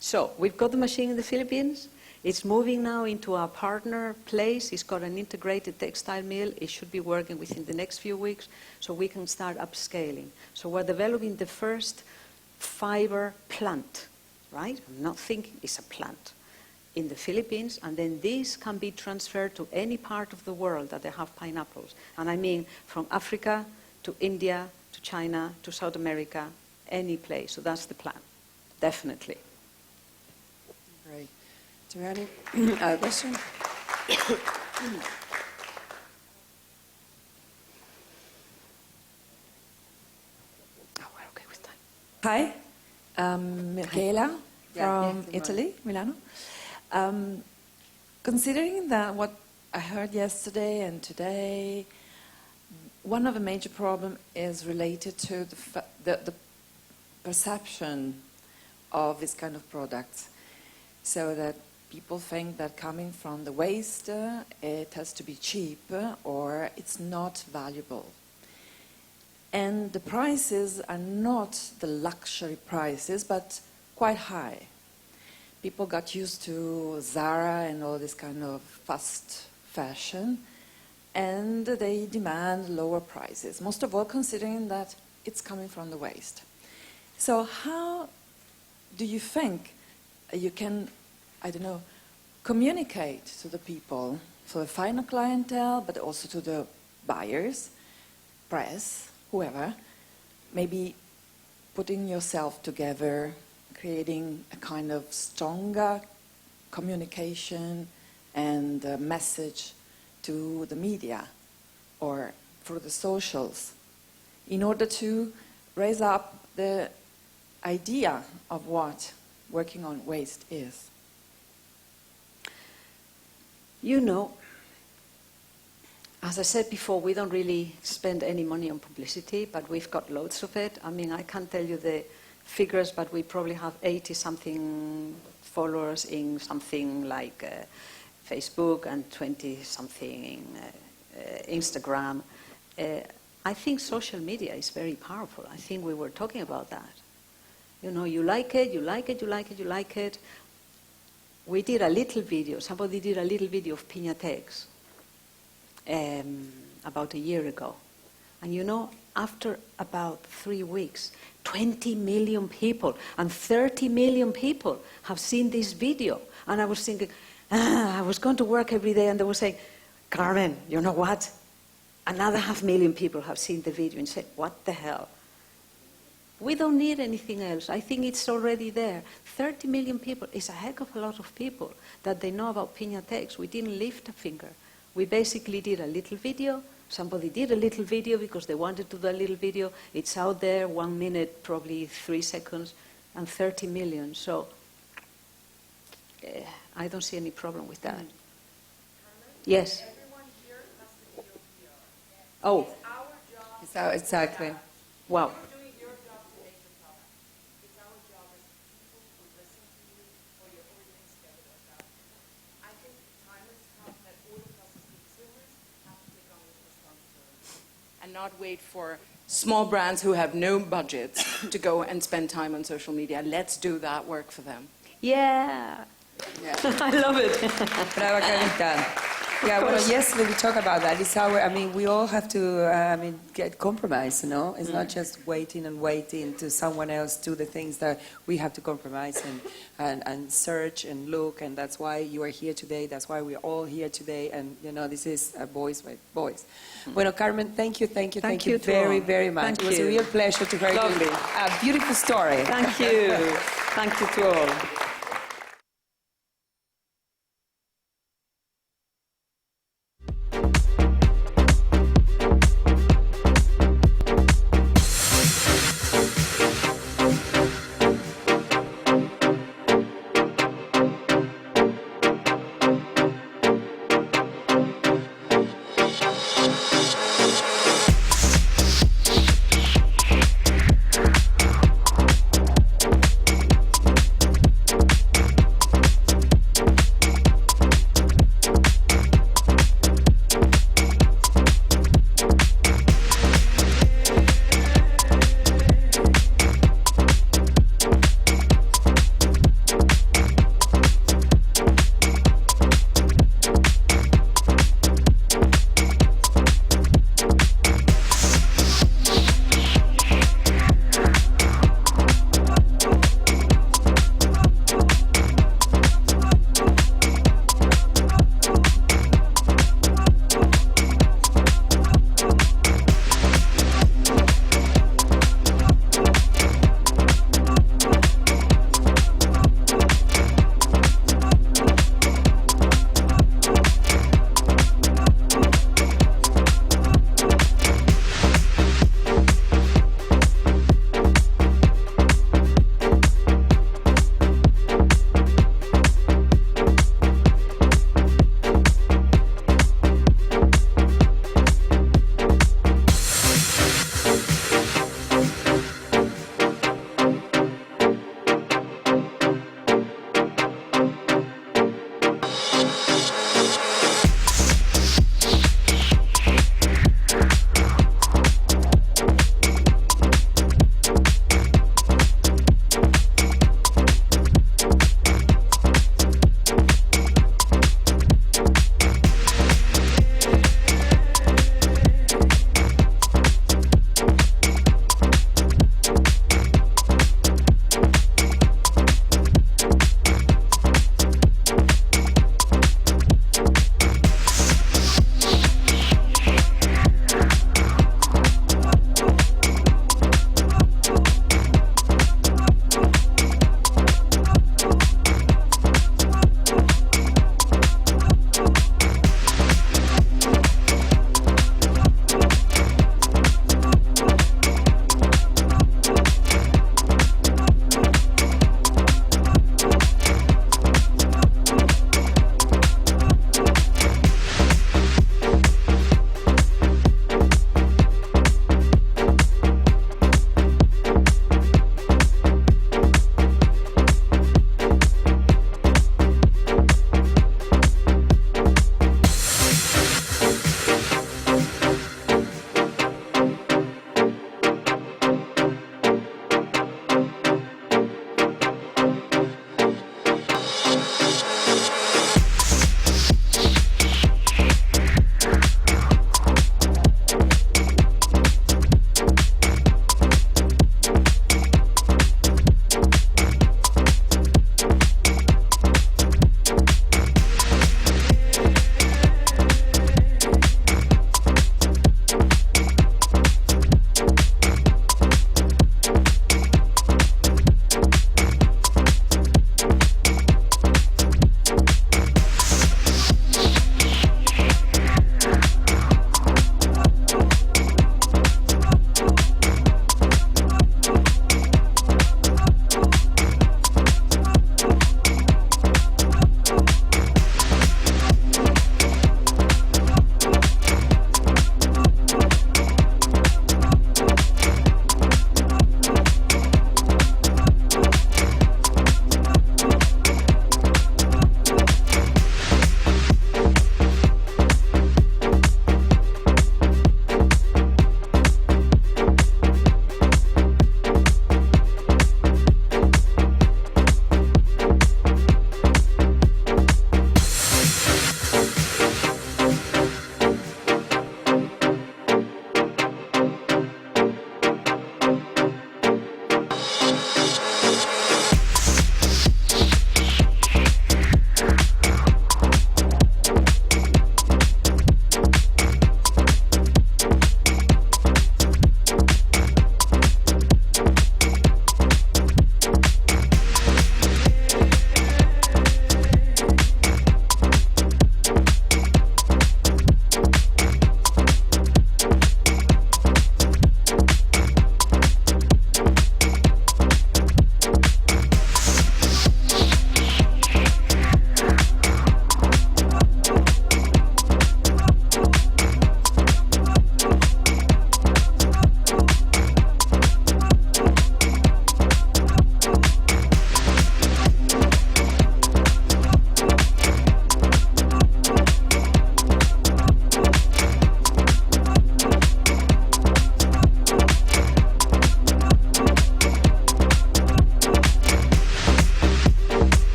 So we've got the machine in the Philippines. It's moving now into our partner place. It's got an integrated textile mill. It should be working within the next few weeks, so we can start upscaling. So we're developing the first fiber plant, right? I'm not thinking it's a plant in the Philippines, and then this can be transferred to any part of the world that they have pineapples. And I mean from Africa to India to China to South America, any place. So that's the plan, definitely. Great. Do we have any other questions? Hi, Michaela from Italy, Milano. Considering that what I heard yesterday and today, one of the major problems is related to the perception of this kind of products, so that people think that coming from the waste, it has to be cheap or it's not valuable. And the prices are not the luxury prices, but quite high. People got used to Zara and all this kind of fast fashion, and they demand lower prices, most of all considering that it's coming from the waste. So how do you think you can, I don't know, communicate to the people, to the final clientele, but also to the buyers, press, whoever, maybe putting yourself together, creating a kind of stronger communication and message to the media or through the socials in order to raise up the idea of what working on waste is? You know, as I said before, we don't really spend any money on publicity, but we've got loads of it. I mean, I can't tell you the figures, but we probably have 80-something followers in something like Facebook and 20-something in Instagram. I think social media is very powerful. I think we were talking about that. You know, you like it, you like it, you like it, you like it. We did a little video, somebody did a little video of Piñatex about a year ago. And you know, after about 3 weeks, 20 million people and 30 million people have seen this video. And I was thinking, I was going to work every day and they were saying, Carmen, you know what? Another 500,000 people have seen the video and said, what the hell? We don't need anything else. I think it's already there. 30 million people is a heck of a lot of people that they know about Piñatex. We didn't lift a finger. We basically did a little video. Somebody did a little video because they wanted to do a little video. It's out there, 1 minute, probably 3 seconds, and 30 million. So I don't see any problem with that. Yes? Oh. Exactly. Wow. And not wait for small brands who have no budgets to go and spend time on social media. Let's do that work for them. Yeah. Yeah. I love it. Brava, Carita. Yeah, well, course. yesterday we talked about that. It's our, I mean, we all have to, get compromise, you know? It's not just waiting and waiting to someone else do the things that we have to compromise and search and look, and that's why you are here today. That's why we're all here today, and, you know, this is a Boys by Boys. Bueno, Carmen, thank you Thank you to very, all. very much. Thank It was a you. real pleasure to hear Lovely. a beautiful story. Thank you. Thank you to all.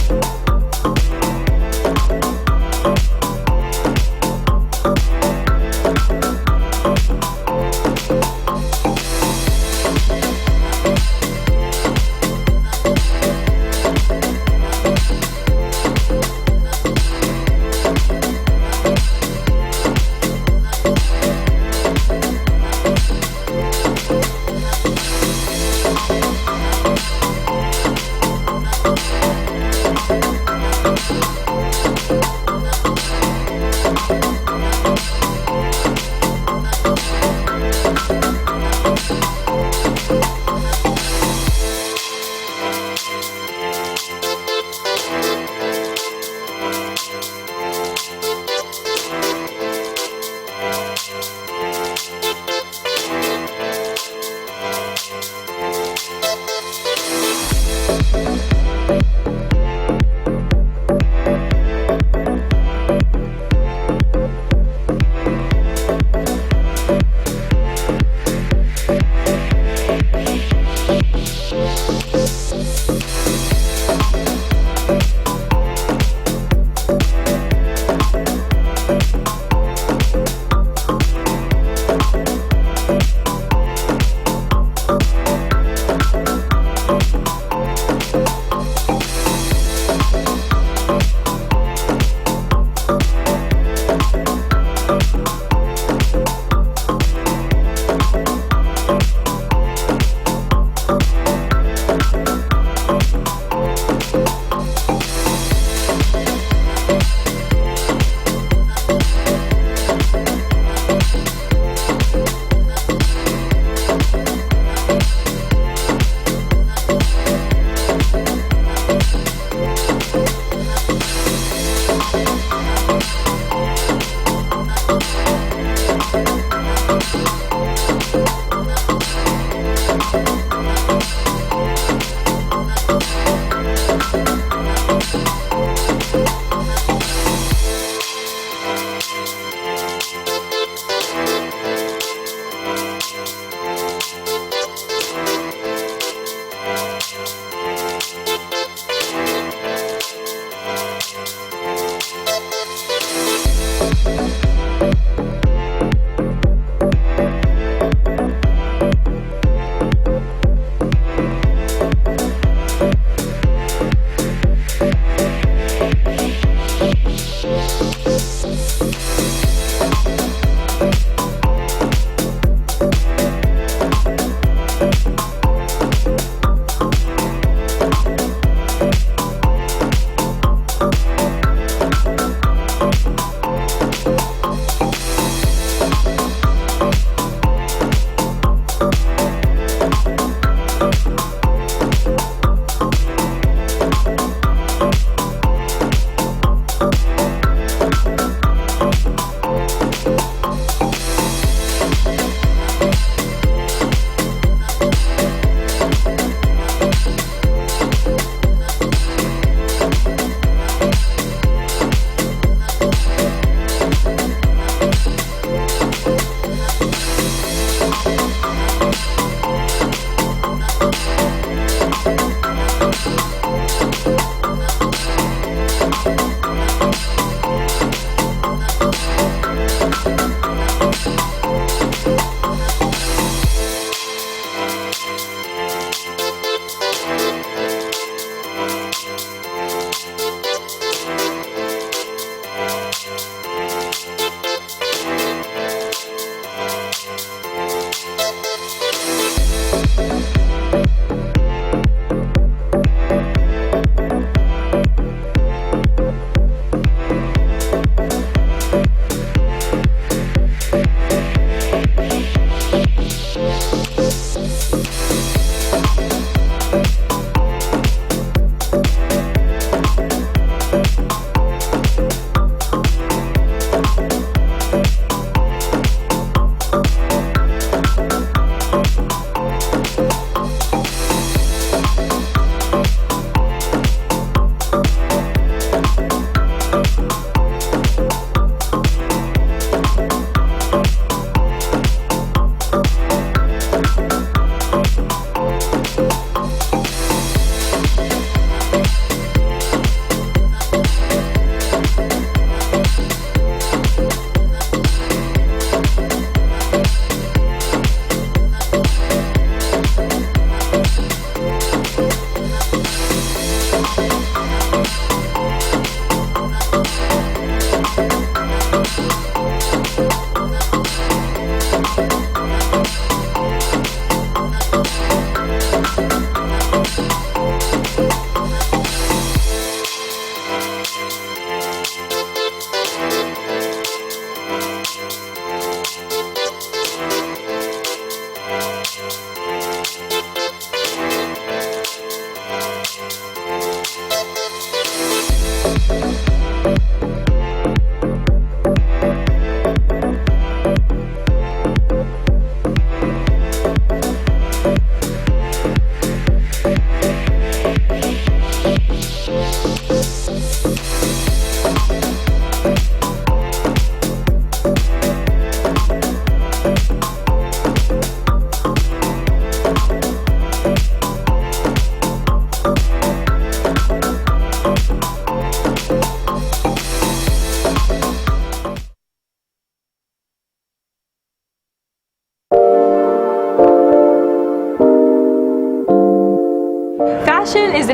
Thank you.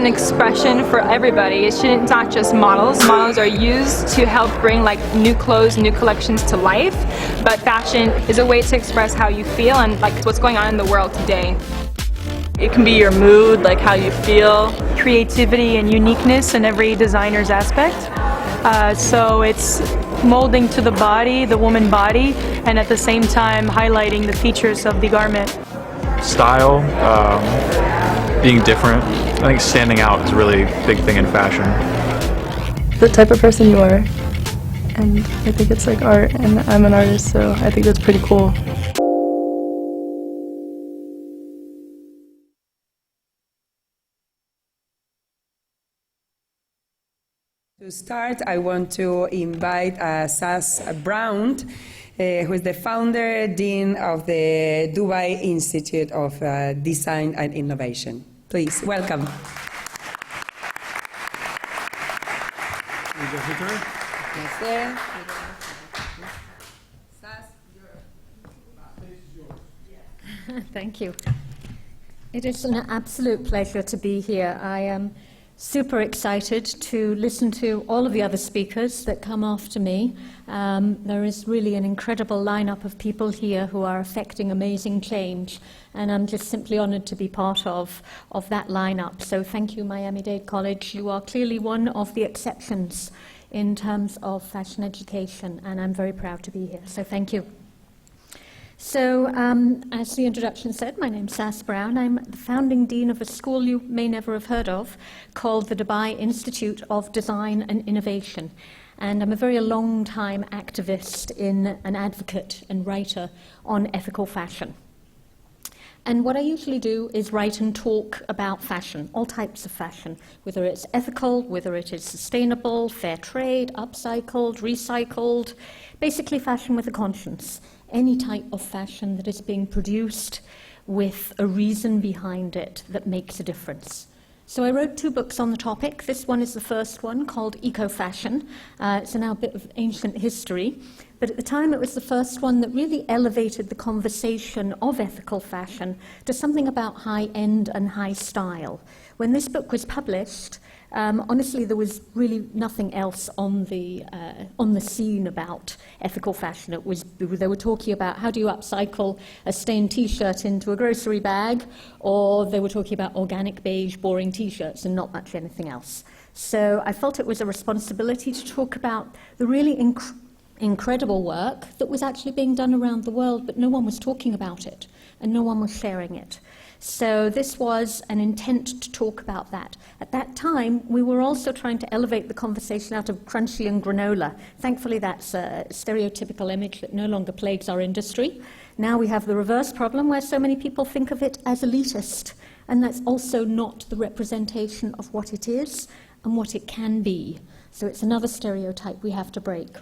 an expression for everybody. It shouldn't not just models. Models are used to help bring like new clothes, new collections to life, but fashion is a way to express how you feel and like what's going on in the world today. It can be your mood, like how you feel, creativity and uniqueness in every designer's aspect. So it's molding to the body, the woman body, and at the same time highlighting the features of the garment. Style, being different. I think standing out is a really big thing in fashion. The type of person you are, and I think it's like art, and I'm an artist, so I think that's pretty cool. To start, I want to invite Sas Brown, who is the founder, dean of the Dubai Institute of Design and Innovation. Please, welcome. Thank you. It is an absolute pleasure to be here. I am super excited to listen to all of the other speakers that come after me. There is really an incredible lineup of people here who are affecting amazing change, and I'm just simply honored to be part of that lineup. So thank you, Miami-Dade College. You are clearly one of the exceptions in terms of fashion education, and I'm very proud to be here. So thank you. So, as the introduction said, my name's Sas Brown. I'm the founding dean of a school you may never have heard of called the Dubai Institute of Design and Innovation. And I'm a very long-time activist, an advocate and writer on ethical fashion. And what I usually do is write and talk about fashion, all types of fashion, whether it's ethical, whether it is sustainable, fair trade, upcycled, recycled, basically fashion with a conscience. Any type of fashion that is being produced with a reason behind it that makes a difference. So I wrote 2 books on the topic. This one is the first one, called Eco-Fashion. It's now a bit of ancient history, but at the time it was the first one that really elevated the conversation of ethical fashion to something about high-end and high style. When this book was published, honestly, there was really nothing else on the scene about ethical fashion. They were talking about how do you upcycle a stained T-shirt into a grocery bag, or they were talking about organic beige, boring T-shirts, and not much anything else. So I felt it was a responsibility to talk about the really incredible work that was actually being done around the world, but no one was talking about it, and no one was sharing it. So this was an intent to talk about that. At that time, we were also trying to elevate the conversation out of crunchy and granola. Thankfully, that's a stereotypical image that no longer plagues our industry. Now we have the reverse problem where so many people think of it as elitist, and that's also not the representation of what it is and what it can be. So it's another stereotype we have to break.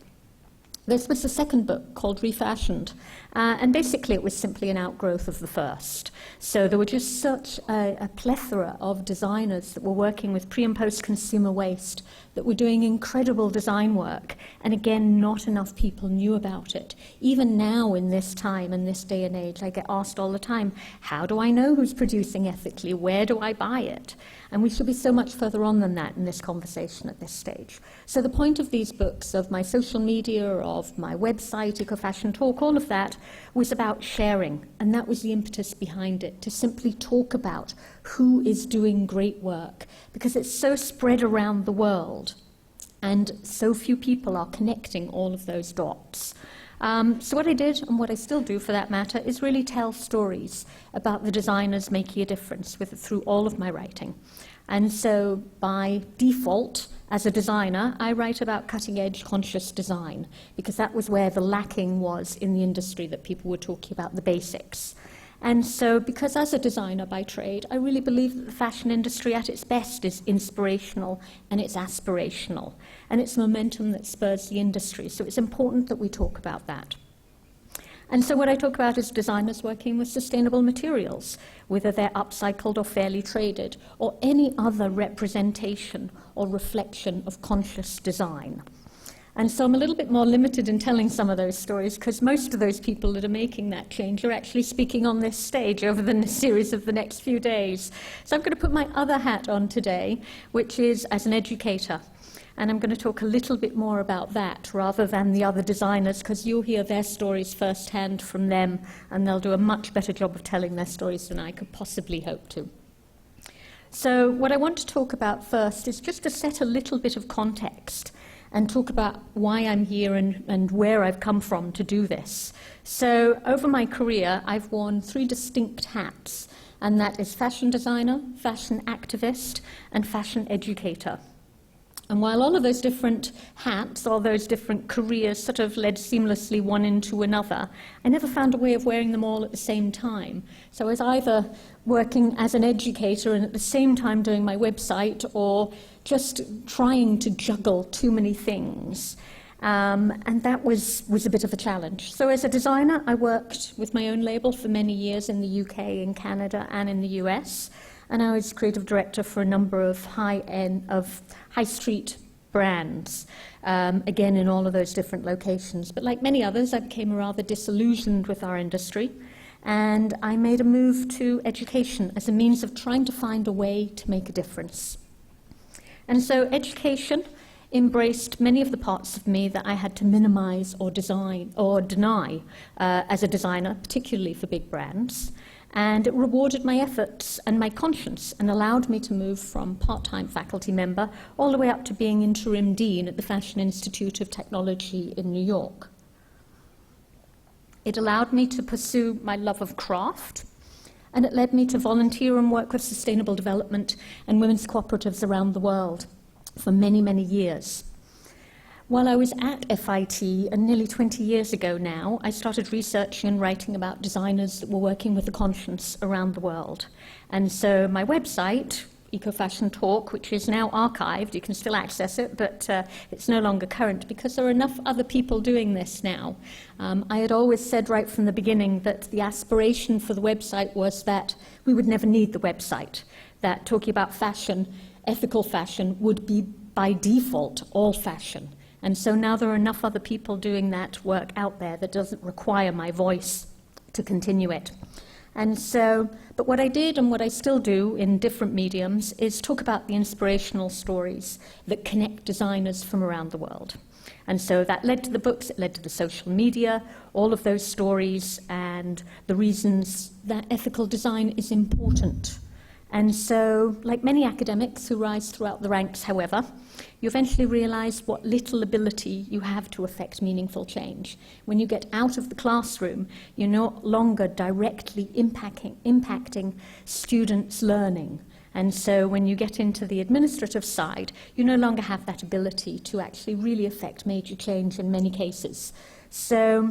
This was the second book, called Refashioned, and basically it was simply an outgrowth of the first. So there were just such a plethora of designers that were working with pre- and post-consumer waste, that were doing incredible design work, and again, not enough people knew about it. Even now, in this time, in this day and age, I get asked all the time, how do I know who's producing ethically? Where do I buy it? And we should be so much further on than that in this conversation at this stage. So the point of these books, of my social media, of my website, Eco-Fashion Talk, all of that, was about sharing. And that was the impetus behind it, to simply talk about who is doing great work. Because it's so spread around the world, and so few people are connecting all of those dots. So what I did, and what I still do for that matter, is really tell stories about the designers making a difference through all of my writing. And so by default, as a designer, I write about cutting-edge conscious design, because that was where the lacking was in the industry, that people were talking about the basics. And so, because as a designer by trade, I really believe that the fashion industry at its best is inspirational and it's aspirational. And it's momentum that spurs the industry. So it's important that we talk about that. And so what I talk about is designers working with sustainable materials, whether they're upcycled or fairly traded, or any other representation or reflection of conscious design. And so I'm a little bit more limited in telling some of those stories because most of those people that are making that change are actually speaking on this stage over the series of the next few days. So I'm going to put my other hat on today, which is as an educator. And I'm going to talk a little bit more about that rather than the other designers, because you'll hear their stories firsthand from them, and they'll do a much better job of telling their stories than I could possibly hope to. So what I want to talk about first is just to set a little bit of context and talk about why I'm here and where I've come from to do this. So over my career, I've worn 3 distinct hats, and that is fashion designer, fashion activist, and fashion educator. And while all of those different hats, all those different careers sort of led seamlessly one into another, I never found a way of wearing them all at the same time. So I was either working as an educator and at the same time doing my website, or just trying to juggle too many things. And that was a bit of a challenge. So as a designer, I worked with my own label for many years in the UK, in Canada, and in the US. And I was creative director for a number of high street brands, again in all of those different locations. But like many others, I became rather disillusioned with our industry, and I made a move to education as a means of trying to find a way to make a difference. And so education embraced many of the parts of me that I had to minimize or deny as a designer, particularly for big brands. And it rewarded my efforts and my conscience and allowed me to move from part-time faculty member all the way up to being interim dean at the Fashion Institute of Technology in New York. It allowed me to pursue my love of craft, and it led me to volunteer and work with sustainable development and women's cooperatives around the world for many, many years. While I was at FIT, and nearly 20 years ago now, I started researching and writing about designers that were working with the conscience around the world. And so my website, Eco-Fashion Talk, which is now archived, you can still access it, but it's no longer current because there are enough other people doing this now. I had always said right from the beginning that the aspiration for the website was that we would never need the website, that talking about fashion, ethical fashion, would be by default all fashion. And so now there are enough other people doing that work out there that doesn't require my voice to continue it. And so, but what I did and what I still do in different mediums is talk about the inspirational stories that connect designers from around the world. And so that led to the books, it led to the social media, all of those stories and the reasons that ethical design is important. And so, like many academics who rise throughout the ranks, however, you eventually realize what little ability you have to affect meaningful change. When you get out of the classroom, you're no longer directly impacting students' learning. And so when you get into the administrative side, you no longer have that ability to actually really affect major change in many cases. So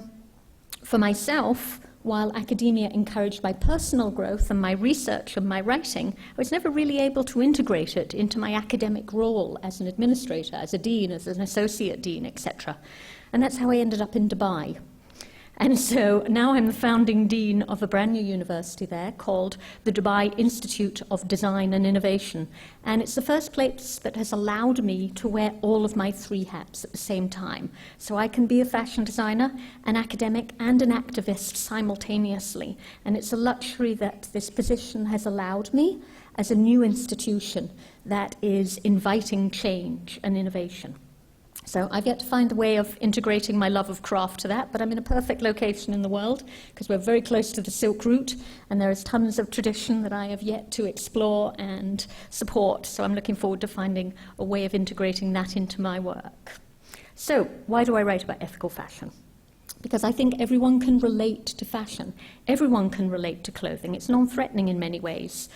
for myself, while academia encouraged my personal growth and my research and my writing, I was never really able to integrate it into my academic role as an administrator, as a dean, as an associate dean, etc. And that's how I ended up in Dubai. And so now I'm the founding dean of a brand new university there called the Dubai Institute of Design and Innovation. And it's the first place that has allowed me to wear all of my 3 hats at the same time. So I can be a fashion designer, an academic, and an activist simultaneously. And it's a luxury that this position has allowed me as a new institution that is inviting change and innovation. So I've yet to find a way of integrating my love of craft to that, but I'm in a perfect location in the world because we're very close to the Silk Route and there is tons of tradition that I have yet to explore and support. So I'm looking forward to finding a way of integrating that into my work. So why do I write about ethical fashion? Because I think everyone can relate to fashion. Everyone can relate to clothing. It's non-threatening in many ways.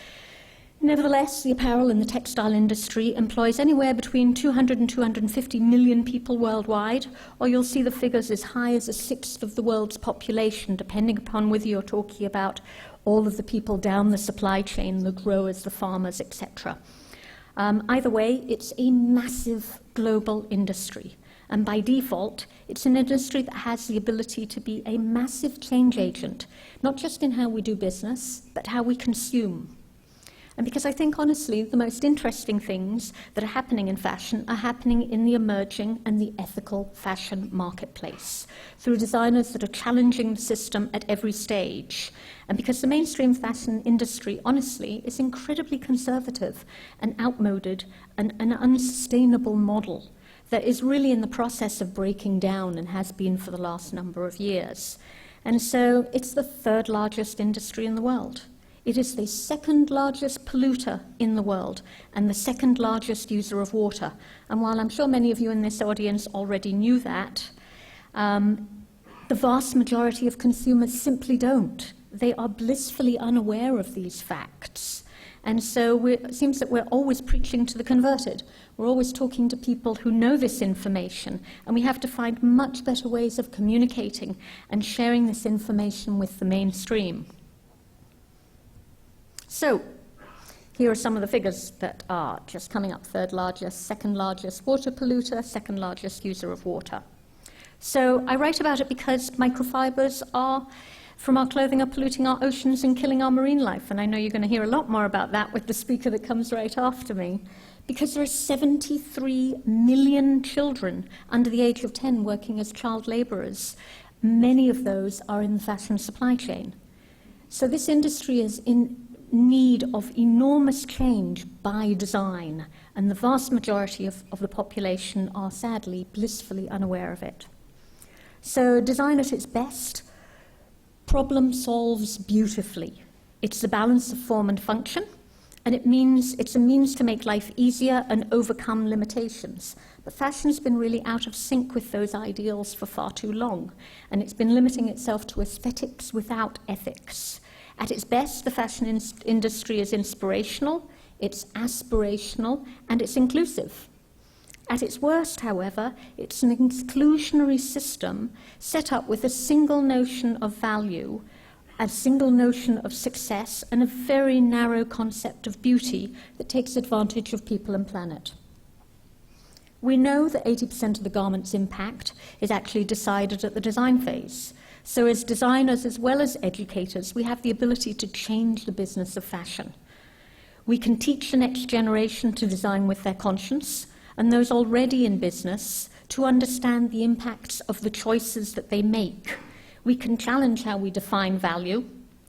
Nevertheless, the apparel and the textile industry employs anywhere between 200 and 250 million people worldwide, or you'll see the figures as high as 1/6 of the world's population, depending upon whether you're talking about all of the people down the supply chain, the growers, the farmers, etc. Either way, it's a massive global industry. And by default, it's an industry that has the ability to be a massive change agent, not just in how we do business, but how we consume. And because I think, honestly, the most interesting things that are happening in fashion are happening in the emerging and the ethical fashion marketplace, through designers that are challenging the system at every stage. And because the mainstream fashion industry, honestly, is incredibly conservative and outmoded and an unsustainable model that is really in the process of breaking down and has been for the last number of years. And so it's the third largest industry in the world. It is the second largest polluter in the world and the second largest user of water. And while I'm sure many of you in this audience already knew that, the vast majority of consumers simply don't. They are blissfully unaware of these facts. And so it seems that we're always preaching to the converted. We're always talking to people who know this information, and we have to find much better ways of communicating and sharing this information with the mainstream. So, here are some of the figures that are just coming up: third largest, second largest water polluter, second largest user of water. So I write about it because microfibers from our clothing are polluting our oceans and killing our marine life. And I know you're going to hear a lot more about that with the speaker that comes right after me, because there are 73 million children under the age of 10 working as child laborers. Many of those are in the fashion supply chain. So this industry is in need of enormous change by design, and the vast majority of the population are sadly blissfully unaware of it. So design at its best problem solves beautifully. It's the balance of form and function, and it's a means to make life easier and overcome limitations. But fashion's been really out of sync with those ideals for far too long, and it's been limiting itself to aesthetics without ethics. At its best, the fashion industry is inspirational, it's aspirational, and it's inclusive. At its worst, however, it's an exclusionary system set up with a single notion of value, a single notion of success, and a very narrow concept of beauty that takes advantage of people and planet. We know that 80% of the garment's impact is actually decided at the design phase. So as designers as well as educators, we have the ability to change the business of fashion. We can teach the next generation to design with their conscience, and those already in business to understand the impacts of the choices that they make. We can challenge how we define value,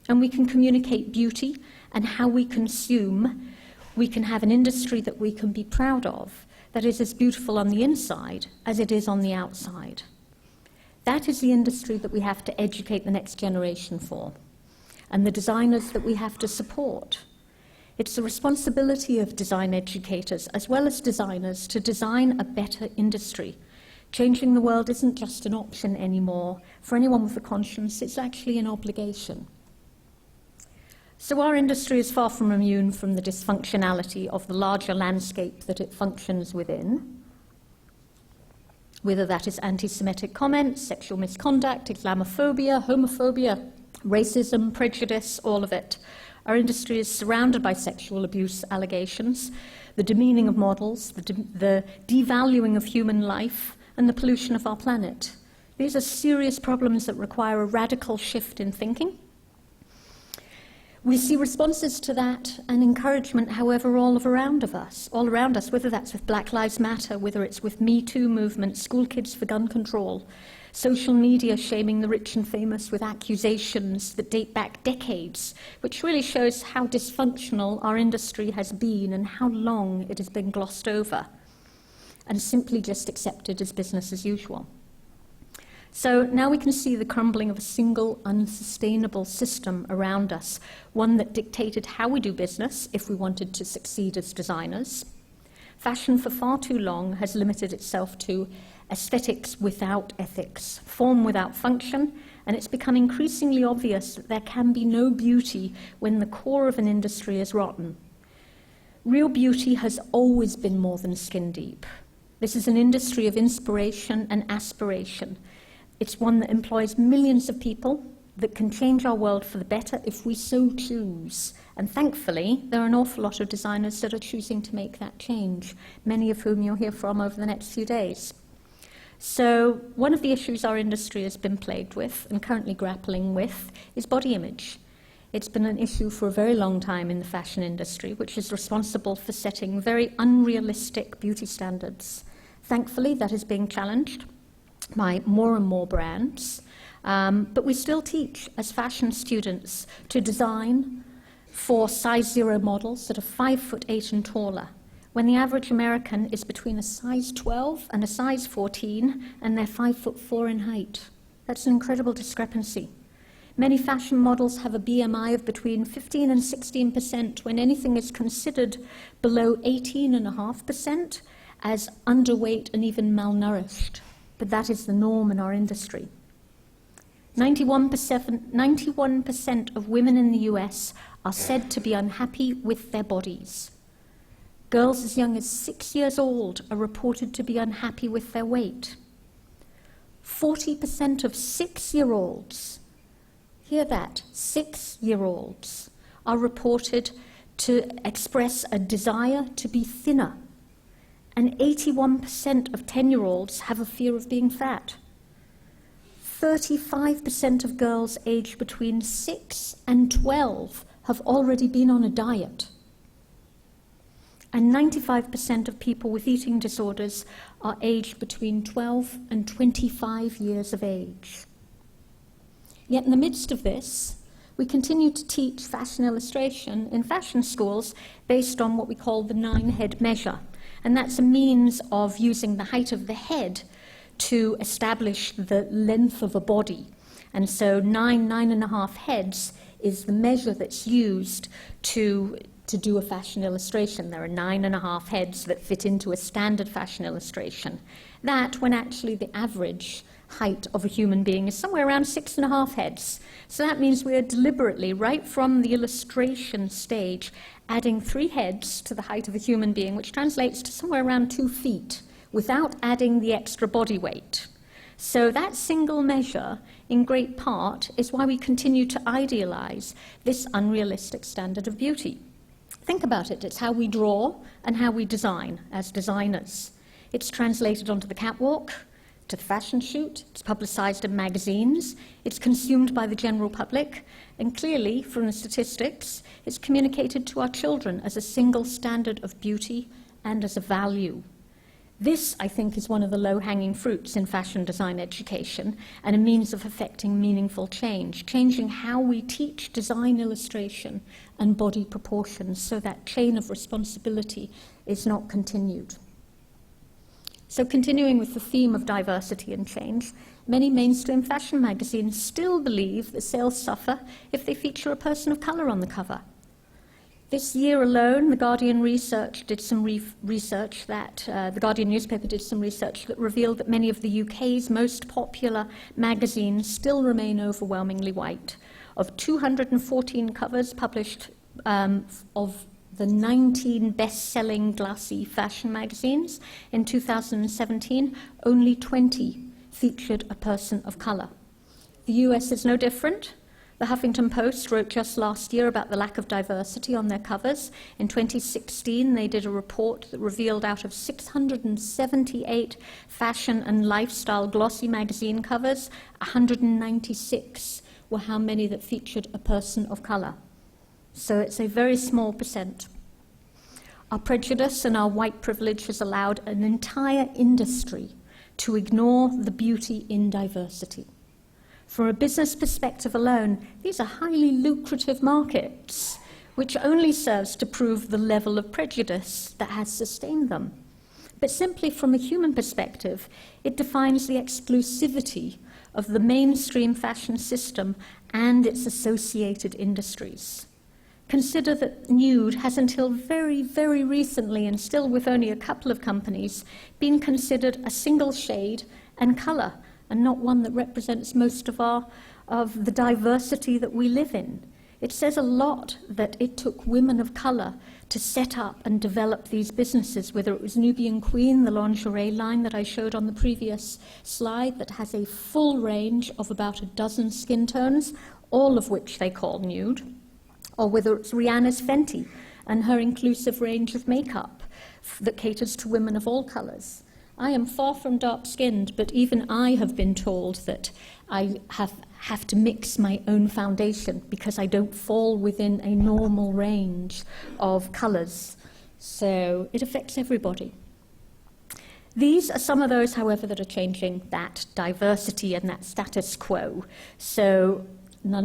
and we can communicate beauty and how we consume. We can have an industry that we can be proud of, that is as beautiful on the inside as it is on the outside. That is the industry that we have to educate the next generation for, and the designers that we have to support. It's the responsibility of design educators as well as designers to design a better industry. Changing the world isn't just an option anymore. For anyone with a conscience, it's actually an obligation. So our industry is far from immune from the dysfunctionality of the larger landscape that it functions within, whether that is anti-Semitic comments, sexual misconduct, Islamophobia, homophobia, racism, prejudice, all of it. Our industry is surrounded by sexual abuse allegations, the demeaning of models, the devaluing of human life, and the pollution of our planet. These are serious problems that require a radical shift in thinking. We see responses to that and encouragement, however, all around us, whether that's with Black Lives Matter, whether it's with Me Too movement, school kids for gun control, social media shaming the rich and famous with accusations that date back decades, which really shows how dysfunctional our industry has been and how long it has been glossed over and simply just accepted as business as usual. So now we can see the crumbling of a single unsustainable system around us, one that dictated how we do business if we wanted to succeed as designers. Fashion for far too long has limited itself to aesthetics without ethics, form without function, and it's become increasingly obvious that there can be no beauty when the core of an industry is rotten. Real beauty has always been more than skin deep. This is an industry of inspiration and aspiration. It's one that employs millions of people, that can change our world for the better if we so choose. And thankfully, there are an awful lot of designers that are choosing to make that change, many of whom you'll hear from over the next few days. So one of the issues our industry has been plagued with and currently grappling with is body image. It's been an issue for a very long time in the fashion industry, which is responsible for setting very unrealistic beauty standards. Thankfully, that is being challenged by more and more brands, but we still teach as fashion students to design for size 0 models that are 5'8" and taller, when the average American is between a size 12 and a size 14, and they're 5'4" in height. That's an incredible discrepancy. Many fashion models have a BMI of between 15 and 16%, when anything is considered below 18.5% as underweight and even malnourished. But that is the norm in our industry. 91% of women in the US are said to be unhappy with their bodies. Girls as young as 6 years old are reported to be unhappy with their weight. 40% of 6-year-olds, hear that, 6-year-olds, are reported to express a desire to be thinner. And 81% of 10-year-olds have a fear of being fat. 35% of girls aged between 6 and 12 have already been on a diet. And 95% of people with eating disorders are aged between 12 and 25 years of age. Yet in the midst of this, we continue to teach fashion illustration in fashion schools based on what we call the 9-head measure. And that's a means of using the height of the head to establish the length of a body. And so 9.5 heads is the measure that's used to do a fashion illustration. There are 9.5 heads that fit into a standard fashion illustration. That, when actually the average height of a human being is somewhere around 6.5 heads. So that means we are deliberately, right from the illustration stage, adding 3 heads to the height of a human being, which translates to somewhere around 2 feet, without adding the extra body weight. So that single measure, in great part, is why we continue to idealize this unrealistic standard of beauty. Think about it. It's how we draw and how we design as designers. It's translated onto the catwalk, to the fashion shoot, it's publicized in magazines, it's consumed by the general public, and clearly, from the statistics, it's communicated to our children as a single standard of beauty and as a value. This, I think, is one of the low-hanging fruits in fashion design education and a means of effecting meaningful change, changing how we teach design illustration and body proportions so that chain of responsibility is not continued. So continuing with the theme of diversity and change, many mainstream fashion magazines still believe that sales suffer if they feature a person of colour on the cover. This year alone, The Guardian research did some research that, the Guardian newspaper did some research that revealed that many of the UK's most popular magazines still remain overwhelmingly white. Of 214 covers published of the 19 best-selling glassy fashion magazines in 2017, only 20 featured a person of colour. The US is no different. The Huffington Post wrote just last year about the lack of diversity on their covers. In 2016, they did a report that revealed out of 678 fashion and lifestyle glossy magazine covers, 196 were how many that featured a person of colour. So it's a very small percent. Our prejudice and our white privilege has allowed an entire industry to ignore the beauty in diversity. From a business perspective alone, these are highly lucrative markets, which only serves to prove the level of prejudice that has sustained them. But simply from a human perspective, it defines the exclusivity of the mainstream fashion system and its associated industries. Consider that nude has until very, very recently, and still with only a couple of companies, been considered a single shade and colour, and not one that represents most of the diversity that we live in. It says a lot that it took women of colour to set up and develop these businesses, whether it was Nubian Queen, the lingerie line that I showed on the previous slide, that has a full range of about a dozen skin tones, all of which they call nude, or whether it's Rihanna's Fenty and her inclusive range of makeup that caters to women of all colours. I am far from dark-skinned, but even I have been told that I have to mix my own foundation because I don't fall within a normal range of colours. So it affects everybody. These are some of those, however, that are changing that diversity and that status quo. So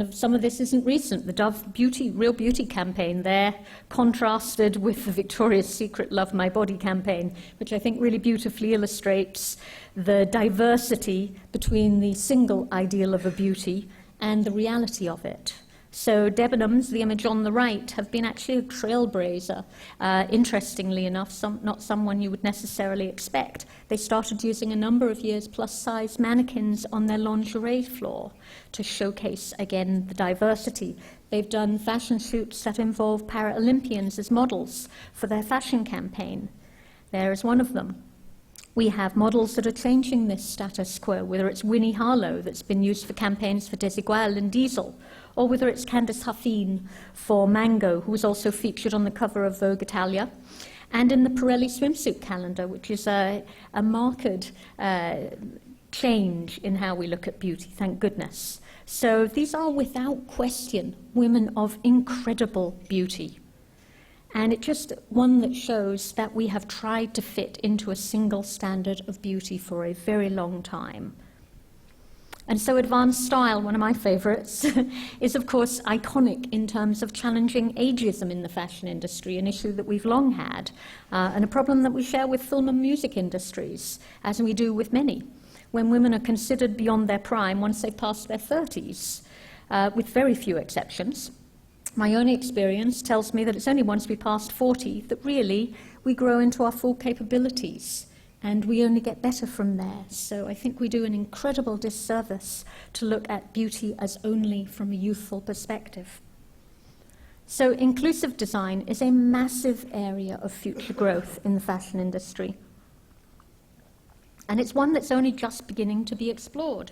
some of this isn't recent. The Dove Beauty, Real Beauty campaign there contrasted with the Victoria's Secret Love My Body campaign, which I think really beautifully illustrates the diversity between the single ideal of a beauty and the reality of it. So Debenhams, the image on the right, have been actually a trailblazer. Interestingly enough, not someone you would necessarily expect. They started using a number of years plus-size mannequins on their lingerie floor to showcase, again, the diversity. They've done fashion shoots that involve Paralympians as models for their fashion campaign. There is one of them. We have models that are changing this status quo, whether it's Winnie Harlow, that's been used for campaigns for Desigual and Diesel, or whether it's Candice Huffine for Mango, who was also featured on the cover of Vogue Italia, and in the Pirelli swimsuit calendar, which is a marked change in how we look at beauty, thank goodness. So these are, without question, women of incredible beauty. And it's just one that shows that we have tried to fit into a single standard of beauty for a very long time. And so advanced style, one of my favorites, is of course iconic in terms of challenging ageism in the fashion industry, an issue that we've long had, and a problem that we share with film and music industries, as we do with many. When women are considered beyond their prime once they've passed their 30s, with very few exceptions. My own experience tells me that it's only once we pass 40 that really we grow into our full capabilities, and we only get better from there. So I think we do an incredible disservice to look at beauty as only from a youthful perspective. So inclusive design is a massive area of future growth in the fashion industry. And it's one that's only just beginning to be explored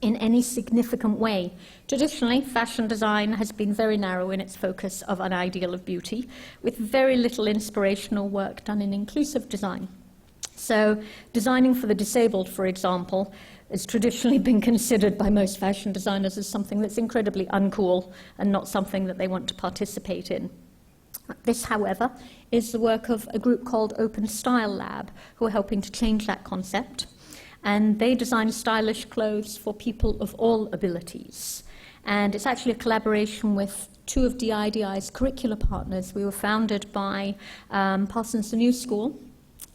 in any significant way. Traditionally, fashion design has been very narrow in its focus of an ideal of beauty, with very little inspirational work done in inclusive design. So designing for the disabled, for example, has traditionally been considered by most fashion designers as something that's incredibly uncool and not something that they want to participate in. This, however, is the work of a group called Open Style Lab, who are helping to change that concept. And they design stylish clothes for people of all abilities. And it's actually a collaboration with two of DIDI's curricular partners. We were founded by Parsons the New School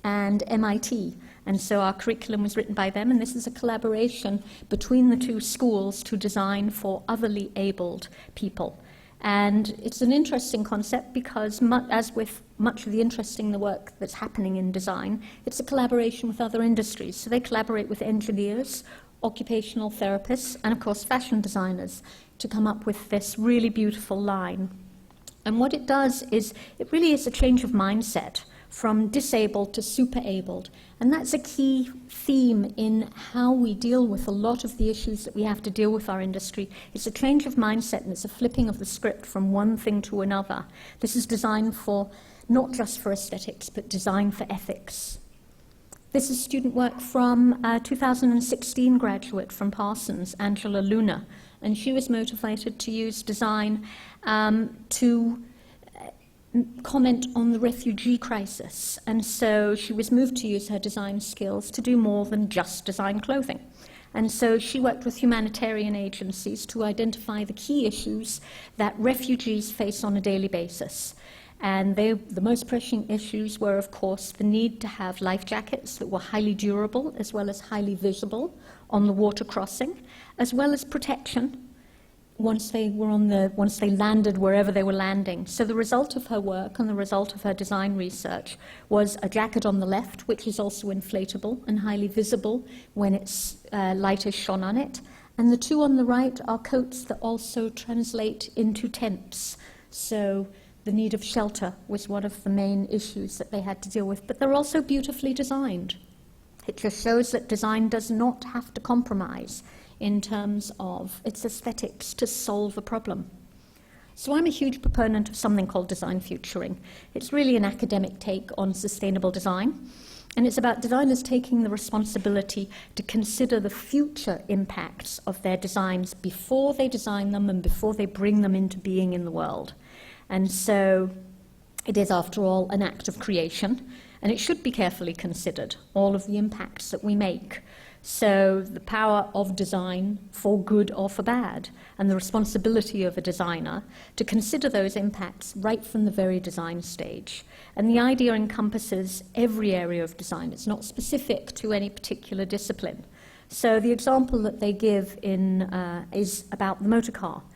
and MIT. And so our curriculum was written by them, and this is a collaboration between the two schools to design for otherly abled people. And it's an interesting concept because, as with much of the interesting work that's happening in design, it's a collaboration with other industries. So they collaborate with engineers, occupational therapists, and of course fashion designers to come up with this really beautiful line. And what it does is, it really is a change of mindset from disabled to super-abled. And that's a key theme in how we deal with a lot of the issues that we have to deal with our industry. It's a change of mindset, and it's a flipping of the script from one thing to another. This is designed for, not just for aesthetics, but designed for ethics. This is student work from a 2016 graduate from Parsons, Angela Luna, and she was motivated to use design to comment on the refugee crisis, and so she was moved to use her design skills to do more than just design clothing. And so she worked with humanitarian agencies to identify the key issues that refugees face on a daily basis. And the most pressing issues were, of course, the need to have life jackets that were highly durable as well as highly visible on the water crossing, as well as protection once they landed wherever they were landing. So the result of her work and the result of her design research was a jacket on the left, which is also inflatable and highly visible when light is shone on it. And the two on the right are coats that also translate into tents. So the need of shelter was one of the main issues that they had to deal with. But they're also beautifully designed. It just shows that design does not have to compromise in terms of its aesthetics to solve a problem. So I'm a huge proponent of something called design futuring. It's really an academic take on sustainable design. And it's about designers taking the responsibility to consider the future impacts of their designs before they design them and before they bring them into being in the world. And so it is, after all, an act of creation, and it should be carefully considered, all of the impacts that we make. So the power of design, for good or for bad, and the responsibility of a designer to consider those impacts right from the very design stage. And the idea encompasses every area of design. It's not specific to any particular discipline. So the example that they give is about the motor car.